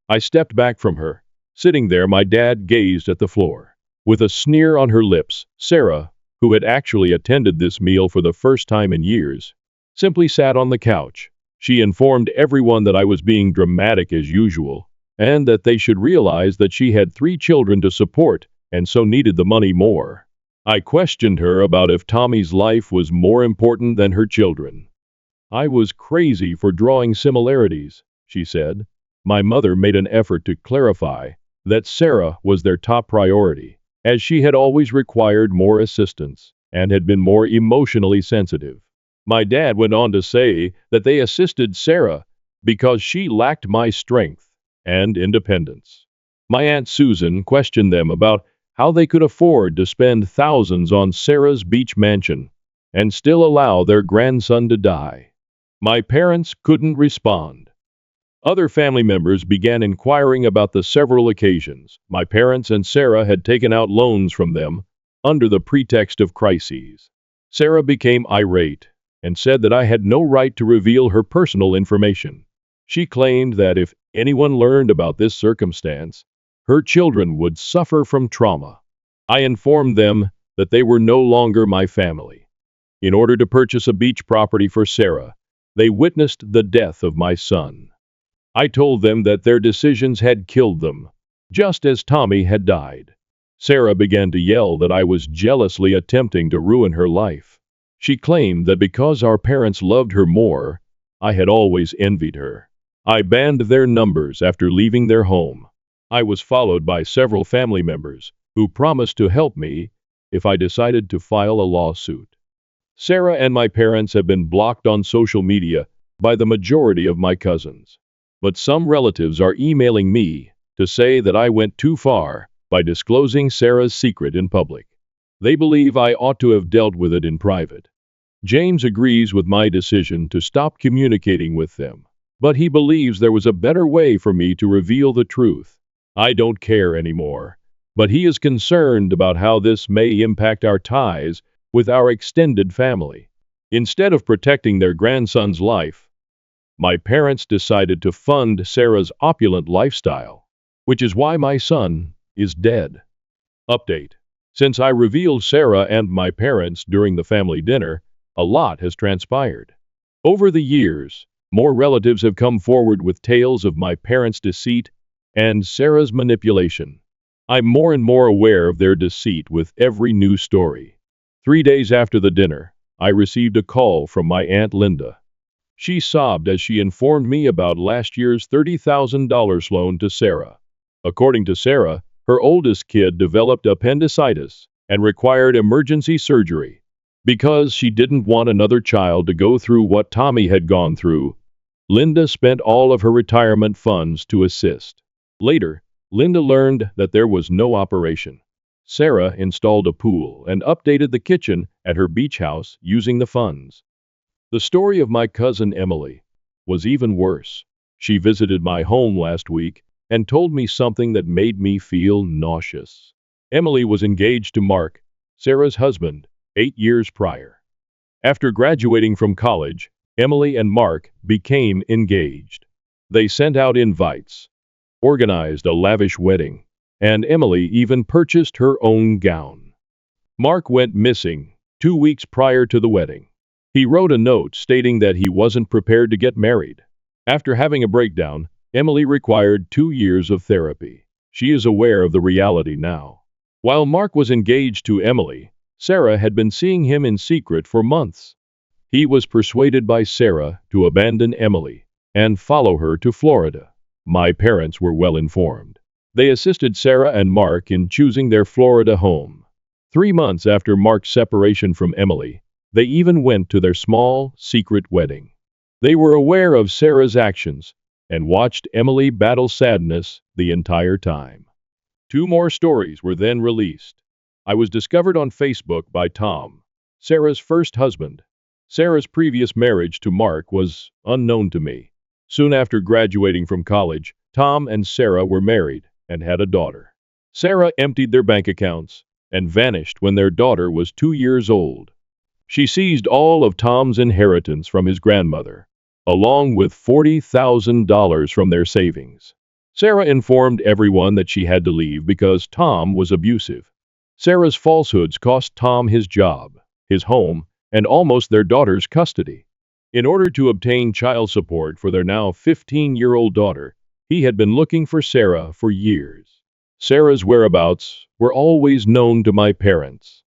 I stepped back from her. Sitting there, my dad gazed at the floor. With a sneer on her lips, Sarah, who had actually attended this meal for the first time in years, simply sat on the couch. She informed everyone that I was being dramatic as usual, and that they should realize that she had 3 children to support and so needed the money more. I questioned her about if Tommy's life was more important than her children. I was crazy for drawing similarities, she said. My mother made an effort to clarify that Sarah was their top priority, as she had always required more assistance and had been more emotionally sensitive. My dad went on to say that they assisted Sarah because she lacked my strength and independence. My Aunt Susan questioned them about how they could afford to spend thousands on Sarah's beach mansion and still allow their grandson to die. My parents couldn't respond. Other family members began inquiring about the several occasions my parents and Sarah had taken out loans from them under the pretext of crises. Sarah became irate. and said that I had no right to reveal her personal information. She claimed that if anyone learned about this circumstance, her children would suffer from trauma. I informed them that they were no longer my family. In order to purchase a beach property for Sarah, they witnessed the death of my son. I told them that their decisions had killed them, just as Tommy had died. Sarah began to yell that I was jealously attempting to ruin her life. She claimed that because our parents loved her more, I had always envied her. I banned their numbers after leaving their home. I was followed by several family members who promised to help me if I decided to file a lawsuit. Sarah and my parents have been blocked on social media by the majority of my cousins. But some relatives are emailing me to say that I went too far by disclosing Sarah's secret in public. They believe I ought to have dealt with it in private. James agrees with my decision to stop communicating with them, but he believes there was a better way for me to reveal the truth. I don't care anymore, but he is concerned about how this may impact our ties with our extended family. Instead of protecting their grandson's life, my parents decided to fund Sarah's opulent lifestyle, which is why my son is dead. Update. Since I revealed Sarah and my parents during the family dinner, a lot has transpired. Over the years, more relatives have come forward with tales of my parents' deceit and Sarah's manipulation. I'm more and more aware of their deceit with every new story. 3 days after the dinner, I received a call from my Aunt Linda. She sobbed as she informed me about last year's $30,000 loan to Sarah. According to Sarah, her oldest kid developed appendicitis and required emergency surgery. Because she didn't want another child to go through what Tommy had gone through, Linda spent all of her retirement funds to assist. Later, Linda learned that there was no operation. Sarah installed a pool and updated the kitchen at her beach house using the funds. The story of my cousin Emily was even worse. She visited my home last week and told me something that made me feel nauseous. Emily was engaged to Mark, Sarah's husband, 8 years prior. After graduating from college, Emily and Mark became engaged. They sent out invites, organized a lavish wedding, and Emily even purchased her own gown. Mark went missing 2 weeks prior to the wedding. He wrote a note stating that he wasn't prepared to get married. After having a breakdown, Emily required 2 years of therapy. She is aware of the reality now. While Mark was engaged to Emily, Sarah had been seeing him in secret for months. He was persuaded by Sarah to abandon Emily and follow her to Florida. My parents were well informed. They assisted Sarah and Mark in choosing their Florida home. 3 months after Mark's separation from Emily, they even went to their small, secret wedding. They were aware of Sarah's actions and watched Emily battle sadness the entire time. 2 more stories were then released. I was discovered on Facebook by Tom, Sarah's first husband. Sarah's previous marriage to Mark was unknown to me. Soon after graduating from college, Tom and Sarah were married and had a daughter. Sarah emptied their bank accounts and vanished when their daughter was 2 years old. She seized all of Tom's inheritance from his grandmother, along with $40,000 from their savings. Sarah informed everyone that she had to leave because Tom was abusive. Sarah's falsehoods cost Tom his job, his home, and almost their daughter's custody. In order to obtain child support for their now 15-year-old daughter, he had been looking for Sarah for years. Sarah's whereabouts were always known to my parents.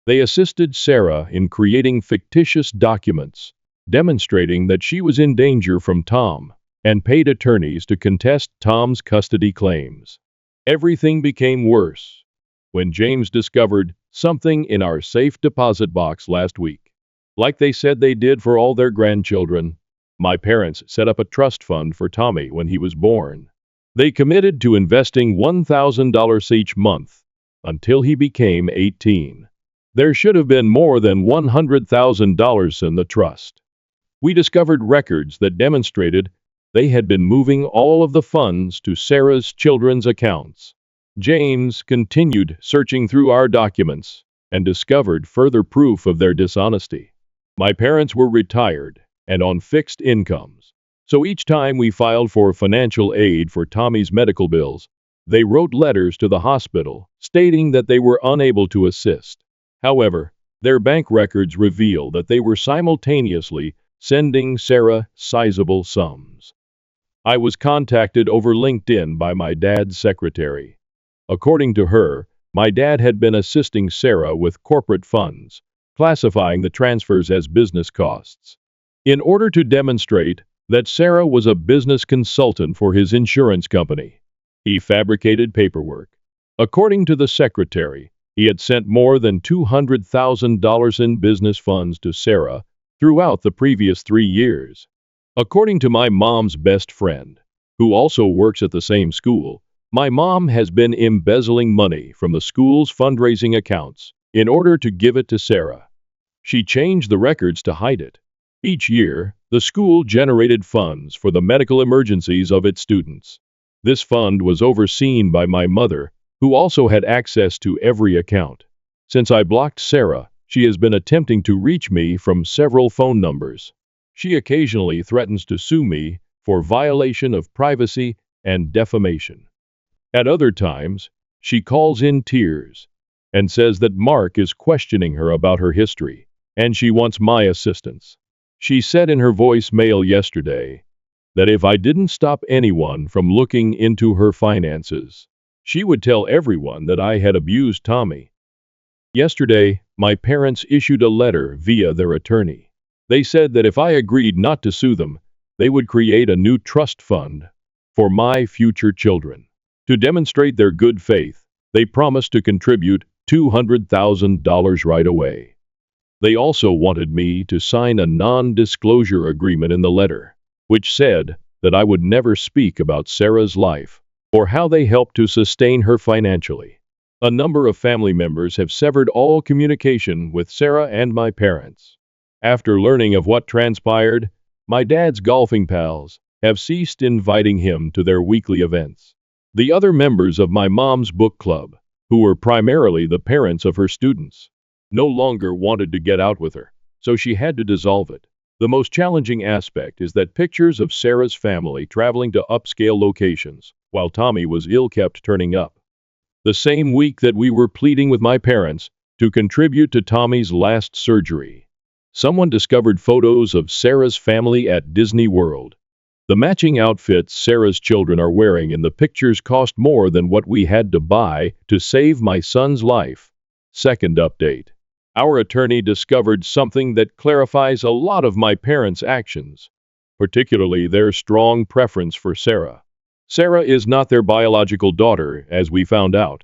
They assisted Sarah in creating fictitious documents, demonstrating that she was in danger from Tom, and paid attorneys to contest Tom's custody claims. Everything became worse when James discovered something in our safe deposit box last week. Like they said they did for all their grandchildren, my parents set up a trust fund for Tommy when he was born. They committed to investing $1,000 each month until he became 18. There should have been more than $100,000 in the trust. We discovered records that demonstrated they had been moving all of the funds to Sarah's children's accounts. James continued searching through our documents and discovered further proof of their dishonesty. My parents were retired and on fixed incomes. So each time we filed for financial aid for Tommy's medical bills, they wrote letters to the hospital stating that they were unable to assist. However, their bank records reveal that they were simultaneously sending Sarah sizable sums. I was contacted over LinkedIn by my dad's secretary. According to her, my dad had been assisting Sarah with corporate funds, classifying the transfers as business costs. In order to demonstrate that Sarah was a business consultant for his insurance company, he fabricated paperwork. According to the secretary, he had sent more than $200,000 in business funds to Sarah throughout the previous 3 years. According to my mom's best friend, who also works at the same school, my mom has been embezzling money from the school's fundraising accounts in order to give it to Sarah. She changed the records to hide it. Each year, the school generated funds for the medical emergencies of its students. This fund was overseen by my mother, who also had access to every account. Since I blocked Sarah, she has been attempting to reach me from several phone numbers. She occasionally threatens to sue me for violation of privacy and defamation. At other times, she calls in tears and says that Mark is questioning her about her history, and she wants my assistance. She said in her voicemail yesterday that if I didn't stop anyone from looking into her finances, she would tell everyone that I had abused Tommy. Yesterday, my parents issued a letter via their attorney. They said that if I agreed not to sue them, they would create a new trust fund for my future children. To demonstrate their good faith, they promised to contribute $200,000 right away. They also wanted me to sign a non-disclosure agreement in the letter, which said that I would never speak about Sarah's life or how they helped to sustain her financially. A number of family members have severed all communication with Sarah and my parents. After learning of what transpired, my dad's golfing pals have ceased inviting him to their weekly events. The other members of my mom's book club, who were primarily the parents of her students, no longer wanted to get out with her, so she had to dissolve it. The most challenging aspect is that pictures of Sarah's family traveling to upscale locations, while Tommy was ill, kept turning up. The same week that we were pleading with my parents to contribute to Tommy's last surgery, someone discovered photos of Sarah's family at Disney World. The matching outfits Sarah's children are wearing in the pictures cost more than what we had to buy to save my son's life. Second update. Our attorney discovered something that clarifies a lot of my parents' actions, particularly their strong preference for Sarah. Sarah is not their biological daughter, as we found out.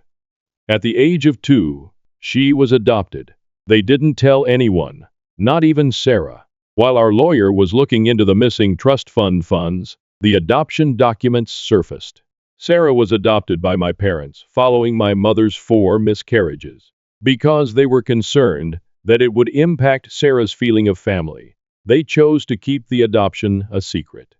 At the age of 2, she was adopted. They didn't tell anyone, not even Sarah. While our lawyer was looking into the missing trust fund funds, the adoption documents surfaced. Sarah was adopted by my parents following my mother's 4 miscarriages. Because they were concerned that it would impact Sarah's feeling of family, they chose to keep the adoption a secret.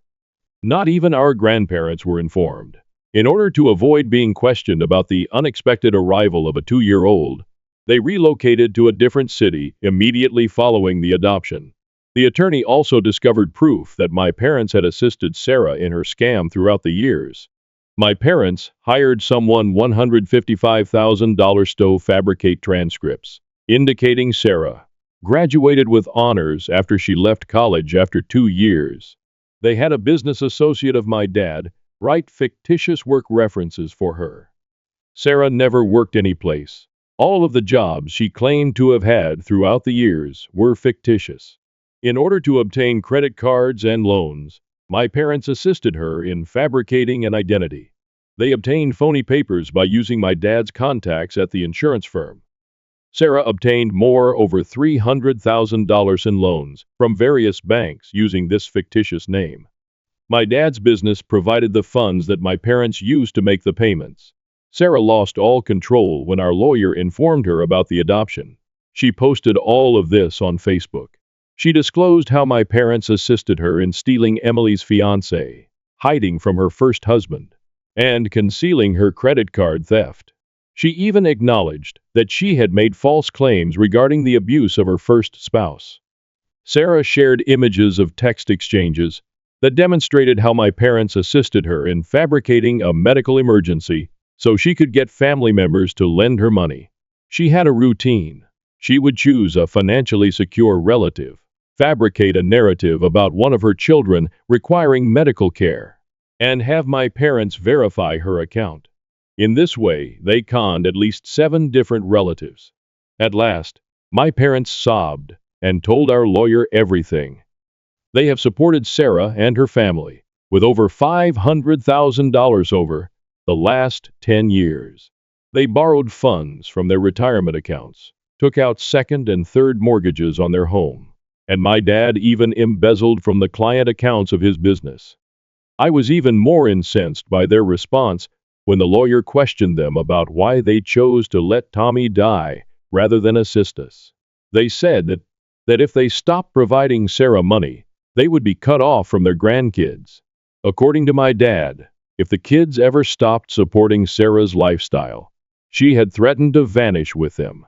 Not even our grandparents were informed. In order to avoid being questioned about the unexpected arrival of a 2-year-old, they relocated to a different city immediately following the adoption. The attorney also discovered proof that my parents had assisted Sarah in her scam throughout the years. My parents hired someone $155,000 to fabricate transcripts, indicating Sarah graduated with honors after she left college after 2 years. They had a business associate of my dad write fictitious work references for her. Sarah never worked any place. All of the jobs she claimed to have had throughout the years were fictitious. In order to obtain credit cards and loans, my parents assisted her in fabricating an identity. They obtained phony papers by using my dad's contacts at the insurance firm. Sarah obtained over $300,000 in loans from various banks using this fictitious name. My dad's business provided the funds that my parents used to make the payments. Sarah lost all control when our lawyer informed her about the adoption. She posted all of this on Facebook. She disclosed how my parents assisted her in stealing Emily's fiancé, hiding from her first husband, and concealing her credit card theft. She even acknowledged that she had made false claims regarding the abuse of her first spouse. Sarah shared images of text exchanges that demonstrated how my parents assisted her in fabricating a medical emergency so she could get family members to lend her money. She had a routine. She would choose a financially secure relative, fabricate a narrative about one of her children requiring medical care, and have my parents verify her account. In this way, they conned at least 7 different relatives. At last, my parents sobbed and told our lawyer everything. They have supported Sarah and her family with over $500,000 over the last 10 years. They borrowed funds from their retirement accounts, took out second and third mortgages on their home, and my dad even embezzled from the client accounts of his business. I was even more incensed by their response when the lawyer questioned them about why they chose to let Tommy die rather than assist us. They said that if they stopped providing Sarah money, they would be cut off from their grandkids. According to my dad, if the kids ever stopped supporting Sarah's lifestyle, she had threatened to vanish with them.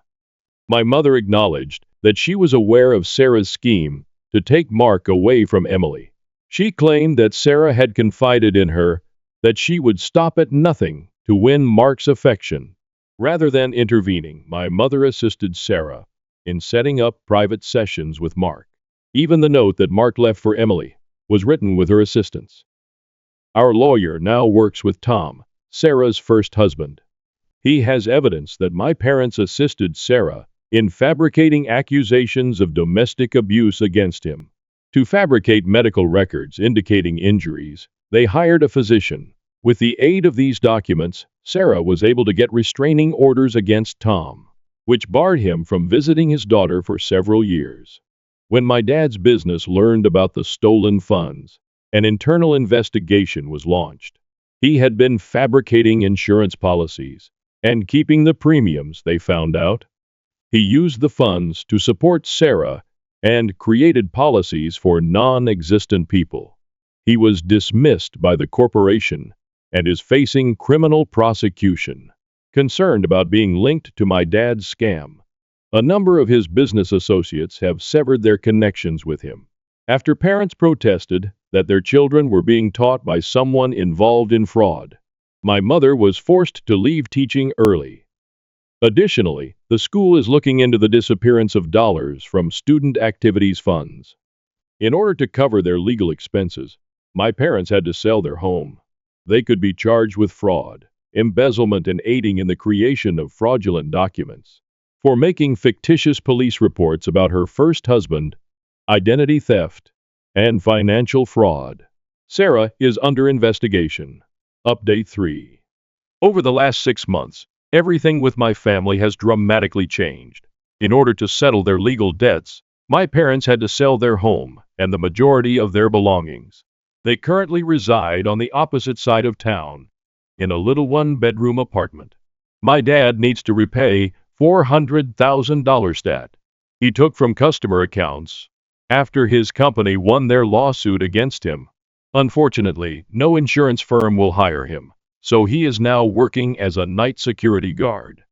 My mother acknowledged that she was aware of Sarah's scheme to take Mark away from Emily. She claimed that Sarah had confided in her that she would stop at nothing to win Mark's affection. Rather than intervening, my mother assisted Sarah in setting up private sessions with Mark. Even the note that Mark left for Emily was written with her assistance. Our lawyer now works with Tom, Sarah's first husband. He has evidence that my parents assisted Sarah in fabricating accusations of domestic abuse against him. To fabricate medical records indicating injuries, they hired a physician. With the aid of these documents, Sarah was able to get restraining orders against Tom, which barred him from visiting his daughter for several years. When my dad's business learned about the stolen funds, an internal investigation was launched. He had been fabricating insurance policies and keeping the premiums, they found out. He used the funds to support Sarah and created policies for non-existent people. He was dismissed by the corporation and is facing criminal prosecution. Concerned about being linked to my dad's scam, a number of his business associates have severed their connections with him. After parents protested that their children were being taught by someone involved in fraud, my mother was forced to leave teaching early. Additionally, the school is looking into the disappearance of dollars from student activities funds. In order to cover their legal expenses, my parents had to sell their home. They could be charged with fraud, embezzlement, and aiding in the creation of fraudulent documents. For making fictitious police reports about her first husband, identity theft, and financial fraud. Sarah is under investigation. Update 3. Over the last 6 months, everything with my family has dramatically changed. In order to settle their legal debts, my parents had to sell their home and the majority of their belongings. They currently reside on the opposite side of town, in a little one-bedroom apartment. My dad needs to repay $400,000 debt he took from customer accounts after his company won their lawsuit against him. Unfortunately, no insurance firm will hire him, so he is now working as a night security guard.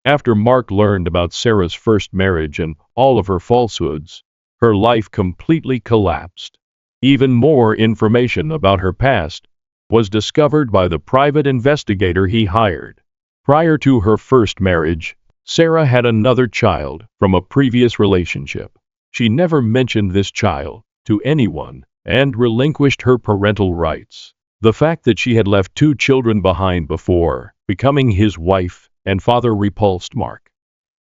After Mark learned about Sarah's first marriage and all of her falsehoods, her life completely collapsed. Even more information about her past was discovered by the private investigator he hired. Prior to her first marriage, Sarah had another child from a previous relationship. She never mentioned this child to anyone and relinquished her parental rights. The fact that she had left 2 children behind before becoming his wife and father repulsed Mark.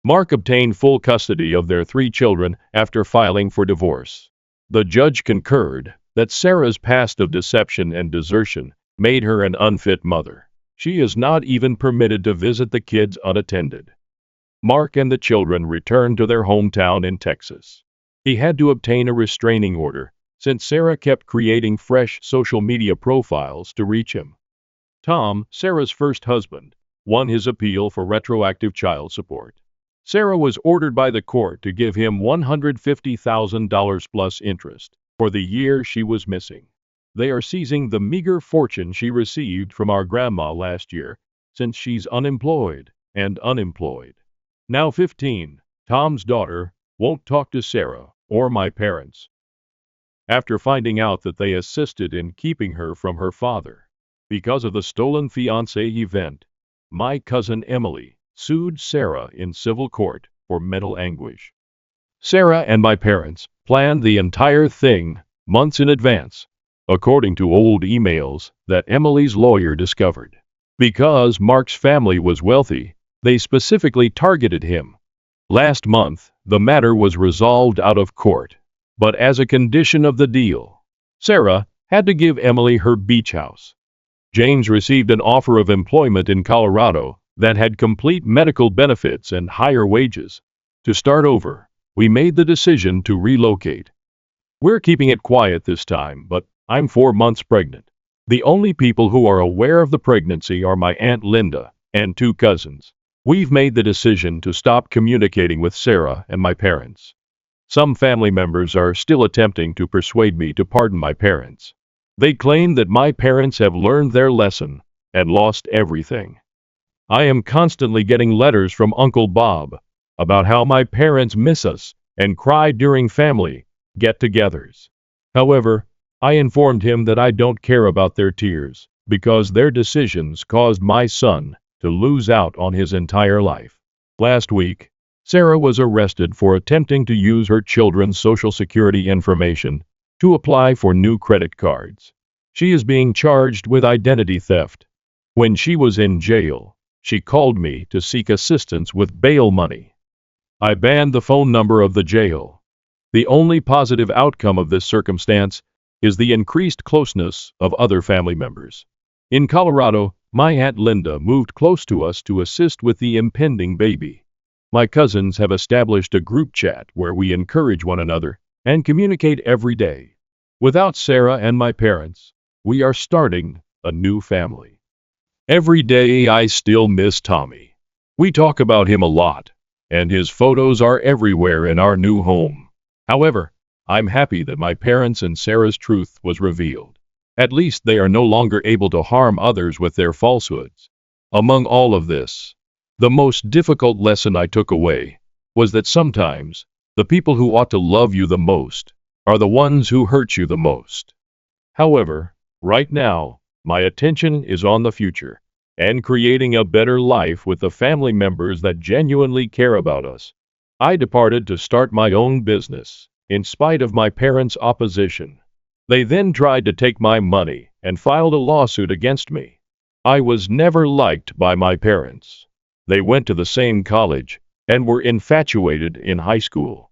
Mark obtained full custody of their 3 children after filing for divorce. The judge concurred that Sarah's past of deception and desertion made her an unfit mother. She is not even permitted to visit the kids unattended. Mark and the children returned to their hometown in Texas. He had to obtain a restraining order since Sarah kept creating fresh social media profiles to reach him. Tom, Sarah's first husband, won his appeal for retroactive child support. Sarah was ordered by the court to give him $150,000 plus interest for the year she was missing. They are seizing the meager fortune she received from our grandma last year, since she's unemployed. Now 15, Tom's daughter won't talk to Sarah or my parents. After finding out that they assisted in keeping her from her father because of the stolen fiancé event, my cousin Emily sued Sarah in civil court for mental anguish. Sarah and my parents planned the entire thing months in advance, according to old emails that Emily's lawyer discovered. Because Mark's family was wealthy, they specifically targeted him. Last month, the matter was resolved out of court, but as a condition of the deal, Sarah had to give Emily her beach house. James received an offer of employment in Colorado that had complete medical benefits and higher wages. To start over, we made the decision to relocate. We're keeping it quiet this time, but I'm 4 months pregnant. The only people who are aware of the pregnancy are my Aunt Linda and 2 cousins. We've made the decision to stop communicating with Sarah and my parents. Some family members are still attempting to persuade me to pardon my parents. They claim that my parents have learned their lesson and lost everything. I am constantly getting letters from Uncle Bob about how my parents miss us and cry during family get-togethers. However, I informed him that I don't care about their tears because their decisions caused my son to lose out on his entire life. Last week, Sarah was arrested for attempting to use her children's Social Security information to apply for new credit cards. She is being charged with identity theft. When she was in jail, she called me to seek assistance with bail money. I banned the phone number of the jail. The only positive outcome of this circumstance is the increased closeness of other family members. In Colorado, my Aunt Linda moved close to us to assist with the impending baby. My cousins have established a group chat where we encourage one another and communicate every day. Without Sarah and my parents, we are starting a new family. Every day I still miss Tommy. We talk about him a lot, and his photos are everywhere in our new home. However, I'm happy that my parents and Sarah's truth was revealed. At least they are no longer able to harm others with their falsehoods. Among all of this, the most difficult lesson I took away was that sometimes the people who ought to love you the most are the ones who hurt you the most. However, right now, my attention is on the future and creating a better life with the family members that genuinely care about us. I departed to start my own business, in spite of my parents' opposition. They then tried to take my money and filed a lawsuit against me. I was never liked by my parents. They went to the same college and were infatuated in high school.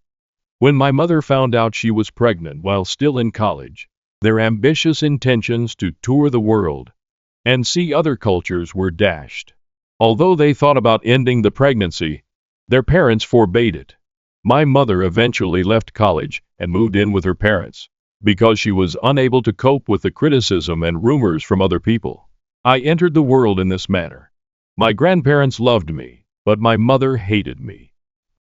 When my mother found out she was pregnant while still in college, their ambitious intentions to tour the world and see other cultures were dashed. Although they thought about ending the pregnancy, their parents forbade it. My mother eventually left college and moved in with her parents because she was unable to cope with the criticism and rumors from other people. I entered the world in this manner. My grandparents loved me, but my mother hated me.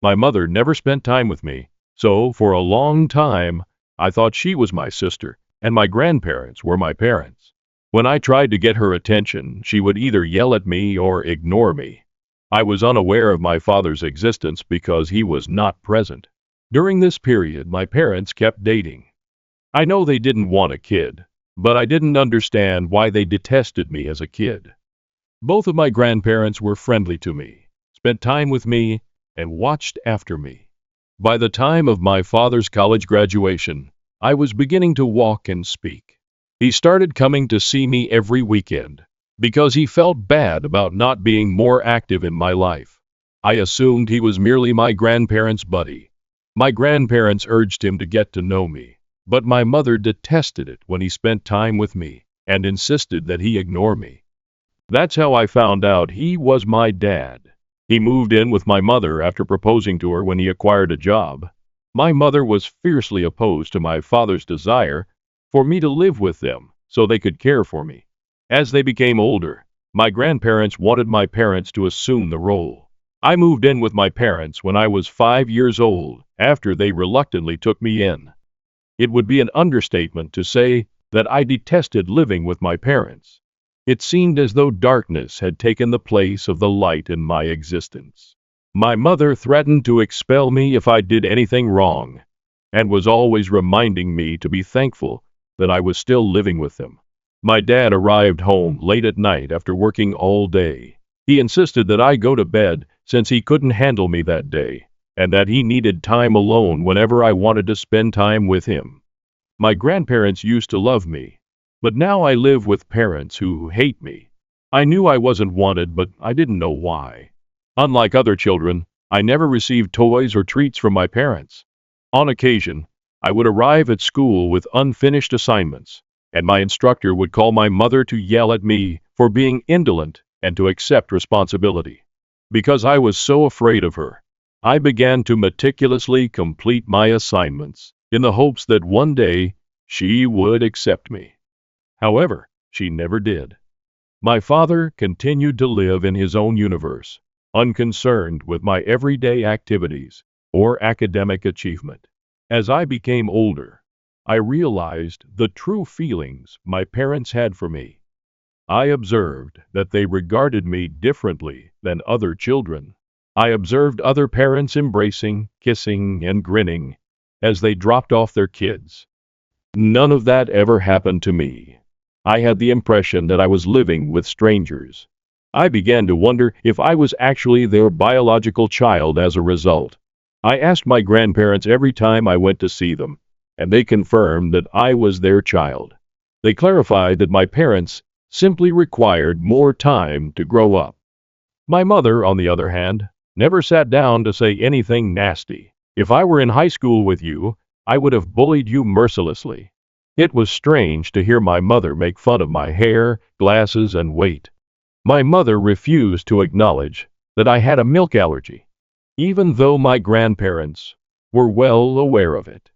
My mother never spent time with me, so for a long time, I thought she was my sister, and my grandparents were my parents. When I tried to get her attention, she would either yell at me or ignore me. I was unaware of my father's existence because he was not present. During this period, my parents kept dating. I know they didn't want a kid, but I didn't understand why they detested me as a kid. Both of my grandparents were friendly to me, spent time with me, and watched after me. By the time of my father's college graduation, I was beginning to walk and speak. He started coming to see me every weekend because he felt bad about not being more active in my life. I assumed he was merely my grandparents' buddy. My grandparents urged him to get to know me, but my mother detested it when he spent time with me and insisted that he ignore me. That's how I found out he was my dad. He moved in with my mother after proposing to her when he acquired a job. My mother was fiercely opposed to my father's desire for me to live with them so they could care for me. As they became older, my grandparents wanted my parents to assume the role. I moved in with my parents when I was 5 years old after they reluctantly took me in. It would be an understatement to say that I detested living with my parents. It seemed as though darkness had taken the place of the light in my existence. My mother threatened to expel me if I did anything wrong, and was always reminding me to be thankful that I was still living with them. My dad arrived home late at night after working all day. He insisted that I go to bed since he couldn't handle me that day, and that he needed time alone whenever I wanted to spend time with him. My grandparents used to love me, but now I live with parents who hate me. I knew I wasn't wanted, but I didn't know why. Unlike other children, I never received toys or treats from my parents. On occasion, I would arrive at school with unfinished assignments, and my instructor would call my mother to yell at me for being indolent and to accept responsibility. Because I was so afraid of her, I began to meticulously complete my assignments in the hopes that one day she would accept me. However, she never did. My father continued to live in his own universe, unconcerned with my everyday activities or academic achievement. As I became older, I realized the true feelings my parents had for me. I observed that they regarded me differently than other children. I observed other parents embracing, kissing, and grinning as they dropped off their kids. None of that ever happened to me. I had the impression that I was living with strangers. I began to wonder if I was actually their biological child as a result. I asked my grandparents every time I went to see them, and they confirmed that I was their child. They clarified that my parents simply required more time to grow up. My mother, on the other hand, never sat down to say anything nasty. If I were in high school with you, I would have bullied you mercilessly. It was strange to hear my mother make fun of my hair, glasses, and weight. My mother refused to acknowledge that I had a milk allergy, even though my grandparents were well aware of it.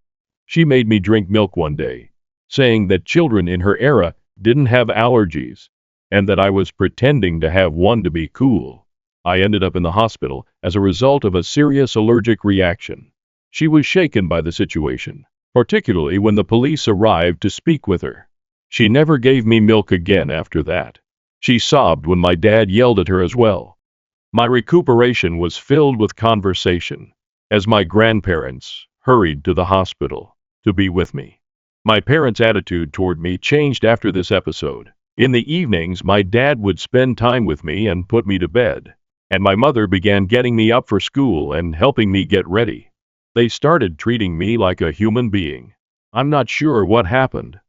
She made me drink milk one day, saying that children in her era didn't have allergies, and that I was pretending to have one to be cool. I ended up in the hospital as a result of a serious allergic reaction. She was shaken by the situation, particularly when the police arrived to speak with her. She never gave me milk again after that. She sobbed when my dad yelled at her as well. My recuperation was filled with conversation as my grandparents hurried to the hospital to be with me. My parents' attitude toward me changed after this episode. In the evenings, my dad would spend time with me and put me to bed, and my mother began getting me up for school and helping me get ready. They started treating me like a human being. I'm not sure what happened.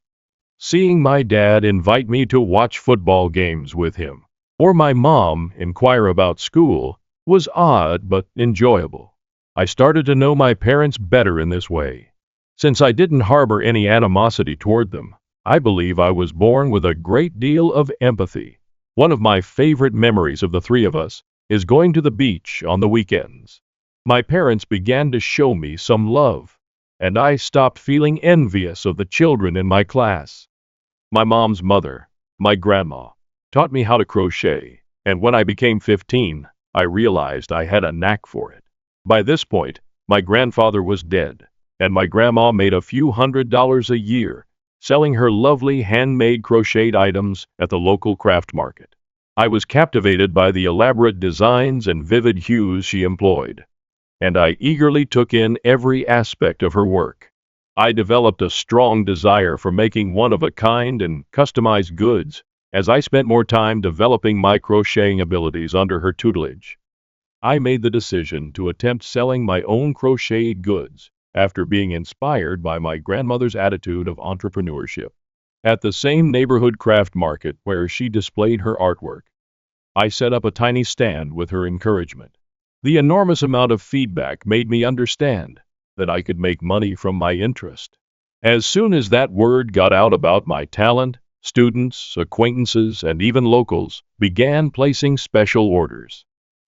Seeing my dad invite me to watch football games with him, or my mom inquire about school, was odd but enjoyable. I started to know my parents better in this way. Since I didn't harbor any animosity toward them, I believe I was born with a great deal of empathy. One of my favorite memories of the three of us is going to the beach on the weekends. My parents began to show me some love, and I stopped feeling envious of the children in my class. My mom's mother, my grandma, taught me how to crochet, and when I became 15, I realized I had a knack for it. By this point, my grandfather was dead, and my grandma made a few $100s a year selling her lovely handmade crocheted items at the local craft market. I was captivated by the elaborate designs and vivid hues she employed, and I eagerly took in every aspect of her work. I developed a strong desire for making one-of-a-kind and customized goods as I spent more time developing my crocheting abilities under her tutelage. I made the decision to attempt selling my own crocheted goods after being inspired by my grandmother's attitude of entrepreneurship. At the same neighborhood craft market where she displayed her artwork, I set up a tiny stand with her encouragement. The enormous amount of feedback made me understand that I could make money from my interest. As soon as that word got out about my talent, students, acquaintances, and even locals began placing special orders.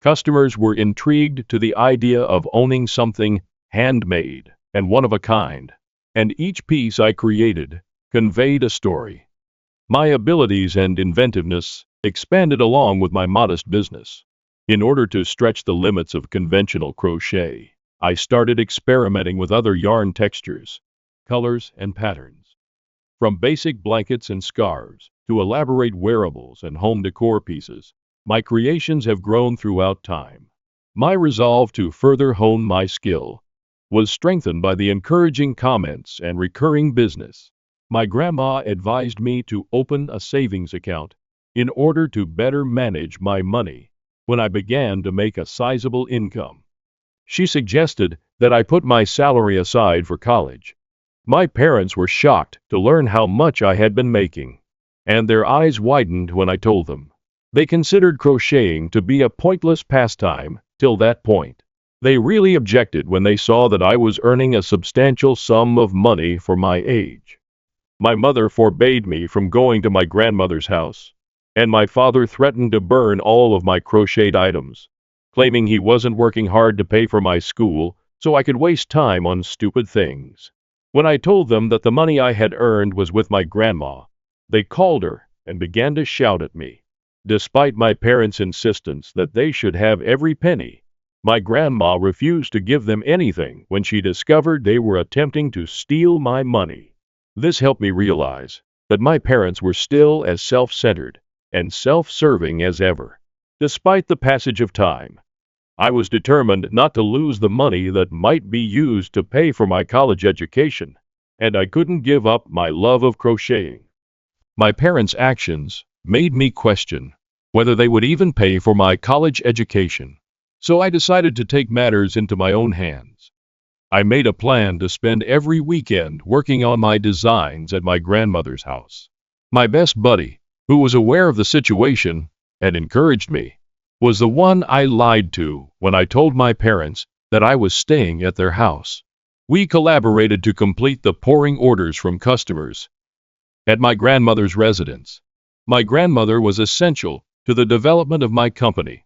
Customers were intrigued to the idea of owning something handmade and one of a kind, and each piece I created conveyed a story. My abilities and inventiveness expanded along with my modest business. In order to stretch the limits of conventional crochet, I started experimenting with other yarn textures, colors, and patterns. From basic blankets and scarves to elaborate wearables and home decor pieces, my creations have grown throughout time. My resolve to further hone my skill was strengthened by the encouraging comments and recurring business. My grandma advised me to open a savings account in order to better manage my money when I began to make a sizable income. She suggested that I put my salary aside for college. My parents were shocked to learn how much I had been making, and their eyes widened when I told them. They considered crocheting to be a pointless pastime till that point. They really objected when they saw that I was earning a substantial sum of money for my age. My mother forbade me from going to my grandmother's house, and my father threatened to burn all of my crocheted items, claiming he wasn't working hard to pay for my school so I could waste time on stupid things. When I told them that the money I had earned was with my grandma, they called her and began to shout at me. Despite my parents' insistence that they should have every penny, my grandma refused to give them anything when she discovered they were attempting to steal my money. This helped me realize that my parents were still as self-centered and self-serving as ever. Despite the passage of time, I was determined not to lose the money that might be used to pay for my college education, and I couldn't give up my love of crocheting. My parents' actions made me question whether they would even pay for my college education, so I decided to take matters into my own hands. I made a plan to spend every weekend working on my designs at my grandmother's house. My best buddy, who was aware of the situation and encouraged me, was the one I lied to when I told my parents that I was staying at their house. We collaborated to complete the pouring orders from customers at my grandmother's residence. My grandmother was essential to the development of my company.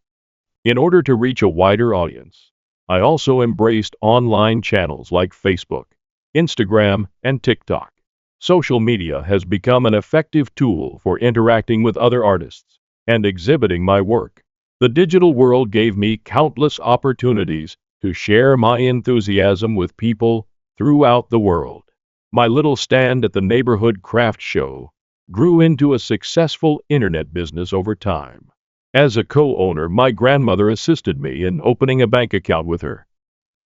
In order to reach a wider audience, I also embraced online channels like Facebook, Instagram, and TikTok. Social media has become an effective tool for interacting with other artists and exhibiting my work. The digital world gave me countless opportunities to share my enthusiasm with people throughout the world. My little stand at the neighborhood craft show grew into a successful internet business over time. As a co-owner, my grandmother assisted me in opening a bank account with her.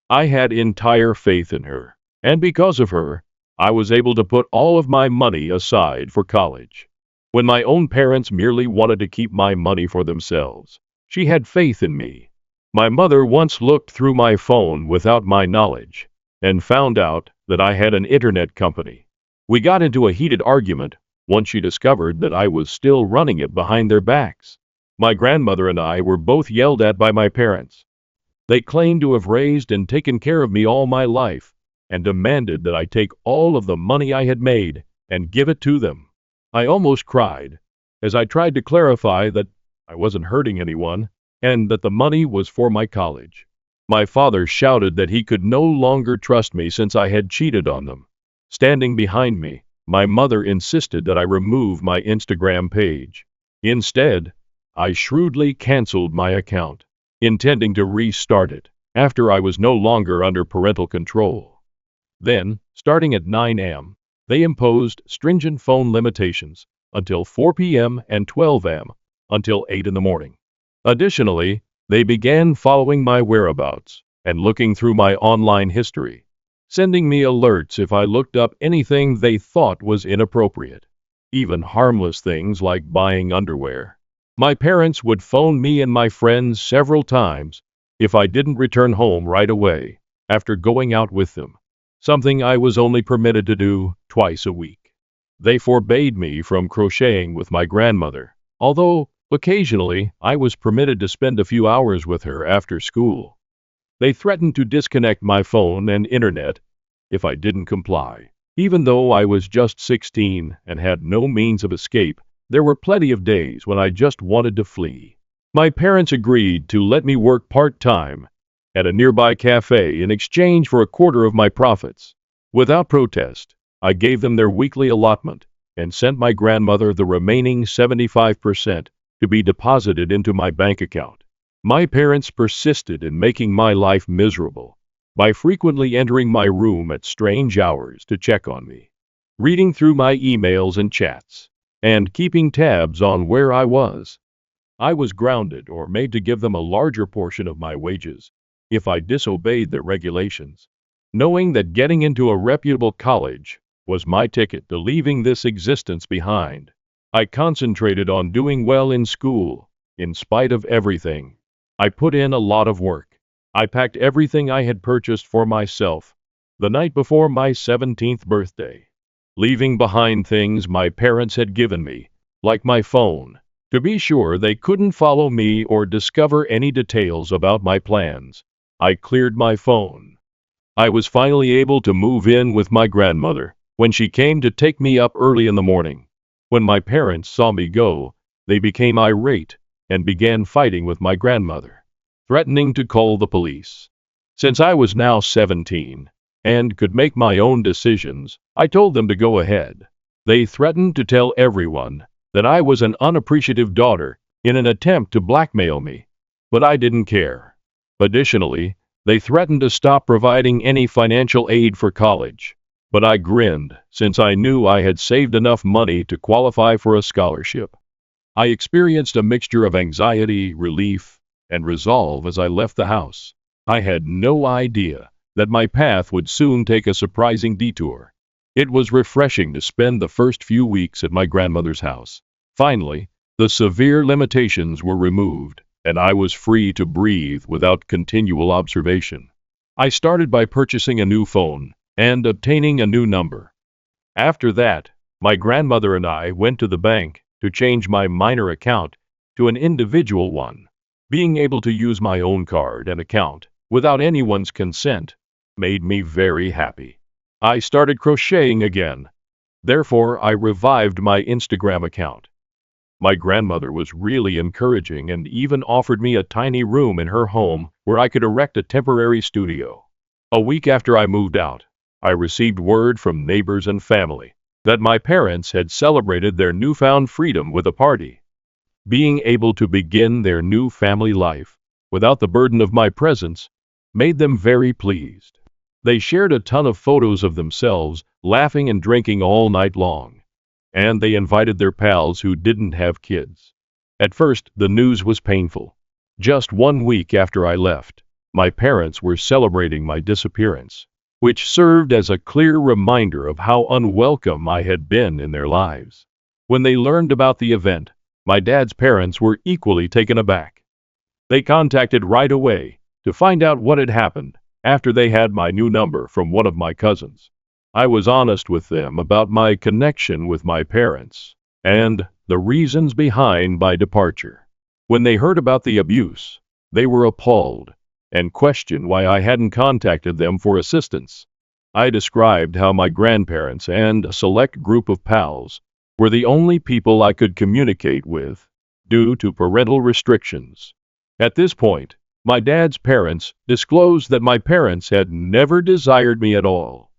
I had entire faith in her, and because of her, I was able to put all of my money aside for college. When my own parents merely wanted to keep my money for themselves, she had faith in me. My mother once looked through my phone without my knowledge and found out that I had an internet company. We got into a heated argument once she discovered that I was still running it behind their backs. My grandmother and I were both yelled at by my parents. They claimed to have raised and taken care of me all my life and demanded that I take all of the money I had made and give it to them. I almost cried as I tried to clarify that I wasn't hurting anyone and that the money was for my college. My father shouted that he could no longer trust me since I had cheated on them. Standing behind me, my mother insisted that I remove my Instagram page. Instead, I shrewdly canceled my account, intending to restart it after I was no longer under parental control. Then, starting at 9 a.m., they imposed stringent phone limitations until 4 p.m. and 12 a.m. until 8 in the morning. Additionally, they began following my whereabouts and looking through my online history, sending me alerts if I looked up anything they thought was inappropriate, even harmless things like buying underwear. My parents would phone me and my friends several times if I didn't return home right away after going out with them, something I was only permitted to do twice a week. They forbade me from crocheting with my grandmother, although occasionally I was permitted to spend a few hours with her after school. They threatened to disconnect my phone and internet if I didn't comply. Even though I was just 16 and had no means of escape, there were plenty of days when I just wanted to flee. My parents agreed to let me work part-time at a nearby cafe in exchange for a quarter of my profits. Without protest, I gave them their weekly allotment and sent my grandmother the remaining 75% to be deposited into my bank account. My parents persisted in making my life miserable by frequently entering my room at strange hours to check on me, reading through my emails and chats, and keeping tabs on where I was. I was grounded or made to give them a larger portion of my wages if I disobeyed their regulations. knowing that getting into a reputable college was my ticket to leaving this existence behind. I concentrated on doing well in school, in spite of everything. I put in a lot of work. I packed everything I had purchased for myself the night before my 17th birthday, leaving behind things my parents had given me, like my phone, to be sure they couldn't follow me or discover any details about my plans. I cleared my phone. I was finally able to move in with my grandmother when she came to take me up early in the morning. When my parents saw me go, they became irate and began fighting with my grandmother, threatening to call the police. Since I was now 17 and could make my own decisions, I told them to go ahead. They threatened to tell everyone that I was an unappreciative daughter in an attempt to blackmail me, but I didn't care. Additionally, they threatened to stop providing any financial aid for college, but I grinned since I knew I had saved enough money to qualify for a scholarship. I experienced a mixture of anxiety, relief, and resolve as I left the house. I had no idea that my path would soon take a surprising detour. It was refreshing to spend the first few weeks at my grandmother's house. Finally, the severe limitations were removed, and I was free to breathe without continual observation. I started by purchasing a new phone and obtaining a new number. After that, my grandmother and I went to the bank to change my minor account to an individual one. Being able to use my own card and account without anyone's consent made me very happy. I started crocheting again. Therefore, I revived my Instagram account. My grandmother was really encouraging and even offered me a tiny room in her home where I could erect a temporary studio. A week after I moved out, I received word from neighbors and family that my parents had celebrated their newfound freedom with a party. Being able to begin their new family life without the burden of my presence made them very pleased. They shared a ton of photos of themselves laughing and drinking all night long, and they invited their pals who didn't have kids. At first, the news was painful. Just 1 week after I left, my parents were celebrating my disappearance, which served as a clear reminder of how unwelcome I had been in their lives. When they learned about the event, my dad's parents were equally taken aback. They contacted right away to find out what had happened after they had my new number from one of my cousins. I was honest with them about my connection with my parents and the reasons behind my departure. When they heard about the abuse, they were appalled and questioned why I hadn't contacted them for assistance. I described how my grandparents and a select group of pals were the only people I could communicate with due to parental restrictions. At this point, my dad's parents disclosed that my parents had never desired me at all.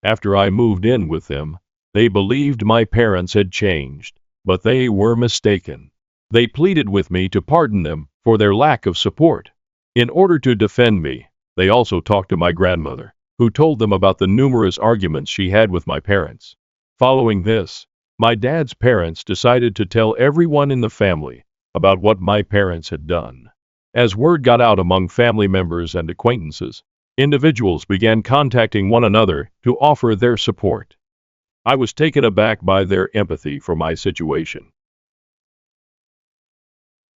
After I moved in with them, they believed my parents had changed, but they were mistaken. They pleaded with me to pardon them for their lack of support. In order to defend me, they also talked to my grandmother, who told them about the numerous arguments she had with my parents. Following this, my dad's parents decided to tell everyone in the family about what my parents had done. As word got out among family members and acquaintances, individuals began contacting one another to offer their support. I was taken aback by their empathy for my situation.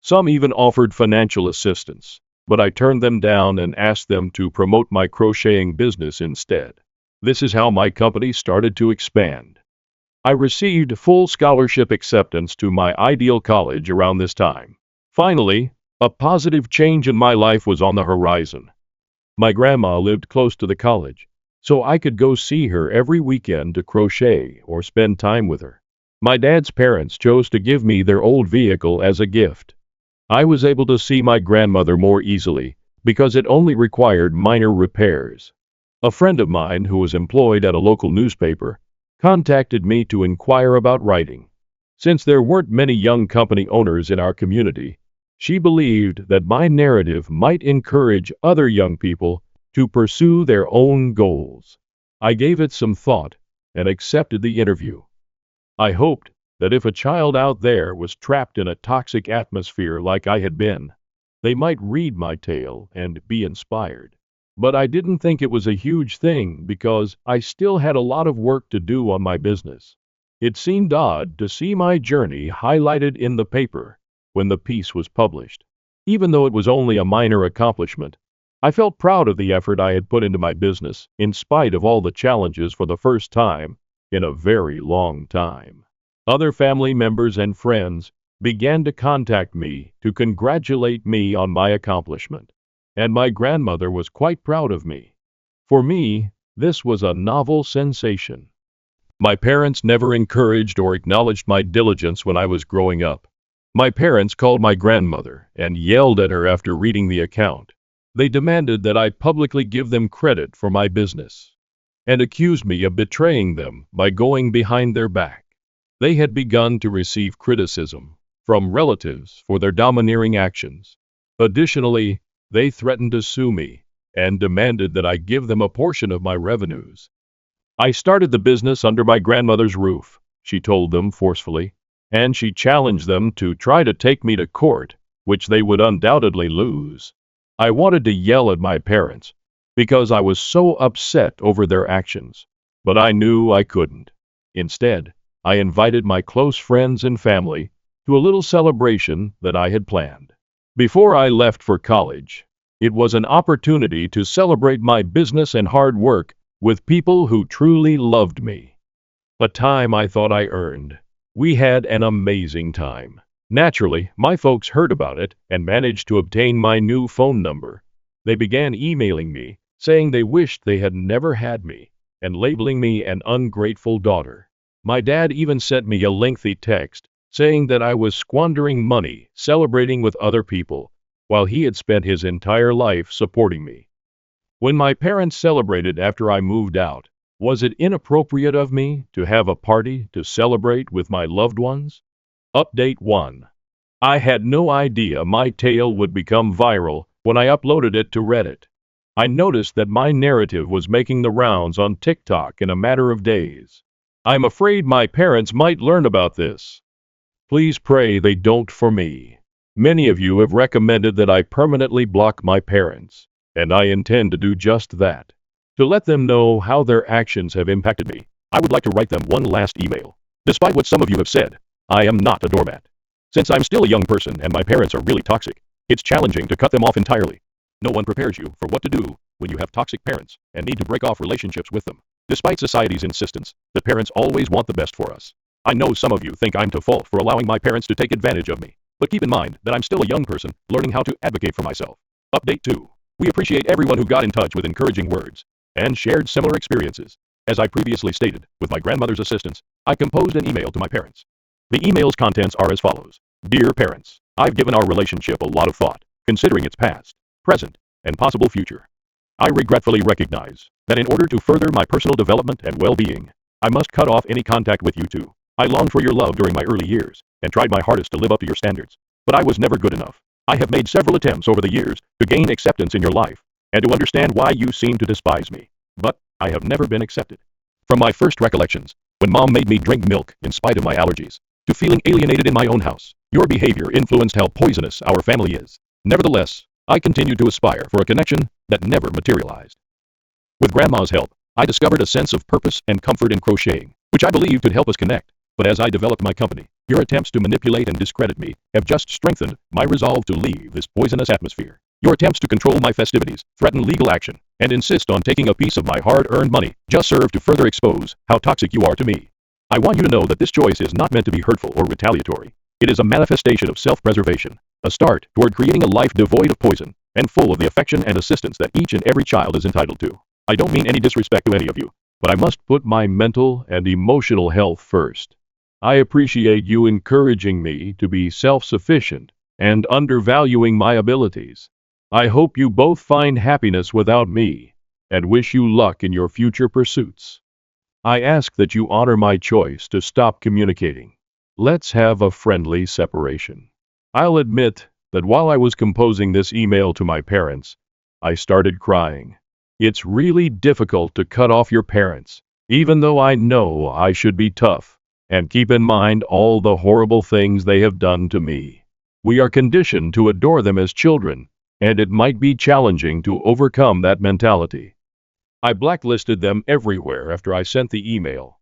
Some even offered financial assistance, but I turned them down and asked them to promote my crocheting business instead. This is how my company started to expand. I received full scholarship acceptance to my ideal college around this time. Finally, a positive change in my life was on the horizon. My grandma lived close to the college, so I could go see her every weekend to crochet or spend time with her. My dad's parents chose to give me their old vehicle as a gift. I was able to see my grandmother more easily because it only required minor repairs. A friend of mine who was employed at a local newspaper contacted me to inquire about writing. Since there weren't many young company owners in our community, she believed that my narrative might encourage other young people to pursue their own goals. I gave it some thought and accepted the interview. I hoped that if a child out there was trapped in a toxic atmosphere like I had been, they might read my tale and be inspired. But I didn't think it was a huge thing because I still had a lot of work to do on my business. It seemed odd to see my journey highlighted in the paper when the piece was published. Even though it was only a minor accomplishment, I felt proud of the effort I had put into my business in spite of all the challenges for the first time in a very long time. Other family members and friends began to contact me to congratulate me on my accomplishment, and my grandmother was quite proud of me. For me, this was a novel sensation. My parents never encouraged or acknowledged my diligence when I was growing up. My parents called my grandmother and yelled at her after reading the account. They demanded that I publicly give them credit for my business and accused me of betraying them by going behind their back. They had begun to receive criticism from relatives for their domineering actions. Additionally, they threatened to sue me and demanded that I give them a portion of my revenues. I started the business under my grandmother's roof, she told them forcefully, and she challenged them to try to take me to court, which they would undoubtedly lose. I wanted to yell at my parents because I was so upset over their actions, but I knew I couldn't. Instead, I invited my close friends and family to a little celebration that I had planned. Before I left for college, it was an opportunity to celebrate my business and hard work with people who truly loved me. A time I thought I earned. We had an amazing time. Naturally, my folks heard about it and managed to obtain my new phone number. They began emailing me, saying they wished they had never had me, and labeling me an ungrateful daughter. My dad even sent me a lengthy text, saying that I was squandering money celebrating with other people, while he had spent his entire life supporting me. When my parents celebrated after I moved out, was it inappropriate of me to have a party to celebrate with my loved ones? Update 1. I had no idea my tale would become viral when I uploaded it to Reddit. I noticed that my narrative was making the rounds on TikTok in a matter of days. I'm afraid my parents might learn about this. Please pray they don't for me. Many of you have recommended that I permanently block my parents, and I intend to do just that. To let them know how their actions have impacted me, I would like to write them one last email. Despite what some of you have said, I am not a doormat. Since I'm still a young person and my parents are really toxic, it's challenging to cut them off entirely. No one prepares you for what to do when you have toxic parents and need to break off relationships with them. Despite society's insistence that parents always want the best for us. I know some of you think I'm to fault for allowing my parents to take advantage of me, but keep in mind that I'm still a young person learning how to advocate for myself. Update 2. We appreciate everyone who got in touch with encouraging words and shared similar experiences. As I previously stated, with my grandmother's assistance, I composed an email to my parents. The email's contents are as follows. Dear parents, I've given our relationship a lot of thought, considering its past, present, and possible future. I regretfully recognize that in order to further my personal development and well-being, I must cut off any contact with you two. I longed for your love during my early years and tried my hardest to live up to your standards, but I was never good enough. I have made several attempts over the years to gain acceptance in your life and to understand why you seem to despise me, but I have never been accepted. From my first recollections, when Mom made me drink milk in spite of my allergies, to feeling alienated in my own house, your behavior influenced how poisonous our family is. Nevertheless, I continued to aspire for a connection that never materialized. With Grandma's help, I discovered a sense of purpose and comfort in crocheting, which I believed could help us connect. But as I developed my company, your attempts to manipulate and discredit me have just strengthened my resolve to leave this poisonous atmosphere. Your attempts to control my festivities, threaten legal action, and insist on taking a piece of my hard-earned money just serve to further expose how toxic you are to me. I want you to know that this choice is not meant to be hurtful or retaliatory. It is a manifestation of self-preservation, a start toward creating a life devoid of poison and full of the affection and assistance that each and every child is entitled to. I don't mean any disrespect to any of you, but I must put my mental and emotional health first. I appreciate you encouraging me to be self-sufficient and undervaluing my abilities. I hope you both find happiness without me and wish you luck in your future pursuits. I ask that you honor my choice to stop communicating. Let's have a friendly separation. I'll admit that while I was composing this email to my parents, I started crying. It's really difficult to cut off your parents, even though I know I should be tough and keep in mind all the horrible things they have done to me. We are conditioned to adore them as children, and it might be challenging to overcome that mentality. I blacklisted them everywhere after I sent the email.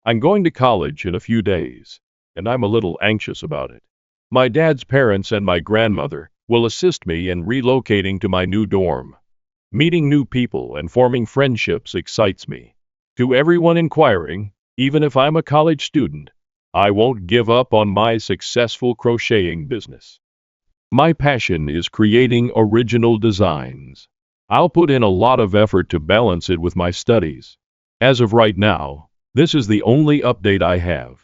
I'm going to college in a few days, and I'm a little anxious about it. My dad's parents and my grandmother will assist me in relocating to my new dorm. Meeting new people and forming friendships excites me. To everyone inquiring, even if I'm a college student, I won't give up on my successful crocheting business. My passion is creating original designs. I'll put in a lot of effort to balance it with my studies. As of right now, this is the only update I have.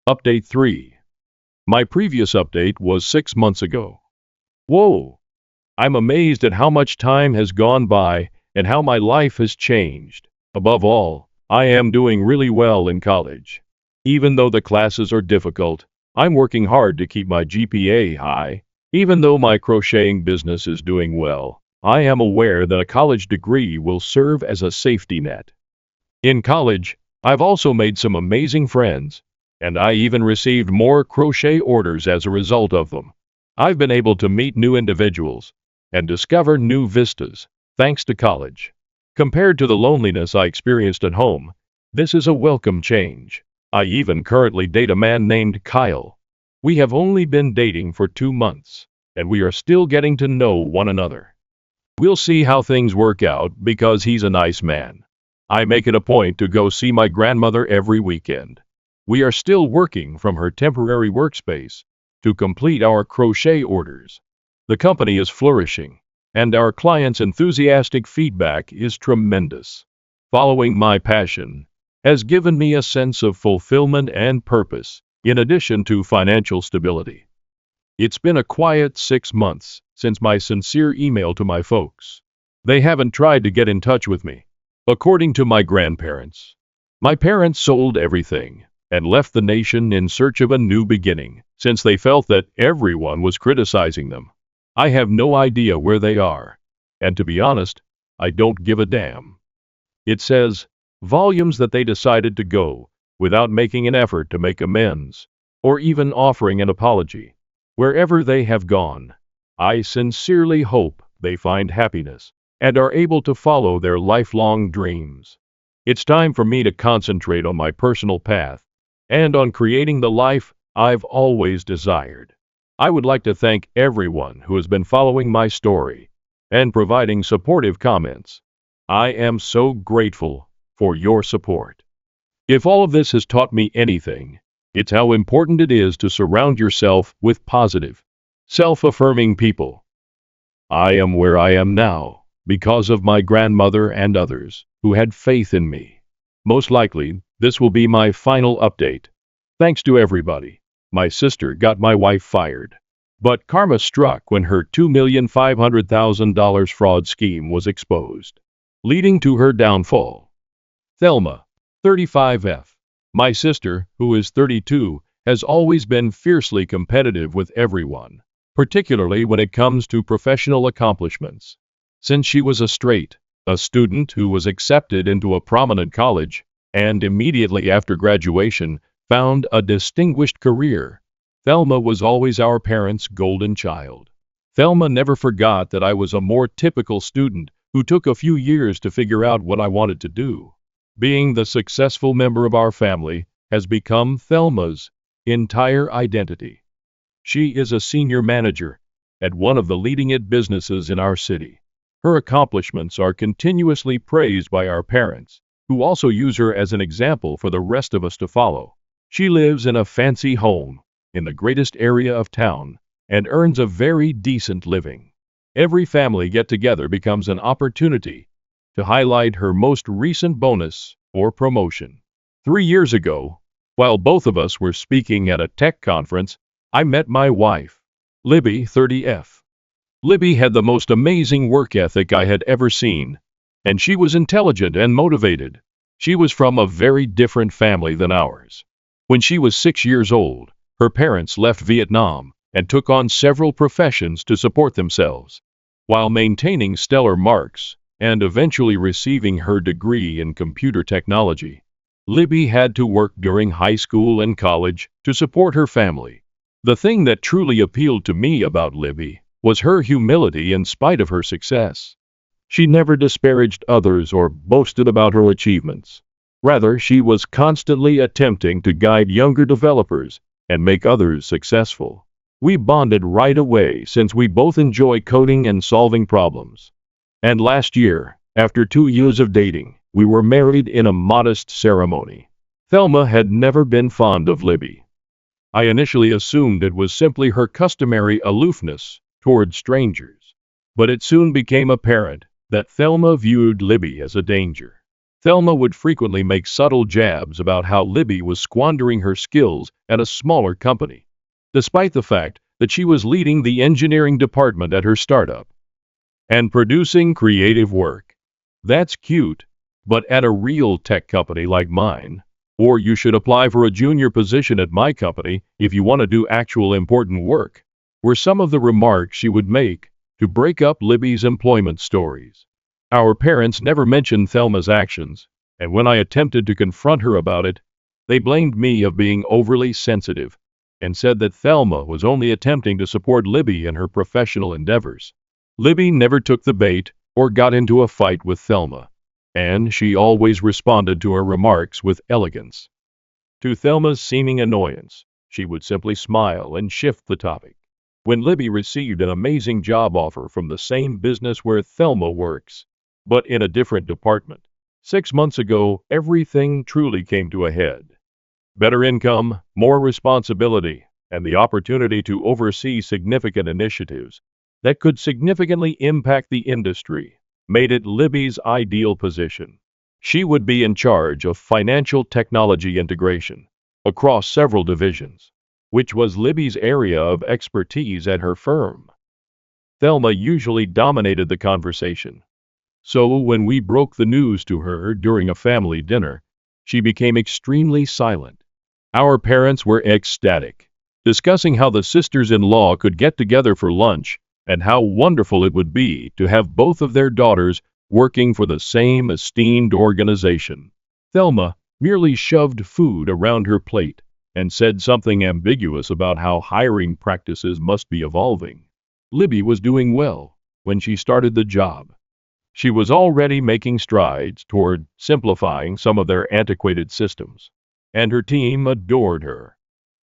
Update 3. My previous update was 6 months ago. Whoa! I'm amazed at how much time has gone by and how my life has changed. Above all, I am doing really well in college. Even though the classes are difficult, I'm working hard to keep my GPA high. Even though my crocheting business is doing well, I am aware that a college degree will serve as a safety net. In college, I've also made some amazing friends, and I even received more crochet orders as a result of them. I've been able to meet new individuals and discover new vistas, thanks to college. Compared to the loneliness I experienced at home, this is a welcome change. I even currently date a man named Kyle. We have only been dating for 2 months, and we are still getting to know one another. We'll see how things work out because he's a nice man. I make it a point to go see my grandmother every weekend. We are still working from her temporary workspace to complete our crochet orders. The company is flourishing, and our clients' enthusiastic feedback is tremendous. Following my passion has given me a sense of fulfillment and purpose, in addition to financial stability. It's been a quiet 6 months since my sincere email to my folks. They haven't tried to get in touch with me. According to my grandparents, my parents sold everything and left the nation in search of a new beginning, since they felt that everyone was criticizing them. I have no idea where they are, and to be honest, I don't give a damn. It says volumes that they decided to go without making an effort to make amends, or even offering an apology. Wherever they have gone, I sincerely hope they find happiness and are able to follow their lifelong dreams. It's time for me to concentrate on my personal path and on creating the life I've always desired. I would like to thank everyone who has been following my story and providing supportive comments. I am so grateful for your support. If all of this has taught me anything, it's how important it is to surround yourself with positive, self-affirming people. I am where I am now because of my grandmother and others who had faith in me. Most likely, this will be my final update. Thanks to everybody. My sister got my wife fired. But karma struck when her $2,500,000 fraud scheme was exposed, leading to her downfall. Thelma, 35F. My sister, who is 32, has always been fiercely competitive with everyone, particularly when it comes to professional accomplishments. Since she was a student who was accepted into a prominent college, and immediately after graduation, found a distinguished career, Thelma was always our parents' golden child. Thelma never forgot that I was a more typical student who took a few years to figure out what I wanted to do. Being the successful member of our family has become Thelma's entire identity. She is a senior manager at one of the leading-edge businesses in our city. Her accomplishments are continuously praised by our parents, who also use her as an example for the rest of us to follow. She lives in a fancy home in the greatest area of town and earns a very decent living. Every family get-together becomes an opportunity to highlight her most recent bonus or promotion. 3 years ago, while both of us were speaking at a tech conference, I met my wife, Libby, 30F. Libby had the most amazing work ethic I had ever seen, and she was intelligent and motivated. She was from a very different family than ours. When she was 6 years old, her parents left Vietnam and took on several professions to support themselves. While maintaining stellar marks and eventually receiving her degree in computer technology, Libby had to work during high school and college to support her family. The thing that truly appealed to me about Libby was her humility in spite of her success. She never disparaged others or boasted about her achievements. Rather, she was constantly attempting to guide younger developers and make others successful. We bonded right away since we both enjoy coding and solving problems. And last year, after 2 years of dating, we were married in a modest ceremony. Thelma had never been fond of Libby. I initially assumed it was simply her customary aloofness toward strangers. But it soon became apparent that Thelma viewed Libby as a danger. Thelma would frequently make subtle jabs about how Libby was squandering her skills at a smaller company, despite the fact that she was leading the engineering department at her startup and producing creative work. That's cute, but at a real tech company like mine, or you should apply for a junior position at my company if you want to do actual important work, were some of the remarks she would make to break up Libby's employment stories. Our parents never mentioned Thelma's actions, and when I attempted to confront her about it, they blamed me of being overly sensitive and said that Thelma was only attempting to support Libby in her professional endeavors. Libby never took the bait or got into a fight with Thelma, and she always responded to her remarks with elegance. To Thelma's seeming annoyance, she would simply smile and shift the topic. When Libby received an amazing job offer from the same business where Thelma works, but in a different department, 6 months ago, everything truly came to a head. Better income, more responsibility, and the opportunity to oversee significant initiatives that could significantly impact the industry made it Libby's ideal position. She would be in charge of financial technology integration across several divisions, which was Libby's area of expertise at her firm. Thelma usually dominated the conversation, so when we broke the news to her during a family dinner, she became extremely silent. Our parents were ecstatic, discussing how the sisters-in-law could get together for lunch and how wonderful it would be to have both of their daughters working for the same esteemed organization. Thelma merely shoved food around her plate and said something ambiguous about how hiring practices must be evolving. Libby was doing well when she started the job. She was already making strides toward simplifying some of their antiquated systems, and her team adored her.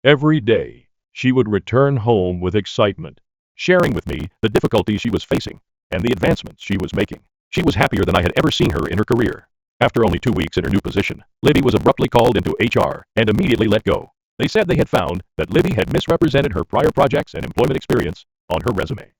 Every day, she would return home with excitement, sharing with me the difficulties she was facing and the advancements she was making. She was happier than I had ever seen her in her career. After only 2 weeks in her new position, Libby was abruptly called into HR and immediately let go. They said they had found that Libby had misrepresented her prior projects and employment experience on her resume.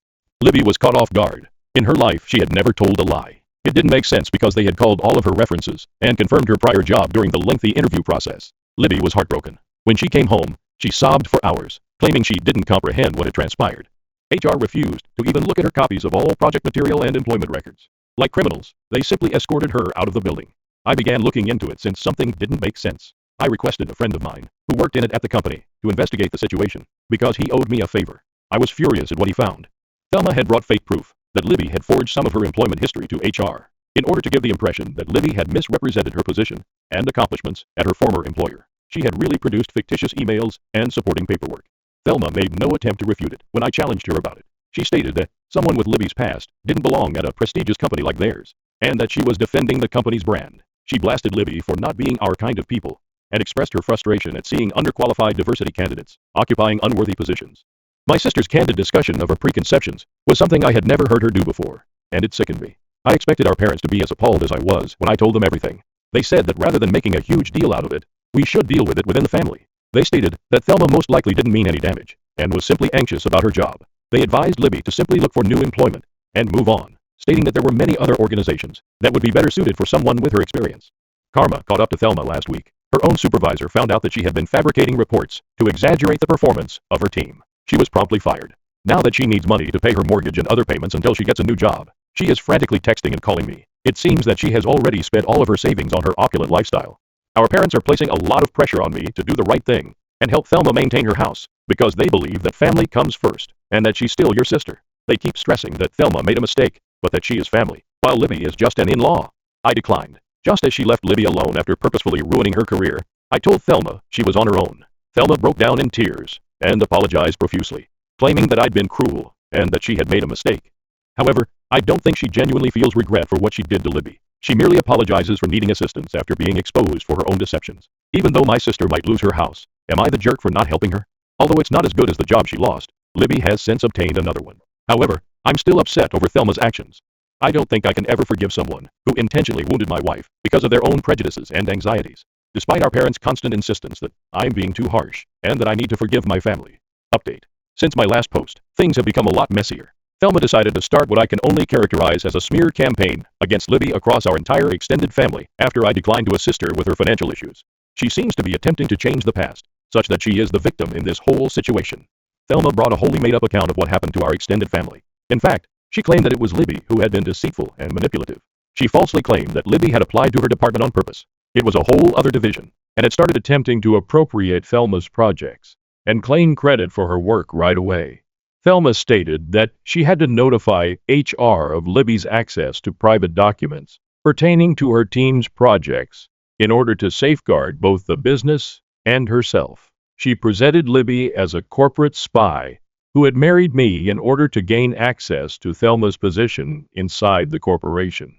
Libby was caught off guard. In her life, she had never told a lie. It didn't make sense because they had called all of her references and confirmed her prior job during the lengthy interview process. Libby was heartbroken. When she came home, she sobbed for hours, claiming she didn't comprehend what had transpired. HR refused to even look at her copies of all project material and employment records. Like criminals, they simply escorted her out of the building. I began looking into it since something didn't make sense. I requested a friend of mine, who worked in it at the company, to investigate the situation, because he owed me a favor. I was furious at what he found. Thelma had brought fake proof that Libby had forged some of her employment history to HR, in order to give the impression that Libby had misrepresented her position and accomplishments at her former employer. She had really produced fictitious emails and supporting paperwork. Thelma made no attempt to refute it when I challenged her about it. She stated that someone with Libby's past didn't belong at a prestigious company like theirs, and that she was defending the company's brand. She blasted Libby for not being our kind of people, and expressed her frustration at seeing underqualified diversity candidates occupying unworthy positions. My sister's candid discussion of her preconceptions was something I had never heard her do before, and it sickened me. I expected our parents to be as appalled as I was when I told them everything. They said that rather than making a huge deal out of it, we should deal with it within the family. They stated that Thelma most likely didn't mean any damage, and was simply anxious about her job. They advised Libby to simply look for new employment and move on, stating that there were many other organizations that would be better suited for someone with her experience. Karma caught up to Thelma last week. Her own supervisor found out that she had been fabricating reports to exaggerate the performance of her team. She was promptly fired. Now that she needs money to pay her mortgage and other payments until she gets a new job, she is frantically texting and calling me. It seems that she has already spent all of her savings on her opulent lifestyle. Our parents are placing a lot of pressure on me to do the right thing and help Thelma maintain her house, because they believe that family comes first and that she's still your sister. They keep stressing that Thelma made a mistake, but that she is family, while Libby is just an in-law. I declined. Just as she left Libby alone after purposefully ruining her career, I told Thelma she was on her own. Thelma broke down in tears and apologized profusely, claiming that I'd been cruel and that she had made a mistake. However, I don't think she genuinely feels regret for what she did to Libby. She merely apologizes for needing assistance after being exposed for her own deceptions. Even though my sister might lose her house, am I the jerk for not helping her? Although it's not as good as the job she lost, Libby has since obtained another one. However, I'm still upset over Thelma's actions. I don't think I can ever forgive someone who intentionally wounded my wife because of their own prejudices and anxieties, despite our parents' constant insistence that I'm being too harsh and that I need to forgive my family. Update. Since my last post, things have become a lot messier. Thelma decided to start what I can only characterize as a smear campaign against Libby across our entire extended family after I declined to assist her with her financial issues. She seems to be attempting to change the past, such that she is the victim in this whole situation. Thelma brought a wholly made-up account of what happened to our extended family. In fact, she claimed that it was Libby who had been deceitful and manipulative. She falsely claimed that Libby had applied to her department on purpose. It was a whole other division, and had started attempting to appropriate Thelma's projects and claim credit for her work right away. Thelma stated that she had to notify HR of Libby's access to private documents pertaining to her team's projects in order to safeguard both the business and herself. She presented Libby as a corporate spy who had married me in order to gain access to Thelma's position inside the corporation.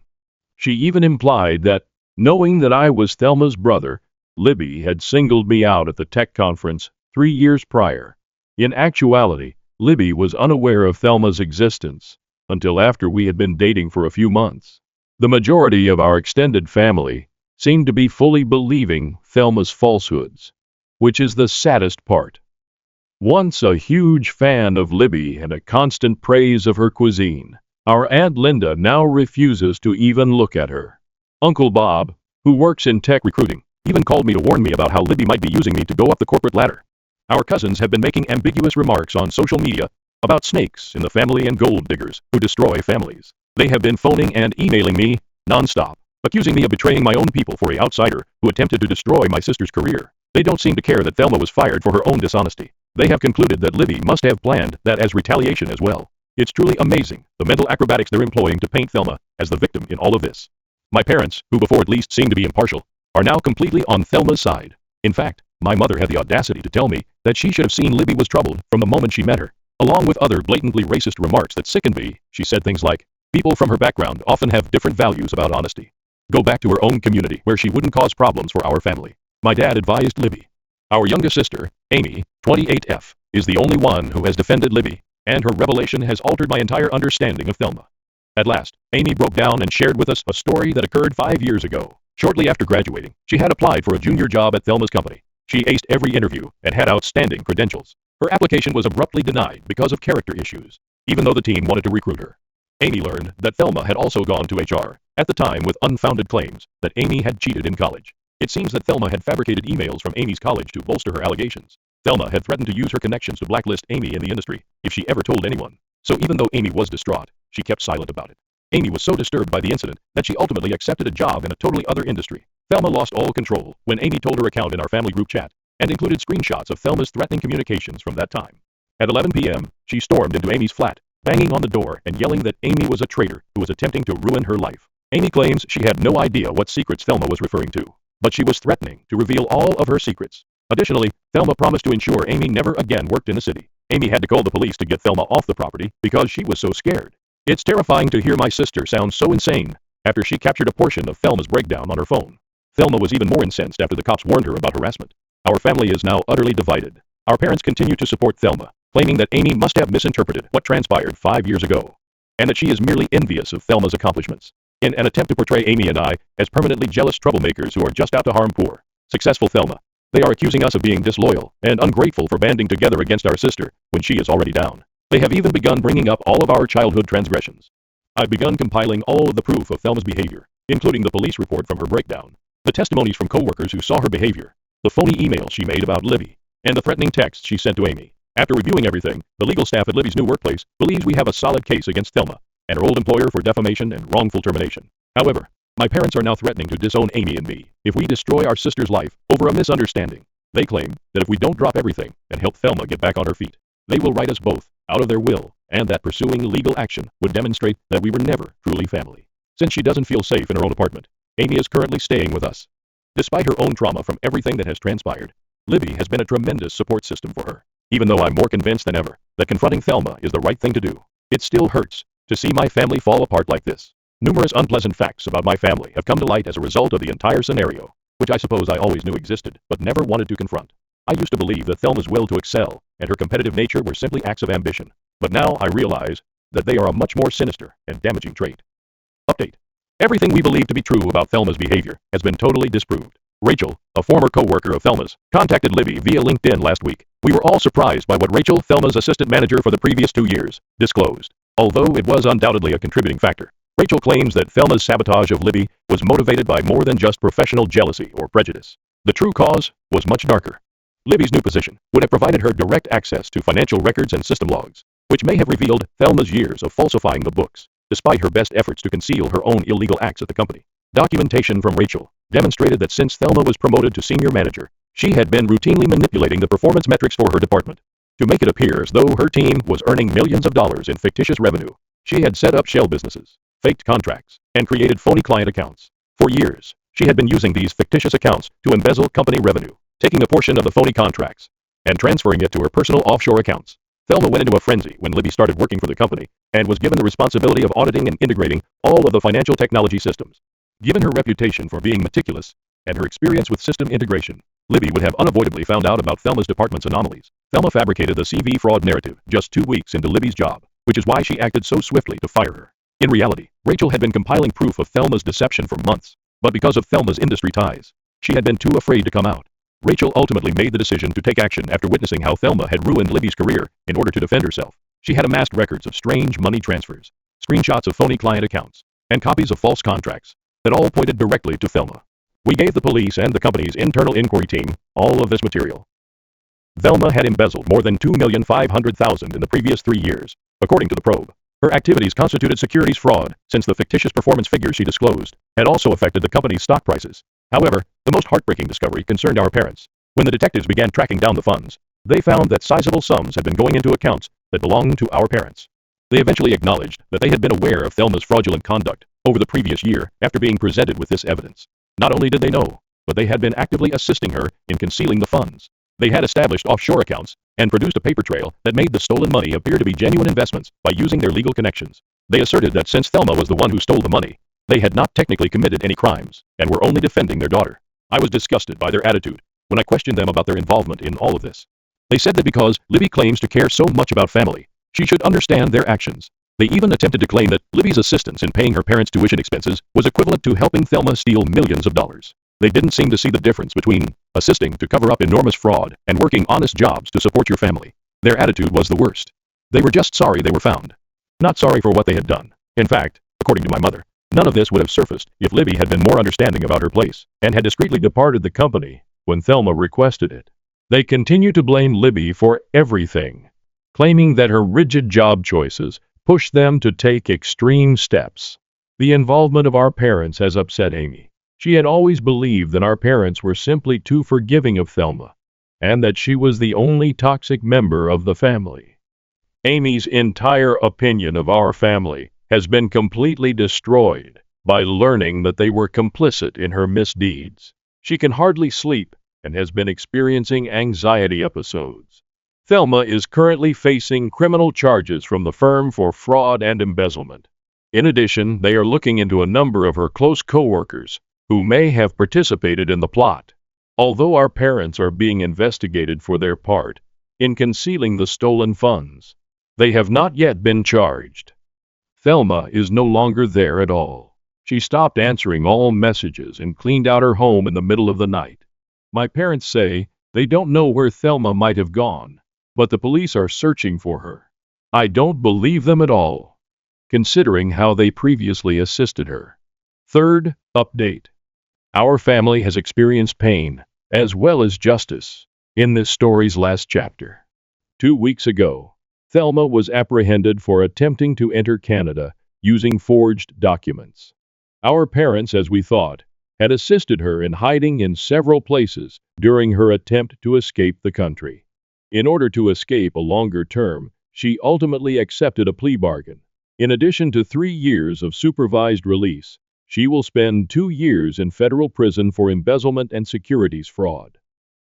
She even implied that, knowing that I was Thelma's brother, Libby had singled me out at the tech conference 3 years prior. In actuality, Libby was unaware of Thelma's existence until after we had been dating for a few months. The majority of our extended family seemed to be fully believing Thelma's falsehoods, which is the saddest part. Once a huge fan of Libby and a constant praise of her cuisine, our Aunt Linda now refuses to even look at her. Uncle Bob, who works in tech recruiting, even called me to warn me about how Libby might be using me to go up the corporate ladder. Our cousins have been making ambiguous remarks on social media about snakes in the family and gold diggers who destroy families. They have been phoning and emailing me non-stop, accusing me of betraying my own people for an outsider who attempted to destroy my sister's career. They don't seem to care that Thelma was fired for her own dishonesty. They have concluded that Libby must have planned that as retaliation as well. It's truly amazing, the mental acrobatics they're employing to paint Thelma as the victim in all of this. My parents, who before at least seemed to be impartial, are now completely on Thelma's side. In fact, my mother had the audacity to tell me that she should have seen Libby was troubled from the moment she met her. Along with other blatantly racist remarks that sickened me, she said things like, people from her background often have different values about honesty. Go back to her own community where she wouldn't cause problems for our family. My dad advised Libby. Our youngest sister, Amy, 28F, is the only one who has defended Libby, and her revelation has altered my entire understanding of Thelma. At last, Amy broke down and shared with us a story that occurred 5 years ago. Shortly after graduating, she had applied for a junior job at Thelma's company. She aced every interview and had outstanding credentials. Her application was abruptly denied because of character issues, even though the team wanted to recruit her. Amy learned that Thelma had also gone to HR at the time with unfounded claims that Amy had cheated in college. It seems that Thelma had fabricated emails from Amy's college to bolster her allegations. Thelma had threatened to use her connections to blacklist Amy in the industry if she ever told anyone. So even though Amy was distraught, she kept silent about it. Amy was so disturbed by the incident that she ultimately accepted a job in a totally other industry. Thelma lost all control when Amy told her account in our family group chat and included screenshots of Thelma's threatening communications from that time. At 11 p.m., she stormed into Amy's flat, banging on the door and yelling that Amy was a traitor who was attempting to ruin her life. Amy claims she had no idea what secrets Thelma was referring to, but she was threatening to reveal all of her secrets. Additionally, Thelma promised to ensure Amy never again worked in the city. Amy had to call the police to get Thelma off the property because she was so scared. It's terrifying to hear my sister sound so insane after she captured a portion of Thelma's breakdown on her phone. Thelma was even more incensed after the cops warned her about harassment. Our family is now utterly divided. Our parents continue to support Thelma, claiming that Amy must have misinterpreted what transpired 5 years ago, and that she is merely envious of Thelma's accomplishments, in an attempt to portray Amy and I as permanently jealous troublemakers who are just out to harm poor, successful Thelma. They are accusing us of being disloyal and ungrateful for banding together against our sister when she is already down. They have even begun bringing up all of our childhood transgressions. I've begun compiling all of the proof of Thelma's behavior, including the police report from her breakdown, the testimonies from coworkers who saw her behavior, the phony email she made about Libby, and the threatening texts she sent to Amy. After reviewing everything, the legal staff at Libby's new workplace believes we have a solid case against Thelma and her old employer for defamation and wrongful termination. However, my parents are now threatening to disown Amy and me if we destroy our sister's life over a misunderstanding. They claim that if we don't drop everything and help Thelma get back on her feet, they will write us both out of their will, and that pursuing legal action would demonstrate that we were never truly family. Since she doesn't feel safe in her own apartment, Amy is currently staying with us. Despite her own trauma from everything that has transpired, Libby has been a tremendous support system for her. Even though I'm more convinced than ever that confronting Thelma is the right thing to do. It still hurts to see my family fall apart like this. Numerous unpleasant facts about my family have come to light as a result of the entire scenario, which I suppose I always knew existed, but never wanted to confront. I used to believe that Thelma's will to excel and her competitive nature were simply acts of ambition, but now I realize that they are a much more sinister and damaging trait. Update. Everything we believe to be true about Thelma's behavior has been totally disproved. Rachel, a former co-worker of Thelma's, contacted Libby via LinkedIn last week. We were all surprised by what Rachel, Thelma's assistant manager for the previous 2 years, disclosed. Although it was undoubtedly a contributing factor, Rachel claims that Thelma's sabotage of Libby was motivated by more than just professional jealousy or prejudice. The true cause was much darker. Libby's new position would have provided her direct access to financial records and system logs, which may have revealed Thelma's years of falsifying the books, despite her best efforts to conceal her own illegal acts at the company. Documentation from Rachel demonstrated that since Thelma was promoted to senior manager, she had been routinely manipulating the performance metrics for her department to make it appear as though her team was earning millions of dollars in fictitious revenue. She had set up shell businesses, faked contracts, and created phony client accounts. For years, she had been using these fictitious accounts to embezzle company revenue, taking a portion of the phony contracts and transferring it to her personal offshore accounts. Thelma went into a frenzy when Libby started working for the company and was given the responsibility of auditing and integrating all of the financial technology systems. Given her reputation for being meticulous and her experience with system integration, Libby would have unavoidably found out about Thelma's department's anomalies. Thelma fabricated the CV fraud narrative just 2 weeks into Libby's job, which is why she acted so swiftly to fire her. In reality, Rachel had been compiling proof of Thelma's deception for months, but because of Thelma's industry ties, she had been too afraid to come out. Rachel ultimately made the decision to take action after witnessing how Thelma had ruined Libby's career. In order to defend herself, she had amassed records of strange money transfers, screenshots of phony client accounts, and copies of false contracts that all pointed directly to Thelma. We gave the police and the company's internal inquiry team all of this material. Thelma had embezzled more than $2,500,000 in the previous 3 years, according to the probe. Her activities constituted securities fraud, since the fictitious performance figures she disclosed had also affected the company's stock prices. However, the most heartbreaking discovery concerned our parents. When the detectives began tracking down the funds, they found that sizable sums had been going into accounts that belonged to our parents. They eventually acknowledged that they had been aware of Thelma's fraudulent conduct over the previous year after being presented with this evidence. Not only did they know, but they had been actively assisting her in concealing the funds. They had established offshore accounts and produced a paper trail that made the stolen money appear to be genuine investments by using their legal connections. They asserted that since Thelma was the one who stole the money, they had not technically committed any crimes and were only defending their daughter. I was disgusted by their attitude when I questioned them about their involvement in all of this. They said that because Libby claims to care so much about family, she should understand their actions. They even attempted to claim that Libby's assistance in paying her parents' tuition expenses was equivalent to helping Thelma steal millions of dollars. They didn't seem to see the difference between assisting to cover up enormous fraud and working honest jobs to support your family. Their attitude was the worst. They were just sorry they were found, not sorry for what they had done. In fact, according to my mother, none of this would have surfaced if Libby had been more understanding about her place and had discreetly departed the company when Thelma requested it. They continue to blame Libby for everything, claiming that her rigid job choices pushed them to take extreme steps. The involvement of our parents has upset Amy. She had always believed that our parents were simply too forgiving of Thelma, and that she was the only toxic member of the family. Amy's entire opinion of our family has been completely destroyed by learning that they were complicit in her misdeeds. She can hardly sleep and has been experiencing anxiety episodes. Thelma is currently facing criminal charges from the firm for fraud and embezzlement. In addition, they are looking into a number of her close co-workers who may have participated in the plot. Although our parents are being investigated for their part in concealing the stolen funds, they have not yet been charged. Thelma is no longer there at all. She stopped answering all messages and cleaned out her home in the middle of the night. My parents say they don't know where Thelma might have gone, but the police are searching for her. I don't believe them at all, considering how they previously assisted her. Third update. Our family has experienced pain, as well as justice, in this story's last chapter. 2 weeks ago, Thelma was apprehended for attempting to enter Canada using forged documents. Our parents, as we thought, had assisted her in hiding in several places during her attempt to escape the country. In order to escape a longer term, she ultimately accepted a plea bargain. In addition to 3 years of supervised release, she will spend 2 years in federal prison for embezzlement and securities fraud.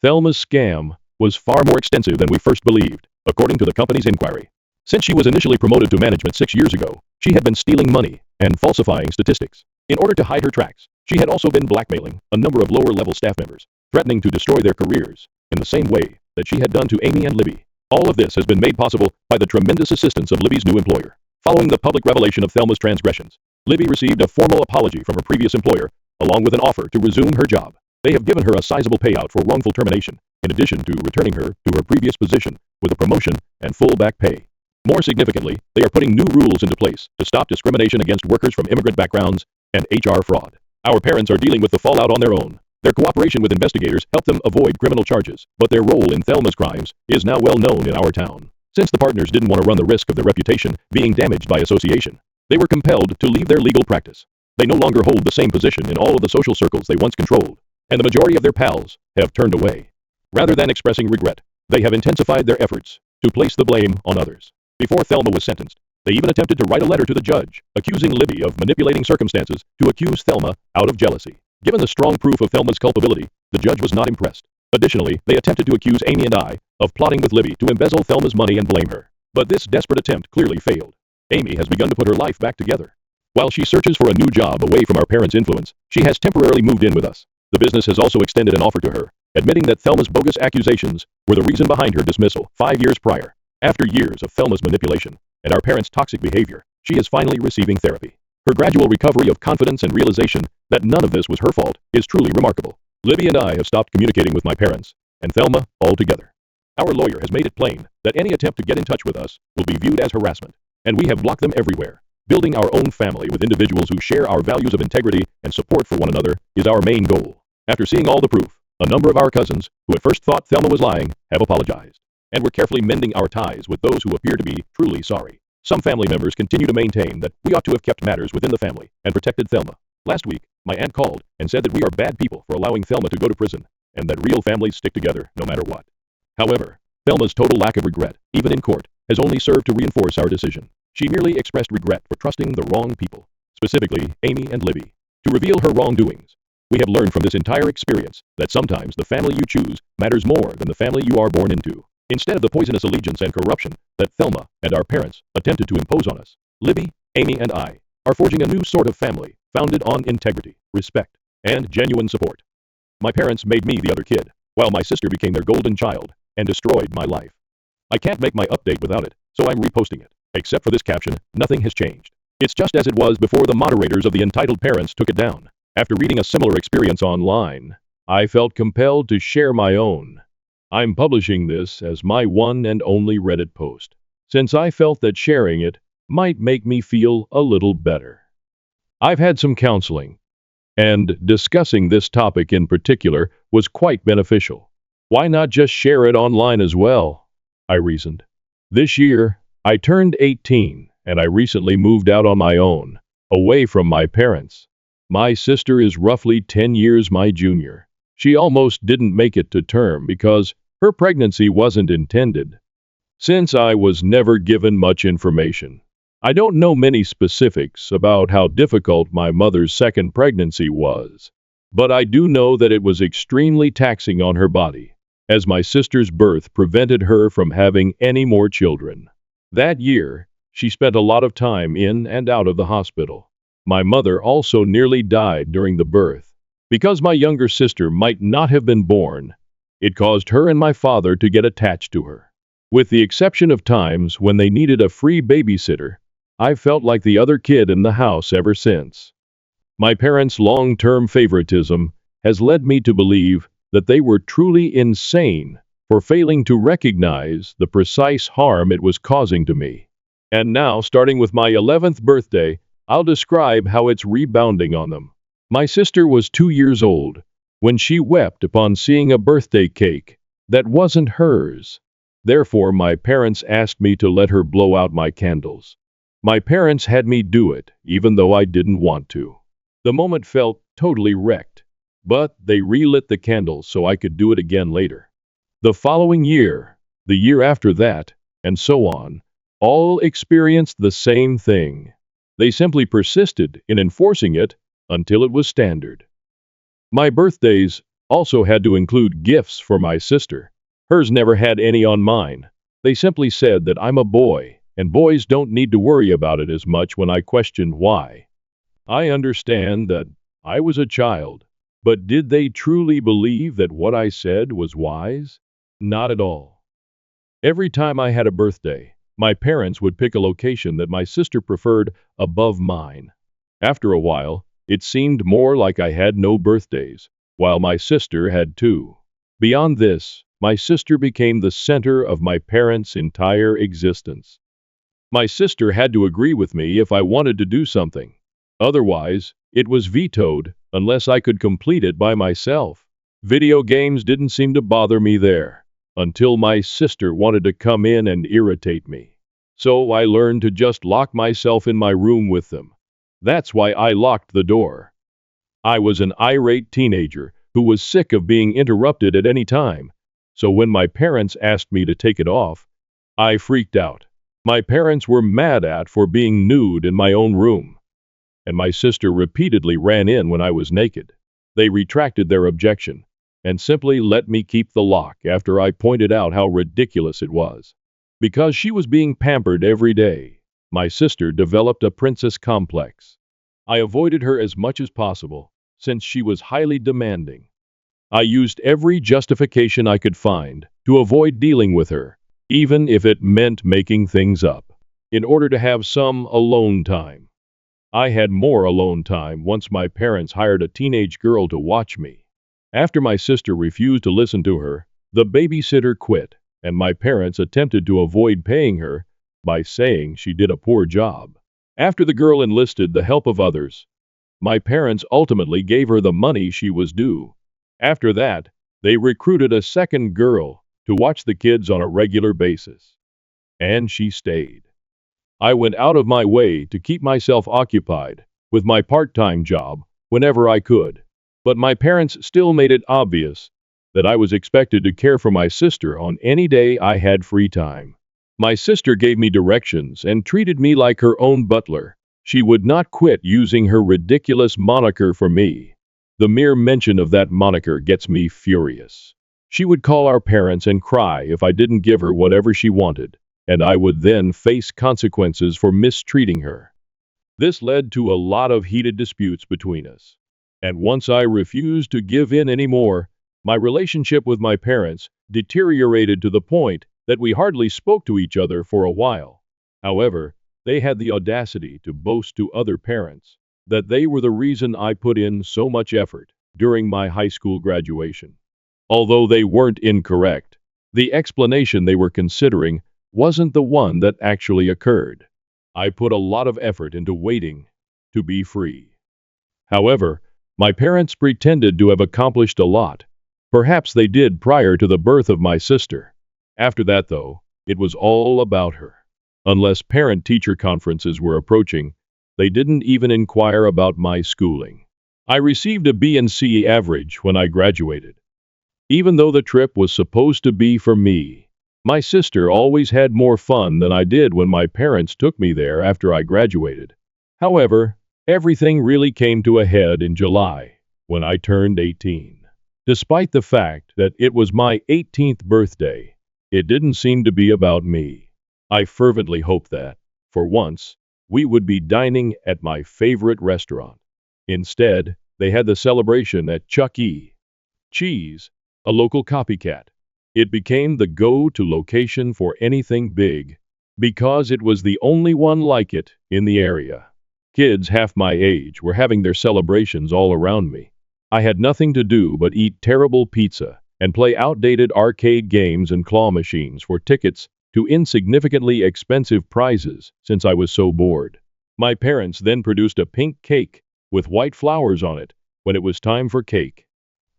Thelma's scam was far more extensive than we first believed, according to the company's inquiry. Since she was initially promoted to management 6 years ago, she had been stealing money and falsifying statistics. In order to hide her tracks, she had also been blackmailing a number of lower-level staff members, threatening to destroy their careers, in the same way that she had done to Amy and Libby. All of this has been made possible by the tremendous assistance of Libby's new employer. Following the public revelation of Thelma's transgressions, Libby received a formal apology from her previous employer, along with an offer to resume her job. They have given her a sizable payout for wrongful termination, in addition to returning her to her previous position with a promotion and full back pay. More significantly, they are putting new rules into place to stop discrimination against workers from immigrant backgrounds and HR fraud. Our parents are dealing with the fallout on their own. Their cooperation with investigators helped them avoid criminal charges, but their role in Thelma's crimes is now well known in our town. Since the partners didn't want to run the risk of their reputation being damaged by association, they were compelled to leave their legal practice. They no longer hold the same position in all of the social circles they once controlled, and the majority of their pals have turned away. Rather than expressing regret, they have intensified their efforts to place the blame on others. Before Thelma was sentenced, they even attempted to write a letter to the judge, accusing Libby of manipulating circumstances to accuse Thelma out of jealousy. Given the strong proof of Thelma's culpability, the judge was not impressed. Additionally, they attempted to accuse Amy and I of plotting with Libby to embezzle Thelma's money and blame her. But this desperate attempt clearly failed. Amy has begun to put her life back together. While she searches for a new job away from our parents' influence, she has temporarily moved in with us. The business has also extended an offer to her, admitting that Thelma's bogus accusations were the reason behind her dismissal 5 years prior. After years of Thelma's manipulation and our parents' toxic behavior, she is finally receiving therapy. Her gradual recovery of confidence and realization that none of this was her fault is truly remarkable. Libby and I have stopped communicating with my parents and Thelma altogether. Our lawyer has made it plain that any attempt to get in touch with us will be viewed as harassment, and we have blocked them everywhere. Building our own family with individuals who share our values of integrity and support for one another is our main goal. After seeing all the proof, a number of our cousins, who at first thought Thelma was lying, have apologized, and we're carefully mending our ties with those who appear to be truly sorry. Some family members continue to maintain that we ought to have kept matters within the family and protected Thelma. Last week, my aunt called and said that we are bad people for allowing Thelma to go to prison, and that real families stick together no matter what. However, Thelma's total lack of regret, even in court, has only served to reinforce our decision. She merely expressed regret for trusting the wrong people, specifically Amy and Libby, to reveal her wrongdoings. We have learned from this entire experience that sometimes the family you choose matters more than the family you are born into. Instead of the poisonous allegiance and corruption that Thelma and our parents attempted to impose on us, Libby, Amy, and I are forging a new sort of family founded on integrity, respect, and genuine support. My parents made me the other kid, while my sister became their golden child and destroyed my life. I can't make my update without it, so I'm reposting it. Except for this caption, nothing has changed. It's just as it was before the moderators of the entitled parents took it down. After reading a similar experience online, I felt compelled to share my own. I'm publishing this as my one and only Reddit post, since I felt that sharing it might make me feel a little better. I've had some counseling, and discussing this topic in particular was quite beneficial. Why not just share it online as well? I reasoned. This year, I turned 18, and I recently moved out on my own, away from my parents. My sister is roughly 10 years my junior. She almost didn't make it to term because her pregnancy wasn't intended. Since I was never given much information, I don't know many specifics about how difficult my mother's second pregnancy was, but I do know that it was extremely taxing on her body, as my sister's birth prevented her from having any more children. That year, she spent a lot of time in and out of the hospital. My mother also nearly died during the birth. Because my younger sister might not have been born, it caused her and my father to get attached to her. With the exception of times when they needed a free babysitter, I've felt like the other kid in the house ever since. My parents' long-term favoritism has led me to believe that they were truly insane for failing to recognize the precise harm it was causing to me. And now, starting with my 11th birthday, I'll describe how it's rebounding on them. My sister was 2 years old when she wept upon seeing a birthday cake that wasn't hers. Therefore, my parents asked me to let her blow out my candles. My parents had me do it, even though I didn't want to. The moment felt totally wrecked, but they relit the candles so I could do it again later. The following year, the year after that, and so on, all experienced the same thing. They simply persisted in enforcing it until it was standard. My birthdays also had to include gifts for my sister. Hers never had any on mine. They simply said that I'm a boy, and boys don't need to worry about it as much when I questioned why. I understand that I was a child, but did they truly believe that what I said was wise? Not at all. Every time I had a birthday, my parents would pick a location that my sister preferred above mine. After a while, it seemed more like I had no birthdays, while my sister had two. Beyond this, my sister became the center of my parents' entire existence. My sister had to agree with me if I wanted to do something. Otherwise, it was vetoed unless I could complete it by myself. Video games didn't seem to bother me there, until my sister wanted to come in and irritate me. So I learned to just lock myself in my room with them. That's why I locked the door. I was an irate teenager who was sick of being interrupted at any time. So when my parents asked me to take it off, I freaked out. My parents were mad at for being nude in my own room, and my sister repeatedly ran in when I was naked. They retracted their objection and simply let me keep the lock after I pointed out how ridiculous it was. Because she was being pampered every day, my sister developed a princess complex. I avoided her as much as possible, since she was highly demanding. I used every justification I could find to avoid dealing with her, even if it meant making things up, in order to have some alone time. I had more alone time once my parents hired a teenage girl to watch me. After my sister refused to listen to her, the babysitter quit, and my parents attempted to avoid paying her by saying she did a poor job. After the girl enlisted the help of others, my parents ultimately gave her the money she was due. After that, they recruited a second girl to watch the kids on a regular basis. And she stayed. I went out of my way to keep myself occupied with my part-time job whenever I could. But my parents still made it obvious that I was expected to care for my sister on any day I had free time. My sister gave me directions and treated me like her own butler. She would not quit using her ridiculous moniker for me. The mere mention of that moniker gets me furious. She would call our parents and cry if I didn't give her whatever she wanted, and I would then face consequences for mistreating her. This led to a lot of heated disputes between us. And once I refused to give in anymore, my relationship with my parents deteriorated to the point that we hardly spoke to each other for a while. However, they had the audacity to boast to other parents that they were the reason I put in so much effort during my high school graduation. Although they weren't incorrect, the explanation they were considering wasn't the one that actually occurred. I put a lot of effort into waiting to be free. However, my parents pretended to have accomplished a lot. Perhaps they did prior to the birth of my sister. After that, though, it was all about her. Unless parent-teacher conferences were approaching, they didn't even inquire about my schooling. I received a B and C average when I graduated. Even though the trip was supposed to be for me, my sister always had more fun than I did when my parents took me there after I graduated. However, everything really came to a head in July, when I turned 18. Despite the fact that it was my 18th birthday, it didn't seem to be about me. I fervently hoped that, for once, we would be dining at my favorite restaurant. Instead, they had the celebration at Chuck E. Cheese, a local copycat. It became the go-to location for anything big, because it was the only one like it in the area. Kids half my age were having their celebrations all around me. I had nothing to do but eat terrible pizza and play outdated arcade games and claw machines for tickets to insignificantly expensive prizes since I was so bored. My parents then produced a pink cake with white flowers on it when it was time for cake.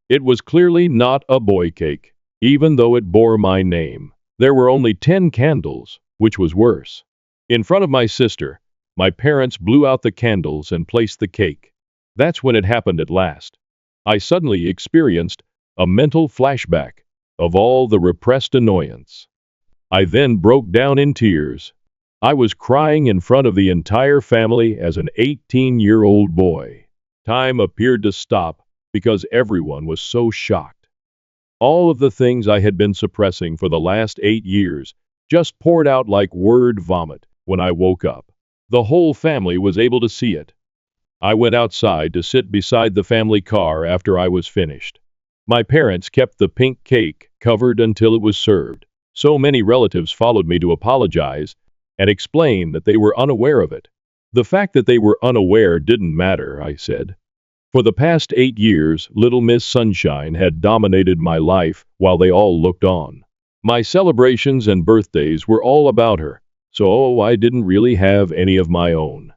It was clearly not a boy cake, even though it bore my name. There were only 10 candles, which was worse. In front of my sister, my parents blew out the candles and placed the cake. That's when it happened at last. I suddenly experienced a mental flashback of all the repressed annoyance. I then broke down in tears. I was crying in front of the entire family as an 18-year-old boy. Time appeared to stop because everyone was so shocked. All of the things I had been suppressing for the last 8 years just poured out like word vomit when I woke up. The whole family was able to see it. I went outside to sit beside the family car after I was finished. My parents kept the pink cake covered until it was served. So many relatives followed me to apologize and explain that they were unaware of it. The fact that they were unaware didn't matter, I said. For the past 8 years, Little Miss Sunshine had dominated my life while they all looked on. My celebrations and birthdays were all about her, so I didn't really have any of my own.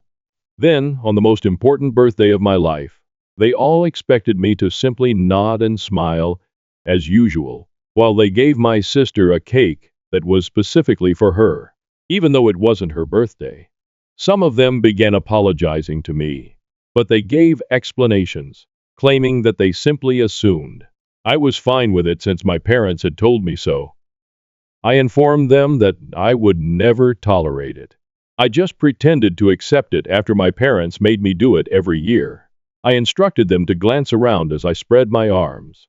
Then, on the most important birthday of my life, they all expected me to simply nod and smile, as usual, while they gave my sister a cake that was specifically for her, even though it wasn't her birthday. Some of them began apologizing to me, but they gave explanations, claiming that they simply assumed. I was fine with it since my parents had told me so. I informed them that I would never tolerate it. I just pretended to accept it after my parents made me do it every year. I instructed them to glance around as I spread my arms.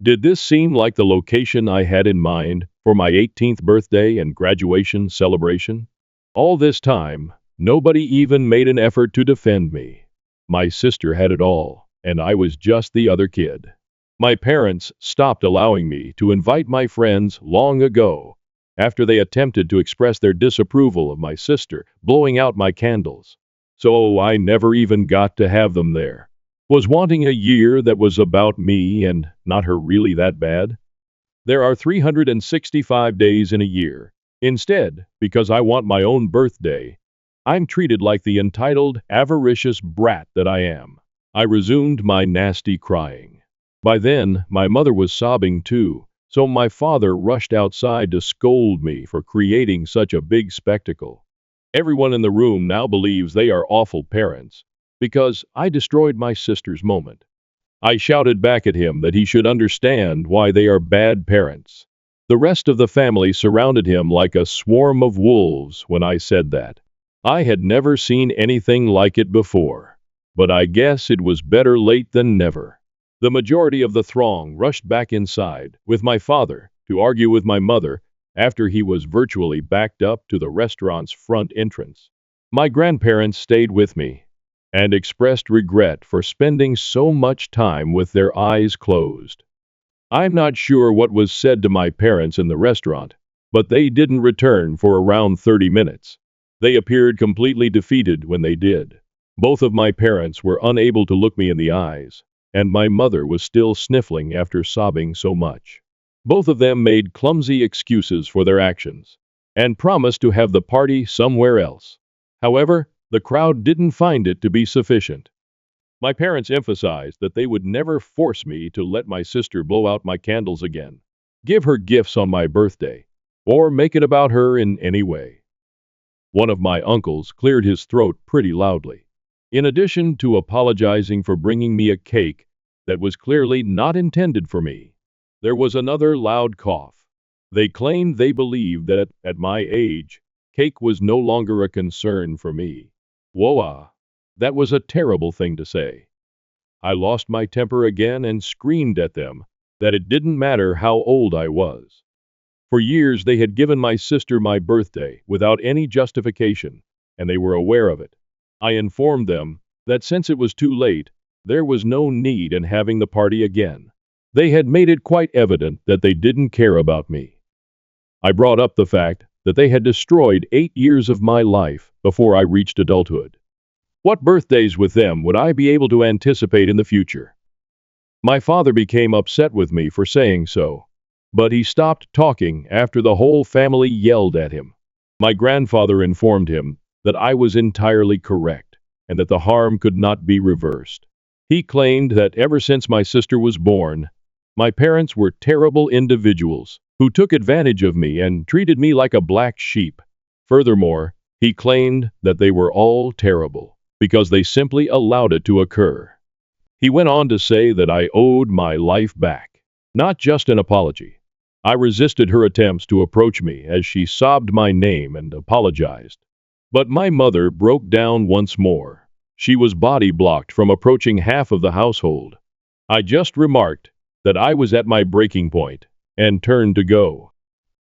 Did this seem like the location I had in mind for my 18th birthday and graduation celebration? All this time, nobody even made an effort to defend me. My sister had it all, and I was just the other kid. My parents stopped allowing me to invite my friends long ago, after they attempted to express their disapproval of my sister blowing out my candles. So I never even got to have them there. Was wanting a year that was about me and not her really that bad? There are 365 days in a year. Instead, because I want my own birthday, I'm treated like the entitled, avaricious brat that I am. I resumed my nasty crying. By then, my mother was sobbing too, so my father rushed outside to scold me for creating such a big spectacle. Everyone in the room now believes they are awful parents, because I destroyed my sister's moment. I shouted back at him that he should understand why they are bad parents. The rest of the family surrounded him like a swarm of wolves when I said that. I had never seen anything like it before, but I guess it was better late than never. The majority of the throng rushed back inside with my father to argue with my mother after he was virtually backed up to the restaurant's front entrance. My grandparents stayed with me and expressed regret for spending so much time with their eyes closed. I'm not sure what was said to my parents in the restaurant, but they didn't return for around 30 minutes. They appeared completely defeated when they did. Both of my parents were unable to look me in the eyes, and my mother was still sniffling after sobbing so much. Both of them made clumsy excuses for their actions and promised to have the party somewhere else. However, the crowd didn't find it to be sufficient. My parents emphasized that they would never force me to let my sister blow out my candles again, give her gifts on my birthday, or make it about her in any way. One of my uncles cleared his throat pretty loudly. In addition to apologizing for bringing me a cake that was clearly not intended for me, there was another loud cough. They claimed they believed that at my age, cake was no longer a concern for me. Whoa, that was a terrible thing to say. I lost my temper again and screamed at them that it didn't matter how old I was. For years they had given my sister my birthday without any justification, and they were aware of it. I informed them that since it was too late, there was no need in having the party again. They had made it quite evident that they didn't care about me. I brought up the fact that they had destroyed 8 years of my life before I reached adulthood. What birthdays with them would I be able to anticipate in the future? My father became upset with me for saying so, but he stopped talking after the whole family yelled at him. My grandfather informed him that I was entirely correct and that the harm could not be reversed. He claimed that ever since my sister was born, my parents were terrible individuals who took advantage of me and treated me like a black sheep. Furthermore, he claimed that they were all terrible because they simply allowed it to occur. He went on to say that I owed my life back, not just an apology. I resisted her attempts to approach me as she sobbed my name and apologized. But my mother broke down once more. She was body blocked from approaching half of the household. I just remarked that I was at my breaking point and turned to go.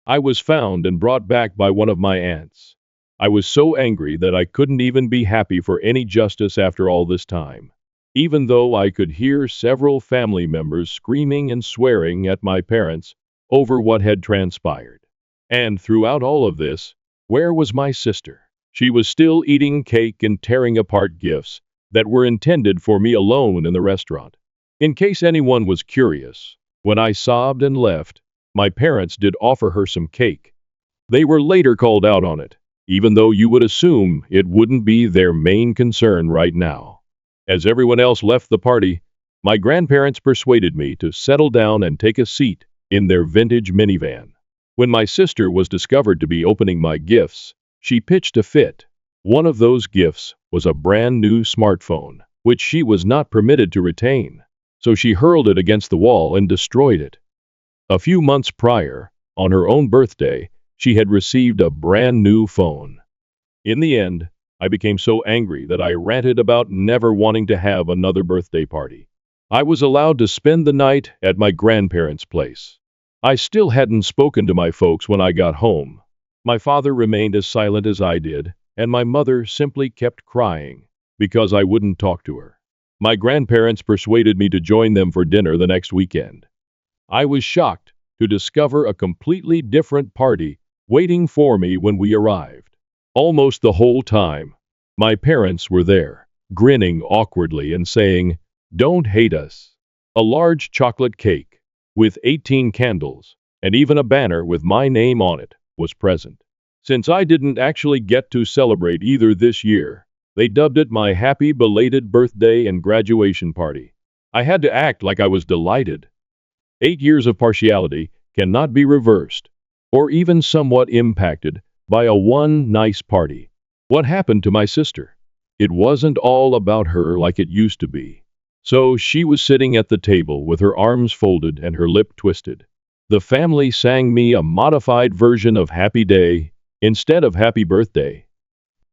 I was found and brought back by one of my aunts. I was so angry that I couldn't even be happy for any justice after all this time, even though I could hear several family members screaming and swearing at my parents over what had transpired. And throughout all of this, where was my sister? She was still eating cake and tearing apart gifts that were intended for me alone in the restaurant. In case anyone was curious, when I sobbed and left, my parents did offer her some cake. They were later called out on it, even though you would assume it wouldn't be their main concern right now. As everyone else left the party, my grandparents persuaded me to settle down and take a seat in their vintage minivan. When my sister was discovered to be opening my gifts, she pitched a fit. One of those gifts was a brand new smartphone, which she was not permitted to retain, so she hurled it against the wall and destroyed it. A few months prior, on her own birthday, she had received a brand new phone. In the end, I became so angry that I ranted about never wanting to have another birthday party. I was allowed to spend the night at my grandparents' place. I still hadn't spoken to my folks when I got home. My father remained as silent as I did, and my mother simply kept crying because I wouldn't talk to her. My grandparents persuaded me to join them for dinner the next weekend. I was shocked to discover a completely different party waiting for me when we arrived. Almost the whole time, my parents were there, grinning awkwardly and saying, "Don't hate us." A large chocolate cake with 18 candles and even a banner with my name on it was present. Since I didn't actually get to celebrate either this year, they dubbed it my happy belated birthday and graduation party. I had to act like I was delighted. 8 years of partiality cannot be reversed, or even somewhat impacted, by a one nice party. What happened to my sister? It wasn't all about her like it used to be. So she was sitting at the table with her arms folded and her lip twisted. The family sang me a modified version of Happy Day instead of Happy Birthday.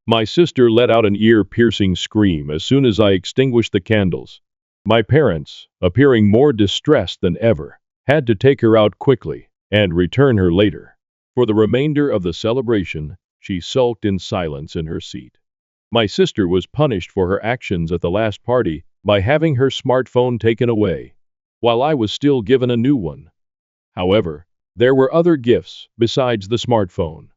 My sister let out an ear-piercing scream as soon as I extinguished the candles. My parents, appearing more distressed than ever, had to take her out quickly and return her later. For the remainder of the celebration, she sulked in silence in her seat. My sister was punished for her actions at the last party by having her smartphone taken away, while I was still given a new one. However, there were other gifts besides the smartphone.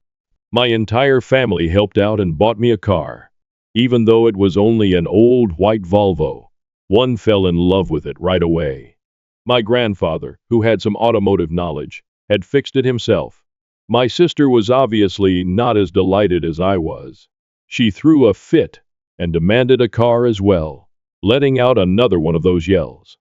My entire family helped out and bought me a car. Even though it was only an old white Volvo, one fell in love with it right away. My grandfather, who had some automotive knowledge, had fixed it himself. My sister was obviously not as delighted as I was. She threw a fit and demanded a car as well, letting out another one of those yells.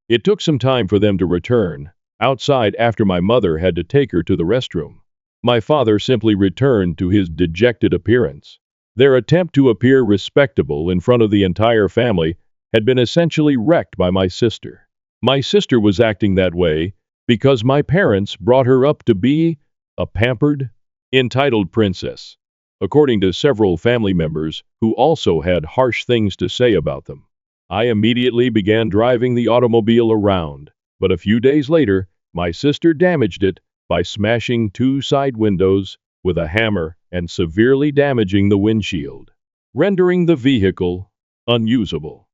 It took some time for them to return outside after my mother had to take her to the restroom. My father simply returned to his dejected appearance. Their attempt to appear respectable in front of the entire family had been essentially wrecked by my sister. My sister was acting that way because my parents brought her up to be a pampered, entitled princess, according to several family members who also had harsh things to say about them. I immediately began driving the automobile around, but a few days later, my sister damaged it by smashing 2 side windows with a hammer and severely damaging the windshield, rendering the vehicle unusable.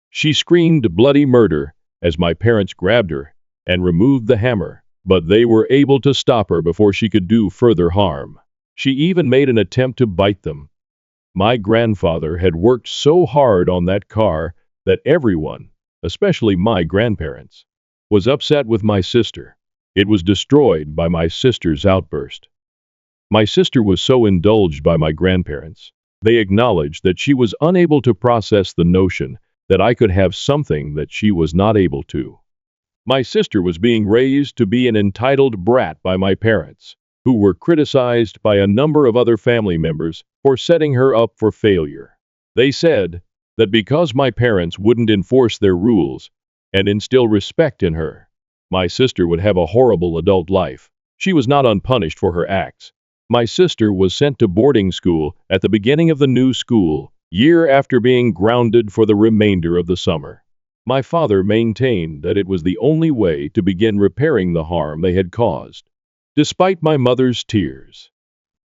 She screamed bloody murder as my parents grabbed her and removed the hammer, but they were able to stop her before she could do further harm. She even made an attempt to bite them. My grandfather had worked so hard on that car that everyone, especially my grandparents, was upset with my sister. It was destroyed by my sister's outburst. My sister was so indulged by my grandparents. They acknowledged that she was unable to process the notion that I could have something that she was not able to. My sister was being raised to be an entitled brat by my parents, who were criticized by a number of other family members for setting her up for failure. They said that because my parents wouldn't enforce their rules and instill respect in her, my sister would have a horrible adult life. She was not unpunished for her acts. My sister was sent to boarding school at the beginning of the new school year after being grounded for the remainder of the summer. My father maintained that it was the only way to begin repairing the harm they had caused. Despite my mother's tears,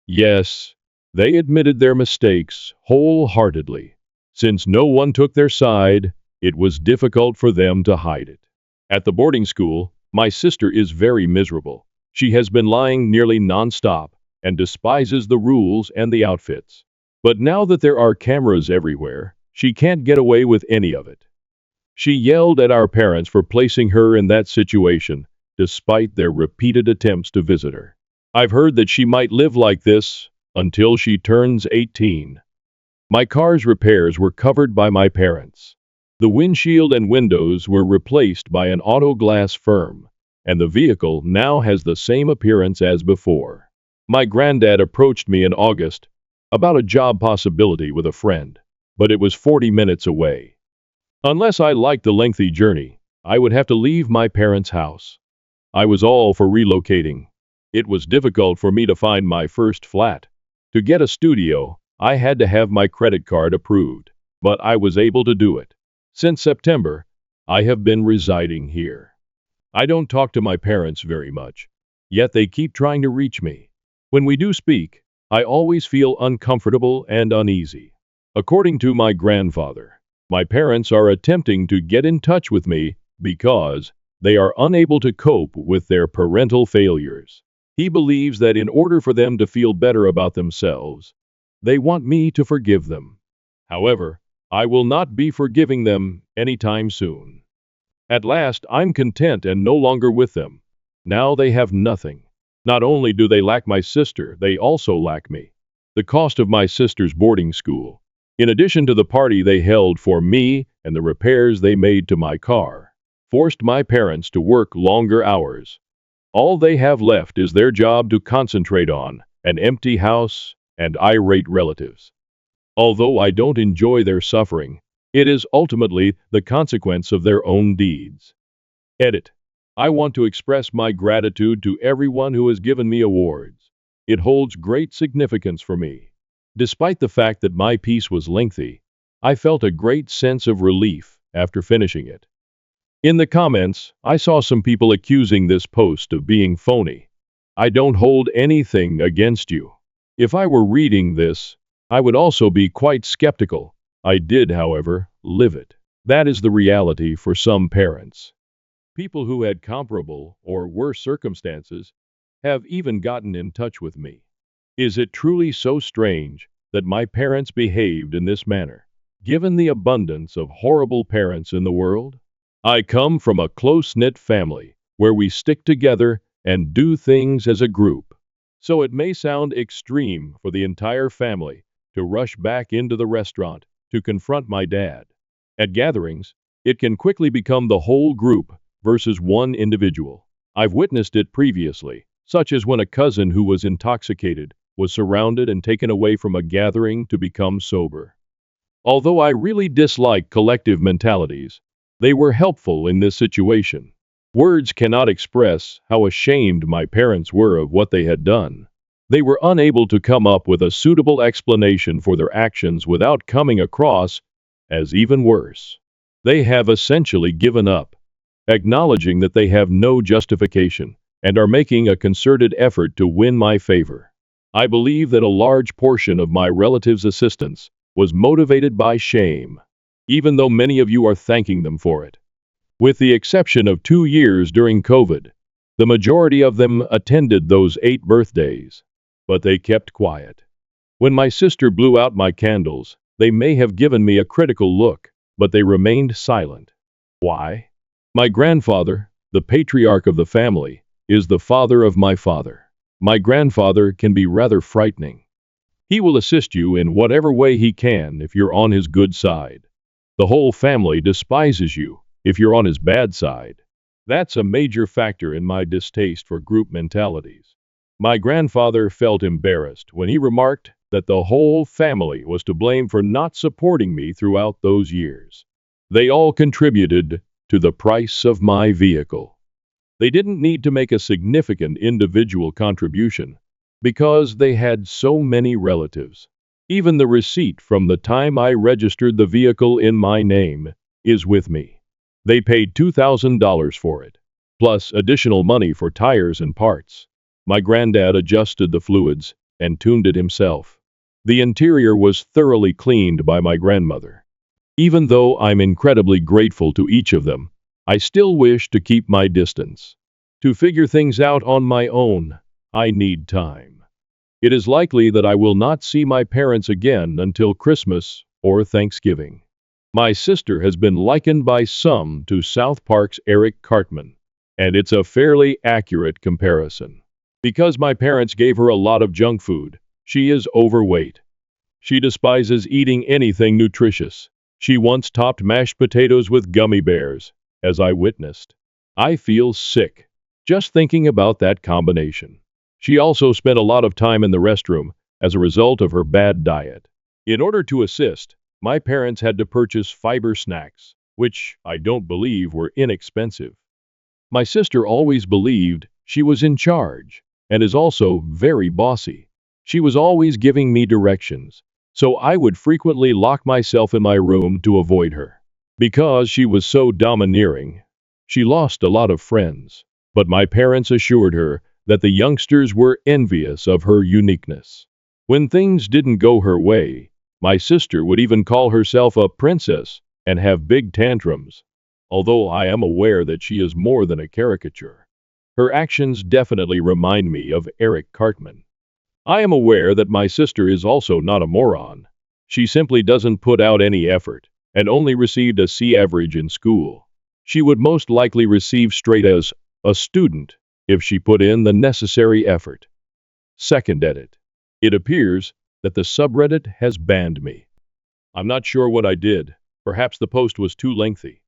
yes, they admitted their mistakes wholeheartedly. Since no one took their side, it was difficult for them to hide it. At the boarding school, my sister is very miserable. She has been lying nearly nonstop and despises the rules and the outfits. But now that there are cameras everywhere, she can't get away with any of it. She yelled at our parents for placing her in that situation, despite their repeated attempts to visit her. I've heard that she might live like this until she turns 18. My car's repairs were covered by my parents. The windshield and windows were replaced by an auto glass firm, and the vehicle now has the same appearance as before. My granddad approached me in August about a job possibility with a friend, but it was 40 minutes away. Unless I liked the lengthy journey, I would have to leave my parents' house. I was all for relocating. It was difficult for me to find my first flat. To get a studio, I had to have my credit card approved, but I was able to do it. Since September, I have been residing here. I don't talk to my parents very much, yet they keep trying to reach me. When we do speak, I always feel uncomfortable and uneasy. According to my grandfather, my parents are attempting to get in touch with me because they are unable to cope with their parental failures. He believes that in order for them to feel better about themselves, they want me to forgive them. However, I will not be forgiving them anytime soon. At last, I'm content and no longer with them. Now they have nothing. Not only do they lack my sister, they also lack me. The cost of my sister's boarding school, in addition to the party they held for me and the repairs they made to my car, forced my parents to work longer hours. All they have left is their job to concentrate on, an empty house, and irate relatives. Although I don't enjoy their suffering, it is ultimately the consequence of their own deeds. Edit. I want to express my gratitude to everyone who has given me awards. It holds great significance for me. Despite the fact that my piece was lengthy, I felt a great sense of relief after finishing it. In the comments, I saw some people accusing this post of being phony. I don't hold anything against you. If I were reading this, I would also be quite skeptical. I did, however, live it. That is the reality for some parents. People who had comparable or worse circumstances have even gotten in touch with me. Is it truly so strange that my parents behaved in this manner, given the abundance of horrible parents in the world? I come from a close-knit family where we stick together and do things as a group. So it may sound extreme for the entire family to rush back into the restaurant to confront my dad. At gatherings, it can quickly become the whole group versus one individual. I've witnessed it previously, such as when a cousin who was intoxicated was surrounded and taken away from a gathering to become sober. Although I really dislike collective mentalities, they were helpful in this situation. Words cannot express how ashamed my parents were of what they had done. They were unable to come up with a suitable explanation for their actions without coming across as even worse. They have essentially given up, acknowledging that they have no justification, and are making a concerted effort to win my favor. I believe that a large portion of my relatives' assistance was motivated by shame, even though many of you are thanking them for it. With the exception of 2 years during COVID, the majority of them attended those 8 birthdays, but they kept quiet. When my sister blew out my candles, they may have given me a critical look, but they remained silent. Why? My grandfather, the patriarch of the family, is the father of my father. My grandfather can be rather frightening. He will assist you in whatever way he can if you're on his good side. The whole family despises you if you're on his bad side. That's a major factor in my distaste for group mentalities. My grandfather felt embarrassed when he remarked that the whole family was to blame for not supporting me throughout those years. They all contributed to the price of my vehicle. They didn't need to make a significant individual contribution because they had so many relatives. Even the receipt from the time I registered the vehicle in my name is with me. They paid $2,000 for it, plus additional money for tires and parts. My granddad adjusted the fluids and tuned it himself. The interior was thoroughly cleaned by my grandmother. Even though I'm incredibly grateful to each of them, I still wish to keep my distance. To figure things out on my own, I need time. It is likely that I will not see my parents again until Christmas or Thanksgiving. My sister has been likened by some to South Park's Eric Cartman, and it's a fairly accurate comparison. Because my parents gave her a lot of junk food, she is overweight. She despises eating anything nutritious. She once topped mashed potatoes with gummy bears, as I witnessed. I feel sick just thinking about that combination. She also spent a lot of time in the restroom as a result of her bad diet. In order to assist, my parents had to purchase fiber snacks, which I don't believe were inexpensive. My sister always believed she was in charge and is also very bossy. She was always giving me directions, so I would frequently lock myself in my room to avoid her. Because she was so domineering, she lost a lot of friends, but my parents assured her that the youngsters were envious of her uniqueness. When things didn't go her way, my sister would even call herself a princess and have big tantrums. Although I am aware that she is more than a caricature, her actions definitely remind me of Eric Cartman. I am aware that my sister is also not a moron. She simply doesn't put out any effort and only received a C average in school. She would most likely receive straight A's, a student, if she put in the necessary effort. Second edit. It appears that the subreddit has banned me. I'm not sure what I did. Perhaps the post was too lengthy.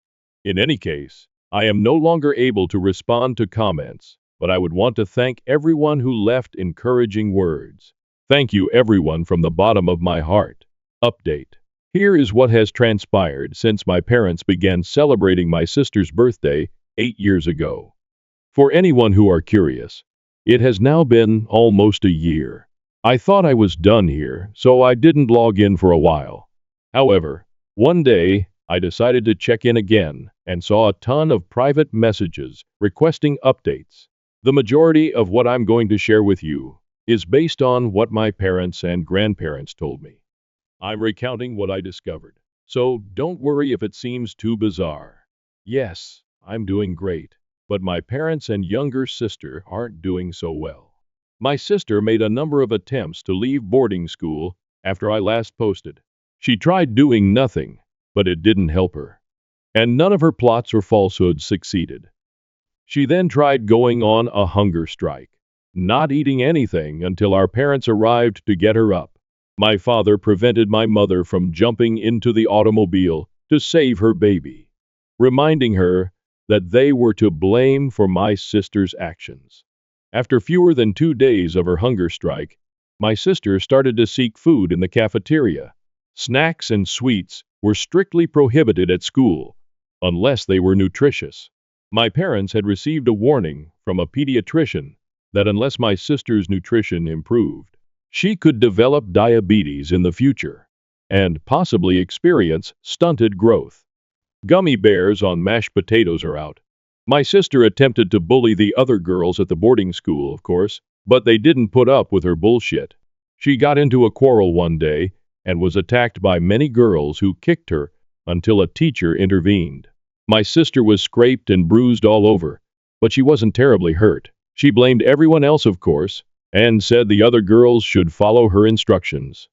In any case, I am no longer able to respond to comments, but I would want to thank everyone who left encouraging words. Thank you everyone from the bottom of my heart. Update. Here is what has transpired since my parents began celebrating my sister's birthday 8 years ago. For anyone who are curious, it has now been almost a year. I thought I was done here, so I didn't log in for a while. However, one day, I decided to check in again and saw a ton of private messages requesting updates. The majority of what I'm going to share with you is based on what my parents and grandparents told me. I'm recounting what I discovered, so don't worry if it seems too bizarre. Yes, I'm doing great, but my parents and younger sister aren't doing so well. My sister made a number of attempts to leave boarding school after I last posted. She tried doing nothing, but it didn't help her. And none of her plots or falsehoods succeeded. She then tried going on a hunger strike, not eating anything until our parents arrived to get her up. My father prevented my mother from jumping into the automobile to save her baby, reminding her that they were to blame for my sister's actions. After fewer than 2 days of her hunger strike, my sister started to seek food in the cafeteria. Snacks and sweets were strictly prohibited at school, unless they were nutritious. My parents had received a warning from a pediatrician that unless my sister's nutrition improved, she could develop diabetes in the future and possibly experience stunted growth. Gummy bears on mashed potatoes are out. My sister attempted to bully the other girls at the boarding school, of course, but they didn't put up with her bullshit. She got into a quarrel one day and was attacked by many girls who kicked her until a teacher intervened. My sister was scraped and bruised all over, but she wasn't terribly hurt. She blamed everyone else, of course, and said the other girls should follow her instructions.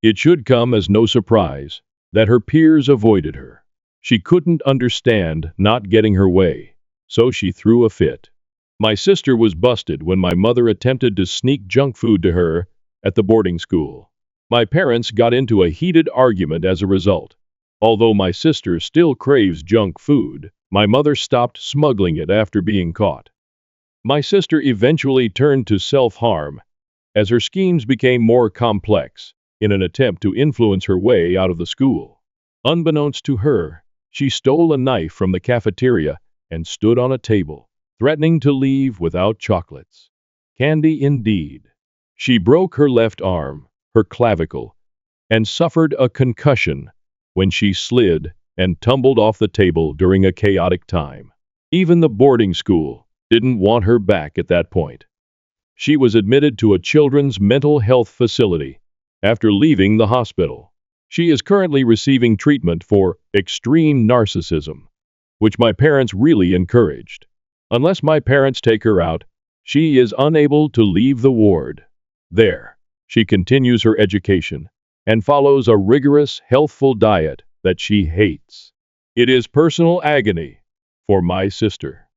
It should come as no surprise that her peers avoided her. She couldn't understand not getting her way, so she threw a fit. My sister was busted when my mother attempted to sneak junk food to her at the boarding school. My parents got into a heated argument as a result. Although my sister still craves junk food, my mother stopped smuggling it after being caught. My sister eventually turned to self-harm as her schemes became more complex in an attempt to influence her way out of the school. Unbeknownst to her, she stole a knife from the cafeteria and stood on a table, threatening to leave without chocolates. Candy indeed. She broke her left arm, her clavicle, and suffered a concussion when she slid and tumbled off the table during a chaotic time. Even the boarding school didn't want her back at that point. She was admitted to a children's mental health facility after leaving the hospital. She is currently receiving treatment for extreme narcissism, which my parents really encouraged. Unless my parents take her out, she is unable to leave the ward. There, she continues her education and follows a rigorous, healthful diet that she hates. It is personal agony for my sister.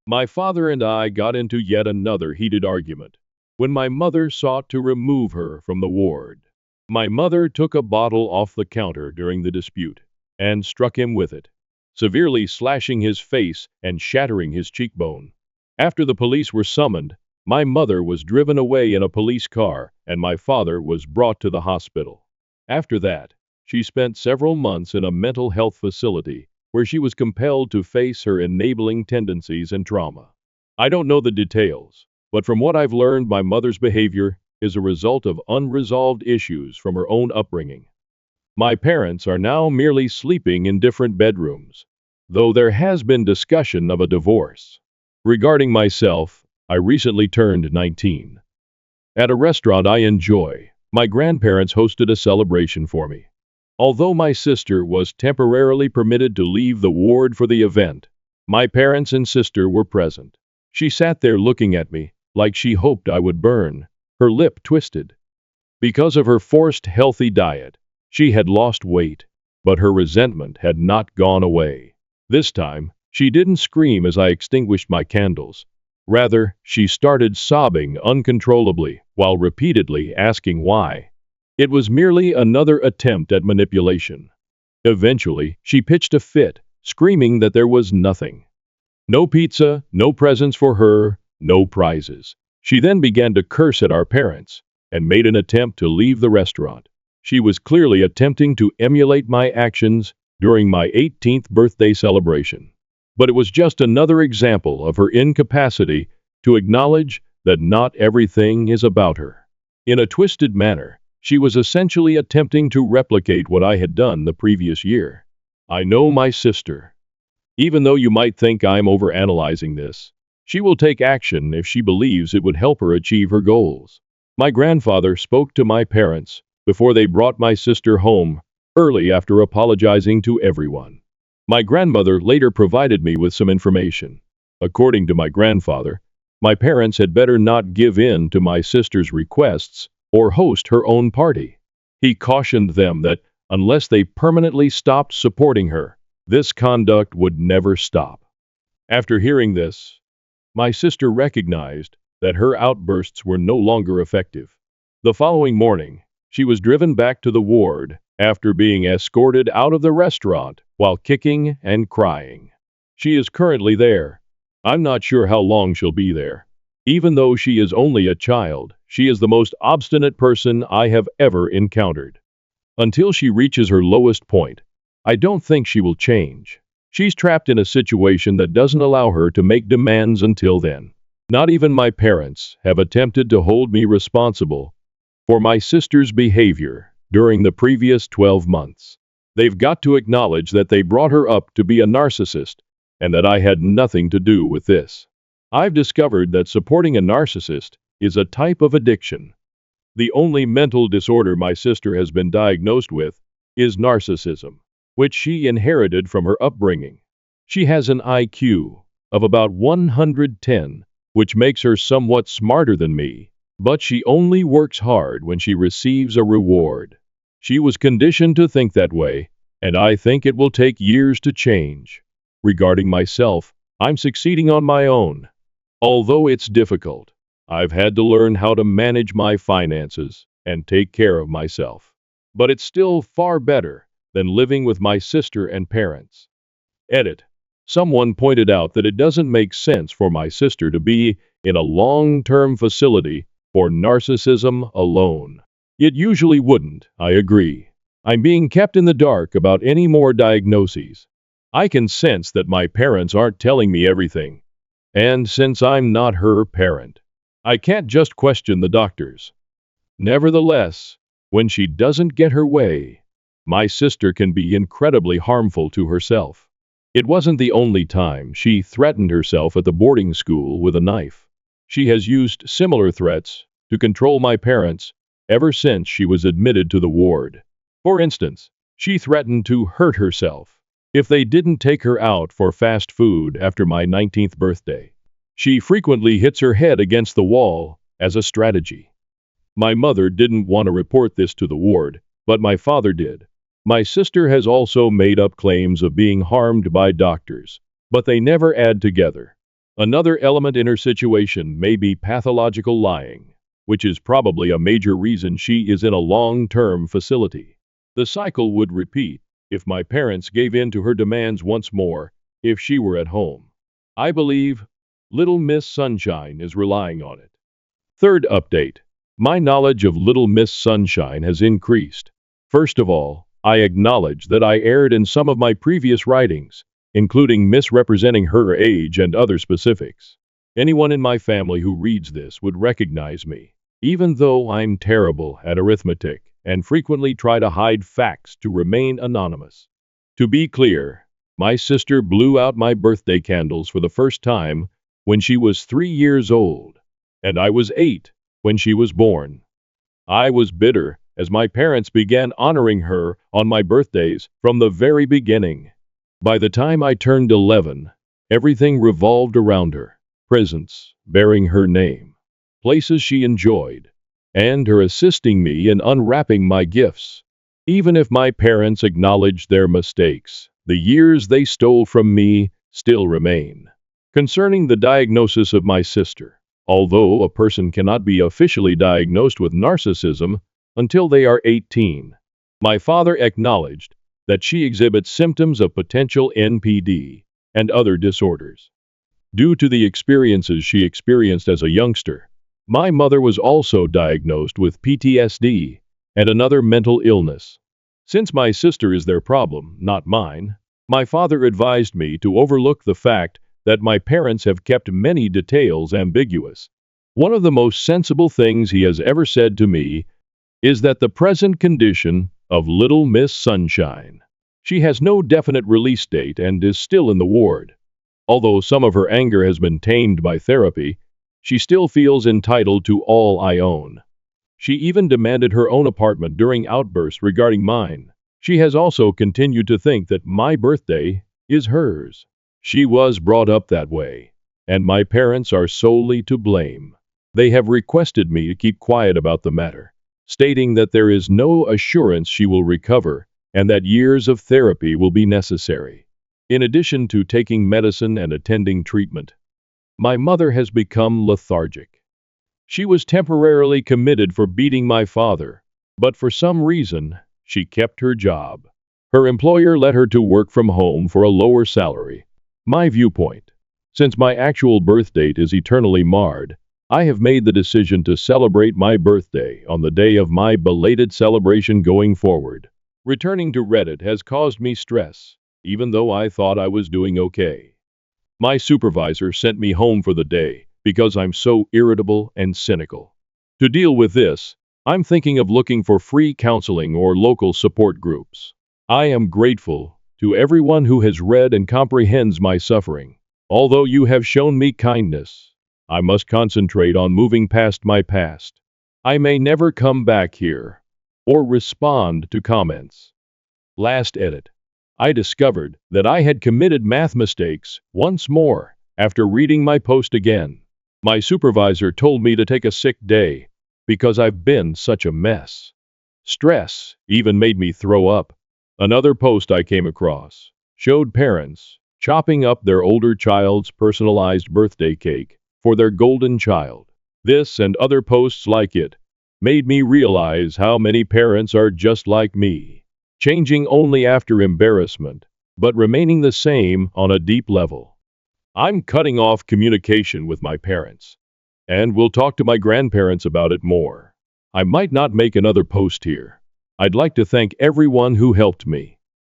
My father and I got into yet another heated argument when my mother sought to remove her from the ward. My mother took a bottle off the counter during the dispute and struck him with it, severely slashing his face and shattering his cheekbone. After the police were summoned, my mother was driven away in a police car and my father was brought to the hospital. After that, she spent several months in a mental health facility where she was compelled to face her enabling tendencies and trauma. I don't know the details, but from what I've learned, my mother's behavior is a result of unresolved issues from her own upbringing. My parents are now merely sleeping in different bedrooms, though there has been discussion of a divorce. Regarding myself, I recently turned 19. At a restaurant I enjoy, my grandparents hosted a celebration for me. Although my sister was temporarily permitted to leave the ward for the event, my parents and sister were present. She sat there looking at me like she hoped I would burn, her lip twisted. Because of her forced healthy diet, she had lost weight, but her resentment had not gone away. This time, she didn't scream as I extinguished my candles. Rather, she started sobbing uncontrollably while repeatedly asking why. It was merely another attempt at manipulation. Eventually, she pitched a fit, screaming that there was nothing. No pizza, no presents for her, no prizes. She then began to curse at our parents and made an attempt to leave the restaurant. She was clearly attempting to emulate my actions during my 18th birthday celebration. But it was just another example of her incapacity to acknowledge that not everything is about her. In a twisted manner, she was essentially attempting to replicate what I had done the previous year. I know my sister. Even though you might think I'm overanalyzing this, she will take action if she believes it would help her achieve her goals. My grandfather spoke to my parents before they brought my sister home early after apologizing to everyone. My grandmother later provided me with some information. According to my grandfather, my parents had better not give in to my sister's requests or host her own party. He cautioned them that unless they permanently stopped supporting her, this conduct would never stop. After hearing this, my sister recognized that her outbursts were no longer effective. The following morning, she was driven back to the ward after being escorted out of the restaurant while kicking and crying. She is currently there. I'm not sure how long she'll be there. Even though she is only a child, she is the most obstinate person I have ever encountered. Until she reaches her lowest point, I don't think she will change. She's trapped in a situation that doesn't allow her to make demands until then. Not even my parents have attempted to hold me responsible for my sister's behavior during the previous 12 months. They've got to acknowledge that they brought her up to be a narcissist and that I had nothing to do with this. I've discovered that supporting a narcissist is a type of addiction. The only mental disorder my sister has been diagnosed with is narcissism, which she inherited from her upbringing. She has an IQ of about 110, which makes her somewhat smarter than me, but she only works hard when she receives a reward. She was conditioned to think that way, and I think it will take years to change. Regarding myself, I'm succeeding on my own. Although it's difficult, I've had to learn how to manage my finances and take care of myself. But it's still far better than living with my sister and parents. Edit. Someone pointed out that it doesn't make sense for my sister to be in a long-term facility for narcissism alone. It usually wouldn't, I agree. I'm being kept in the dark about any more diagnoses. I can sense that my parents aren't telling me everything. And since I'm not her parent, I can't just question the doctors. Nevertheless, when she doesn't get her way, My sister can be incredibly harmful to herself. It wasn't the only time she threatened herself at the boarding school with a knife. She has used similar threats to control my parents ever since she was admitted to the ward. For instance, she threatened to hurt herself if they didn't take her out for fast food after my 19th birthday. She frequently hits her head against the wall as a strategy. My mother didn't want to report this to the ward, but my father did. My sister has also made up claims of being harmed by doctors, but they never add together. Another element in her situation may be pathological lying, which is probably a major reason she is in a long-term facility. The cycle would repeat if my parents gave in to her demands once more if she were at home. I believe Little Miss Sunshine is relying on it. Third update. My knowledge of Little Miss Sunshine has increased. First of all, I acknowledge that I erred in some of my previous writings, including misrepresenting her age and other specifics. Anyone in my family who reads this would recognize me, even though I'm terrible at arithmetic and frequently try to hide facts to remain anonymous. To be clear, my sister blew out my birthday candles for the first time when she was 3 years old, and I was 8 when she was born. I was bitter as my parents began honoring her on my birthdays from the very beginning. By the time I turned 11, everything revolved around her: presents bearing her name, places she enjoyed, and her assisting me in unwrapping my gifts. Even if my parents acknowledged their mistakes, the years they stole from me still remain. Concerning the diagnosis of my sister, although a person cannot be officially diagnosed with narcissism until they are 18, my father acknowledged that she exhibits symptoms of potential NPD and other disorders. Due to the experiences she experienced as a youngster, my mother was also diagnosed with PTSD and another mental illness. Since my sister is their problem, not mine, my father advised me to overlook the fact that my parents have kept many details ambiguous. One of the most sensible things he has ever said to me is that the present condition of Little Miss Sunshine, she has no definite release date and is still in the ward. Although some of her anger has been tamed by therapy, she still feels entitled to all I own. She even demanded her own apartment during outbursts regarding mine. She has also continued to think that my birthday is hers. She was brought up that way, and my parents are solely to blame. They have requested me to keep quiet about the matter, stating that there is no assurance she will recover and that years of therapy will be necessary. In addition to taking medicine and attending treatment, my mother has become lethargic. She was temporarily committed for beating my father, but for some reason, she kept her job. Her employer let her to work from home for a lower salary. My viewpoint: since my actual birth date is eternally marred, I have made the decision to celebrate my birthday on the day of my belated celebration going forward. Returning to Reddit has caused me stress, even though I thought I was doing okay. My supervisor sent me home for the day because I'm so irritable and cynical. To deal with this, I'm thinking of looking for free counseling or local support groups. I am grateful to everyone who has read and comprehends my suffering. Although you have shown me kindness, I must concentrate on moving past my past. I may never come back here or respond to comments. Last edit. I discovered that I had committed math mistakes once more after reading my post again. My supervisor told me to take a sick day because I've been such a mess. Stress even made me throw up. Another post I came across showed parents chopping up their older child's personalized birthday cake for their golden child. This and other posts like it made me realize how many parents are just like me, changing only after embarrassment, but remaining the same on a deep level. I'm cutting off communication with my parents, and will talk to my grandparents about it more. I might not make another post here. I'd like to thank everyone who helped me.